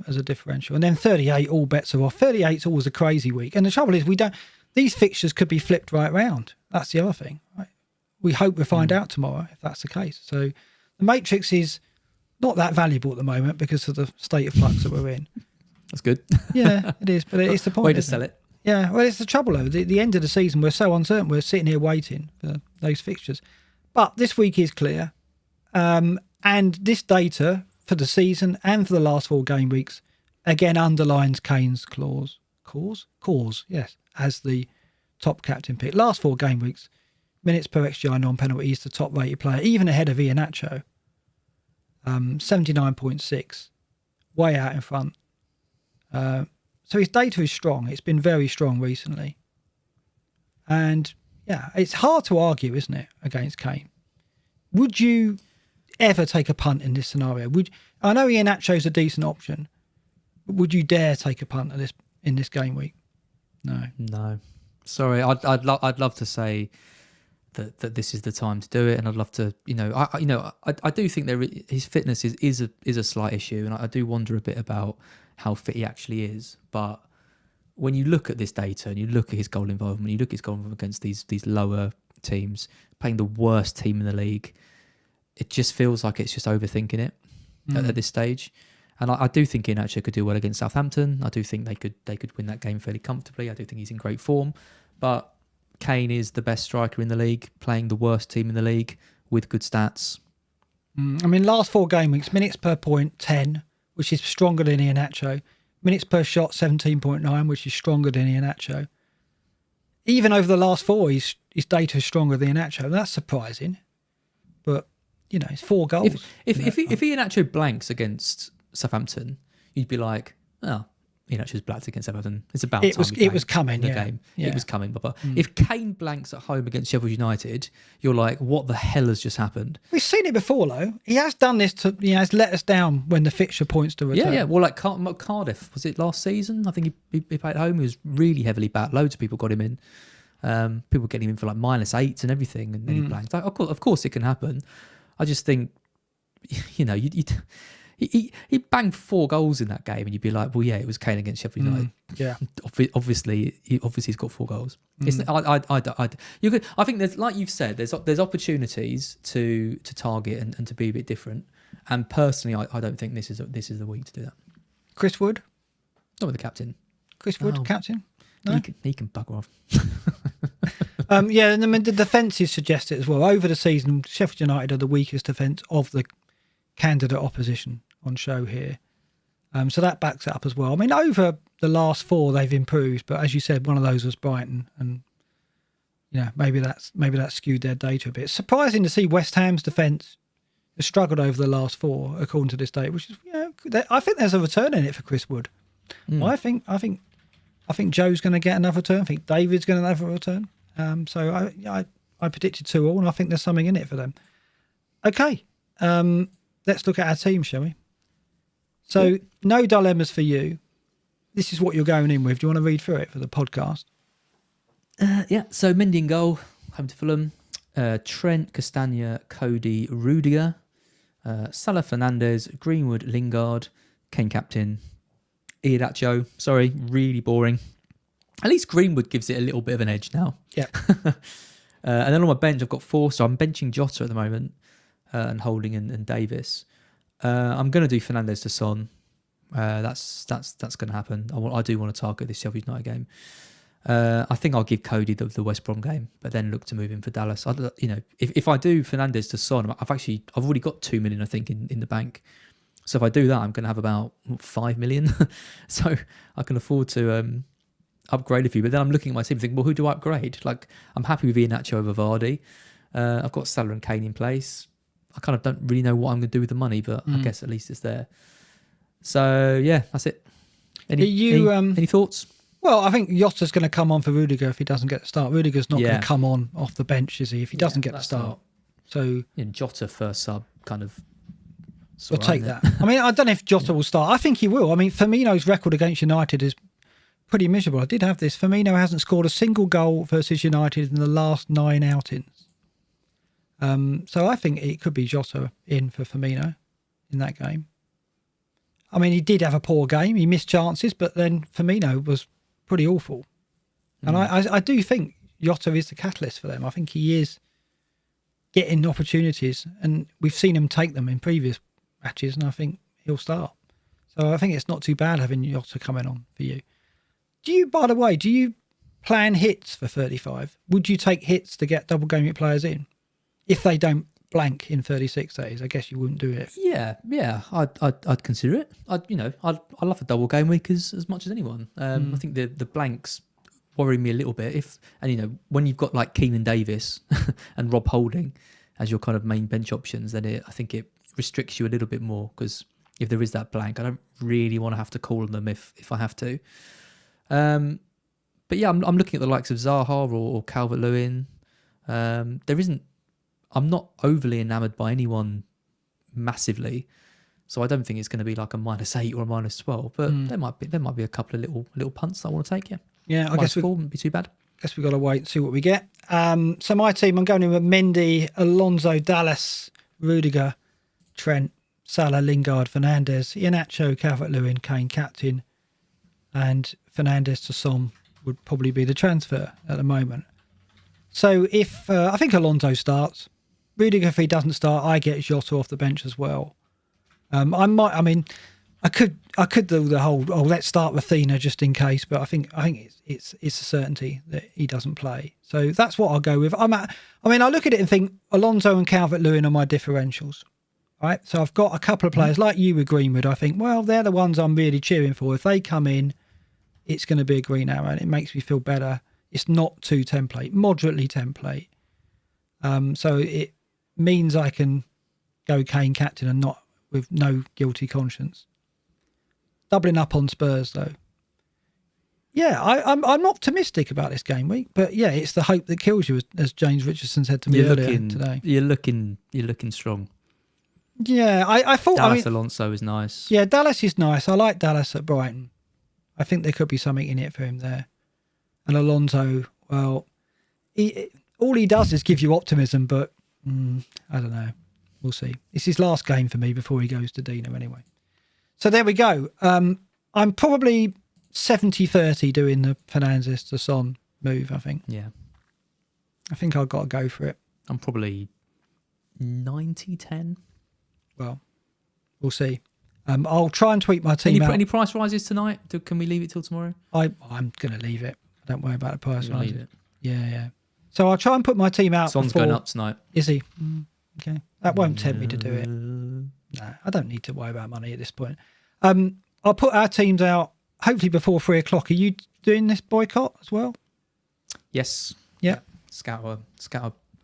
[SPEAKER 2] as a differential. And then 38, all bets are off. 38's always a crazy week, and the trouble is these fixtures could be flipped right round. That's the other thing. Right? We hope we find out tomorrow if that's the case. So the matrix is not that valuable at the moment because of the state of flux that we're in.
[SPEAKER 1] That's good.
[SPEAKER 2] Yeah, it is, but it's the point.
[SPEAKER 1] Way to sell it.
[SPEAKER 2] Yeah, well, it's the trouble though. The end of the season, we're so uncertain. We're sitting here waiting for those fixtures. But this week is clear. And this data for the season and for the last 4 game weeks, again, underlines Kane's cause, yes, as the top captain pick. Last 4 game weeks, minutes per XGI non-penalty, he's the top rated player, even ahead of Iheanacho. 79.6, way out in front. So his data is strong. It's been very strong recently. And yeah, it's hard to argue, isn't it, against Kane? Would you ever take a punt in this scenario? I know Iheanacho's a decent option, but would you dare take a punt in this game week? No.
[SPEAKER 1] Sorry, I'd love to say that this is the time to do it, and I'd love to, I do think his fitness is a slight issue, and I do wonder a bit about how fit he actually is. But when you look at this data and you look at his goal involvement, you look at his goal involvement against these lower teams, playing the worst team in the league, it just feels like it's just overthinking it at this stage. And I do think Iheanacho could do well against Southampton. I do think they could win that game fairly comfortably. I do think he's in great form. But Kane is the best striker in the league, playing the worst team in the league with good stats.
[SPEAKER 2] I mean, last 4 game weeks, minutes per point, 10, which is stronger than Iheanacho. Minutes per shot, 17.9, which is stronger than Iheanacho. Even over the last 4, his data is stronger than Iheanacho. That's surprising. But, it's 4 goals.
[SPEAKER 1] If Iheanacho blanks against Southampton, you'd be like, oh, Iheanacho's blanked against Southampton. It's about
[SPEAKER 2] it was coming,
[SPEAKER 1] the game. Yeah. It was coming. But if Kane blanks at home against Sheffield United, you're like, what the hell has just happened?
[SPEAKER 2] We've seen it before, though. He has done this he has let us down when the fixture points to return.
[SPEAKER 1] Yeah. Well, like Cardiff, was it last season? I think he played at home. He was really heavily backed. Loads of people got him in. People getting him in for like -8 and everything, and then he blanked. Like, of course it can happen. I just think, he banged 4 goals in that game, and you'd be like, well, yeah, it was Kane against Sheffield United.
[SPEAKER 2] Yeah,
[SPEAKER 1] obviously he's got 4 goals. I think there's, like you've said, there's opportunities to target and to be a bit different. And personally, I don't think this is the week to do that.
[SPEAKER 2] Chris Wood,
[SPEAKER 1] Not with the captain.
[SPEAKER 2] Chris Wood, captain. No?
[SPEAKER 1] He can bugger off.
[SPEAKER 2] Yeah, and I mean, the defences suggest it as well. Over the season, Sheffield United are the weakest defence of the candidate opposition on show here. So that backs it up as well. I mean, over the last 4, they've improved, but as you said, one of those was Brighton, and maybe that skewed their data a bit. It's surprising to see West Ham's defence has struggled over the last 4, according to this data, which is I think there's a return in it for Chris Wood. I think Joe's going to get another return. I think David's going to have a return. So I predicted 2-2, and I think there's something in it for them. Okay, let's look at our team, shall we? So no dilemmas for you. This is what you're going in with. Do you want to read through it for the podcast?
[SPEAKER 1] Yeah. So Mendy in goal, home to Fulham. Trent, Castagna, Cody, Rudiger, Salah, Fernandes, Greenwood, Lingard, Kane captain, Iheanacho. Sorry, really boring. At least Greenwood gives it a little bit of an edge now.
[SPEAKER 2] Yeah.
[SPEAKER 1] And then on my bench, I've got 4. So I'm benching Jota at the moment, and Holding and Davis. I'm going to do Fernandes to Son. That's going to happen. I do want to target this Sheffield United game. I think I'll give Cody the West Brom game, but then look to move him for Dallas. If I do Fernandes to Son, I've already got 2 million, I think, in the bank. So if I do that, I'm going to have about 5 million. So I can afford to upgrade a few. But then I'm looking at my team and thinking, well, who do I upgrade? Like, I'm happy with Iheanacho over Vardy. I've got Salah and Kane in place. I kind of don't really know what I'm going to do with the money, but I guess at least it's there. So yeah, that's it. Any thoughts?
[SPEAKER 2] Well, I think Jota's going to come on for Rudiger if he doesn't get the start. Rudiger's not going to come on off the bench, is he? If he doesn't get the start. So
[SPEAKER 1] Jota first sub kind of.
[SPEAKER 2] We'll take that. I mean, I don't know if Jota will start. I think he will. I mean, Firmino's record against United is pretty miserable. I did have this. Firmino hasn't scored a single goal versus United in the last 9 outings. So I think it could be Jota in for Firmino in that game. I mean, he did have a poor game. He missed chances, but then Firmino was pretty awful. And I do think Jota is the catalyst for them. I think he is getting opportunities, and we've seen him take them in previous matches, and I think he'll start. So I think it's not too bad having Jota coming on for you. By the way, do you plan hits for 35? Would you take hits to get double game week players in? If they don't blank in 36 days, I guess you wouldn't do it.
[SPEAKER 1] Yeah, I'd consider it. I love a double game week as much as anyone. I think the blanks worry me a little bit. When you've got like Keenan Davis and Rob Holding as your kind of main bench options, then I think it restricts you a little bit more, because if there is that blank, I don't really want to have to call on them if I have to. But yeah, I'm looking at the likes of Zaha or Calvert-Lewin. I'm not overly enamoured by anyone massively, so I don't think it's going to be like a -8 or a -12. But there might be a couple of little punts I want to take.
[SPEAKER 2] Yeah, I guess
[SPEAKER 1] wouldn't be too bad.
[SPEAKER 2] Guess we've got to wait and see what we get. So my team, I'm going in with Mendy, Alonso, Dallas, Rudiger, Trent, Salah, Lingard, Fernandes, Iheanacho, Calvert-Lewin, Kane captain, and Fernandes to Son would probably be the transfer at the moment. So if I think Alonso starts, Rudiger, if he doesn't start, I get Jota off the bench as well. I could do the whole let's start Rafinha just in case, but I think it's a certainty that he doesn't play. So that's what I'll go with. I look at it and think Alonso and Calvert-Lewin are my differentials. Right, so I've got a couple of players like you with Greenwood. I think, well, they're the ones I'm really cheering for. If they come in, it's going to be a green arrow, and it makes me feel better. It's not too template, moderately template. So it means I can go Kane captain and not with no guilty conscience. Doubling up on Spurs though. Yeah, I'm optimistic about this game week, but yeah, it's the hope that kills you, as James Richardson said to me earlier today.
[SPEAKER 1] You're looking strong.
[SPEAKER 2] Yeah, I thought
[SPEAKER 1] Dallas Alonso is nice.
[SPEAKER 2] Yeah, Dallas is nice. I like Dallas at Brighton. I think there could be something in it for him there. And Alonso, well, all he does is give you optimism, but I don't know. We'll see. It's his last game for me before he goes to Dino anyway. So there we go. I'm probably 70-30 doing the Fernandes to Son move, I think.
[SPEAKER 1] Yeah.
[SPEAKER 2] I think I've got to go for it.
[SPEAKER 1] I'm probably 90-10.
[SPEAKER 2] Well, we'll see. I'll try and tweak my team out.
[SPEAKER 1] Any price rises tonight? Can we leave it till tomorrow?
[SPEAKER 2] I'm going to leave it. Don't worry about the price rises.
[SPEAKER 1] Leave it.
[SPEAKER 2] Yeah. So I'll try and put my team out.
[SPEAKER 1] Son's going up tonight.
[SPEAKER 2] Is he? Okay. That won't tempt me to do it. No, I don't need to worry about money at this point. I'll put our teams out hopefully before 3 o'clock. Are you doing this boycott as well?
[SPEAKER 1] Yes.
[SPEAKER 2] Yeah.
[SPEAKER 1] Scout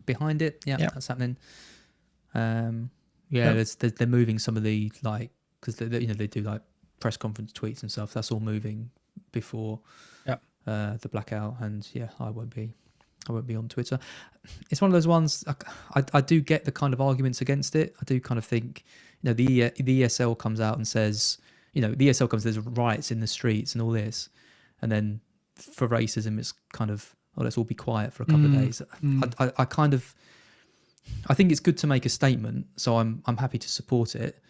[SPEAKER 1] behind it. Yeah,
[SPEAKER 2] yep.
[SPEAKER 1] That's happening. They're moving some of the because they do like press conference tweets and stuff. That's all moving before the blackout, and yeah, I won't be on Twitter. It's one of those ones. I do get the kind of arguments against it. I do kind of think, the ESL comes out and says, the ESL comes, there's riots in the streets and all this, and then for racism, it's kind of, let's all be quiet for a couple of days. I think it's good to make a statement, so I'm happy to support it.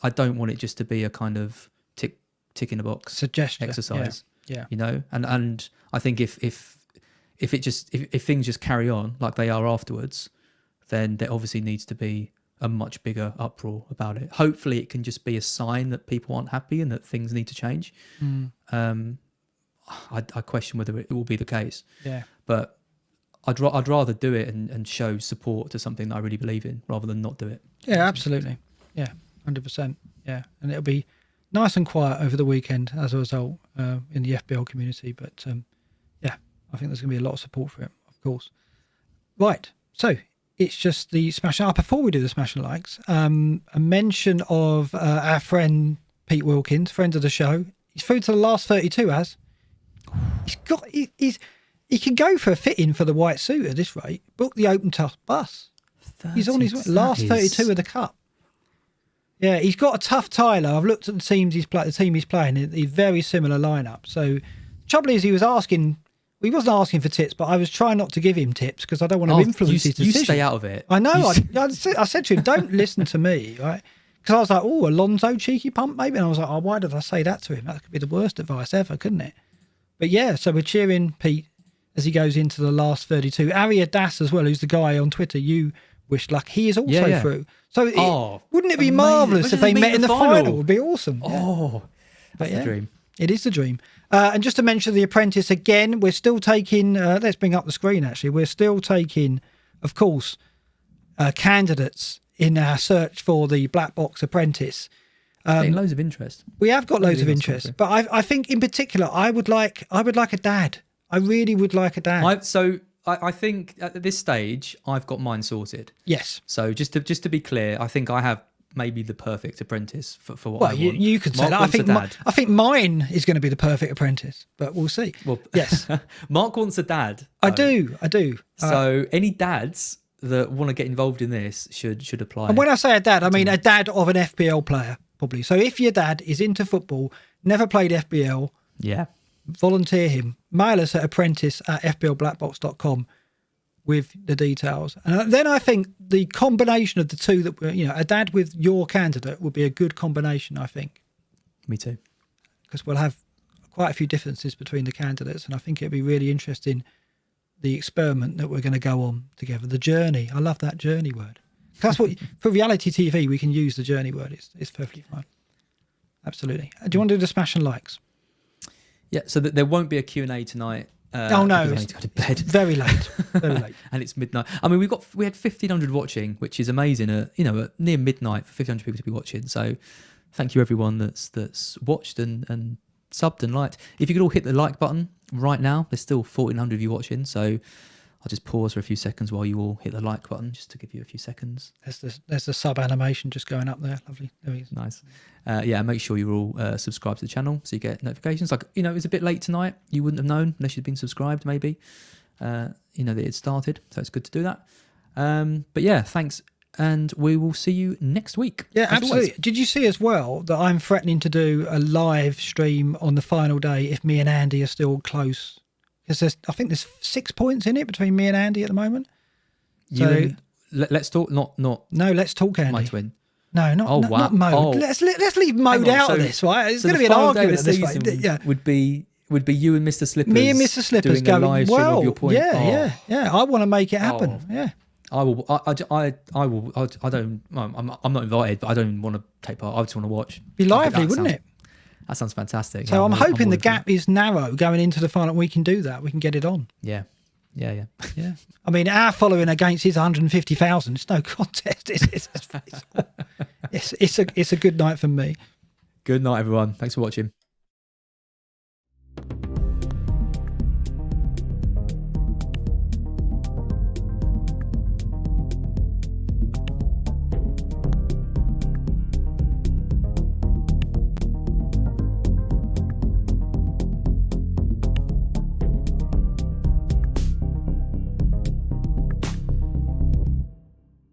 [SPEAKER 1] I don't want it just to be a kind of tick in the box
[SPEAKER 2] suggestion
[SPEAKER 1] exercise.
[SPEAKER 2] Yeah.
[SPEAKER 1] And I think if things just carry on like they are afterwards, then there obviously needs to be a much bigger uproar about it. Hopefully it can just be a sign that people aren't happy and that things need to change. I question whether it will be the case.
[SPEAKER 2] Yeah.
[SPEAKER 1] But I'd rather do it and show support to something that I really believe in rather than not do it.
[SPEAKER 2] Yeah, absolutely. Yeah, 100%. Yeah, and it'll be nice and quiet over the weekend as a result in the FPL community. But yeah, I think there's going to be a lot of support for it, of course. Right, so it's just the smash. Before we do the smash and likes, a mention of our friend Pete Wilkins, friend of the show. He's through to the last 32. He can go for a fit-in for the white suit at this rate. Book the open top bus. He's on his last 32 of the cup. Yeah, he's got a tough Tyler. I've looked at the team he's playing. A very similar lineup. So, trouble is, he wasn't asking for tips, but I was trying not to give him tips because I don't want to influence his decision.
[SPEAKER 1] You stay out of it.
[SPEAKER 2] I know. I said to him, don't listen to me, right? Because I was like, oh, Alonso cheeky pump maybe, and I was like, oh, why did I say that to him? That could be the worst advice ever, couldn't it? But yeah, so we're cheering Pete as he goes into the last 32. Aria Das as well, who's the guy on Twitter you wished luck. He is also through. So wouldn't it be marvellous if they met in the final? It would be awesome.
[SPEAKER 1] Oh, that's the dream.
[SPEAKER 2] It is the dream. And just to mention The Apprentice again, we're still taking, let's bring up the screen actually, we're still taking, of course, candidates in our search for the BlackBox Apprentice.
[SPEAKER 1] Getting loads of interest.
[SPEAKER 2] We have got loads of interest, but I think in particular, I would like a dad. I really would like a dad.
[SPEAKER 1] I think at this stage, I've got mine sorted.
[SPEAKER 2] Yes.
[SPEAKER 1] So just to be clear, I think I have maybe the perfect apprentice for what I want.
[SPEAKER 2] You could say that. I think mine is going to be the perfect apprentice, but we'll see. Well, yes.
[SPEAKER 1] Mark wants a dad.
[SPEAKER 2] I do.
[SPEAKER 1] So any dads that want to get involved in this should apply.
[SPEAKER 2] And when I say a dad, I mean a dad of an FPL player, probably. So if your dad is into football, never played FPL, volunteer him. Mail us at apprentice@fplblackbox.com with the details. And then I think the combination of the two, that a dad with your candidate would be a good combination, I think.
[SPEAKER 1] Me too.
[SPEAKER 2] Because we'll have quite a few differences between the candidates, and I think it'd be really interesting, the experiment that we're going to go on together. The journey. I love that journey word. That's what, for reality TV, we can use the journey word. It's perfectly fine. Absolutely. Do you want to do the smash and likes?
[SPEAKER 1] Yeah, so there won't be a Q&A tonight.
[SPEAKER 2] Oh no,
[SPEAKER 1] I need to go to bed.
[SPEAKER 2] It's very late. Very late.
[SPEAKER 1] And it's midnight. I mean, we had 1,500 watching, which is amazing. At near midnight for 1,500 people to be watching. So, thank you everyone that's watched and subbed and liked. If you could all hit the like button right now, there's still 1,400 of you watching. So, I'll just pause for a few seconds while you all hit the like button, just to give you a few seconds.
[SPEAKER 2] There's the sub animation just going up there. Lovely. There he is.
[SPEAKER 1] Nice. Make sure you're all subscribed to the channel so you get notifications. Like, it was a bit late tonight. You wouldn't have known unless you'd been subscribed, maybe. That it started. So it's good to do that. But yeah, thanks. And we will see you next week.
[SPEAKER 2] Yeah, absolutely. Did you see as well that I'm threatening to do a live stream on the final day if me and Andy are still close? Because I think there's 6 points in it between me and Andy at the moment.
[SPEAKER 1] Let's talk. Not. No,
[SPEAKER 2] let's talk Andy.
[SPEAKER 1] My twin.
[SPEAKER 2] No, not Mode.
[SPEAKER 1] Oh.
[SPEAKER 2] Let's leave Mode out of this, right? It's going to be an argument at this point. Yeah.
[SPEAKER 1] Would be you and Mr. Slippers.
[SPEAKER 2] Me and Mr. Slippers
[SPEAKER 1] doing a live stream of your point.
[SPEAKER 2] Yeah. I want to make it happen. Yeah.
[SPEAKER 1] I will. I will. I don't. I'm not invited, but I don't want to take part. I just want to watch.
[SPEAKER 2] Be lively, wouldn't it?
[SPEAKER 1] That sounds fantastic.
[SPEAKER 2] So I'm hoping the gap is narrow going into the final. We can do that. We can get it on.
[SPEAKER 1] Yeah.
[SPEAKER 2] I mean, our following against his 150,000. It's no contest. It's a good night for me.
[SPEAKER 1] Good night, everyone. Thanks for watching.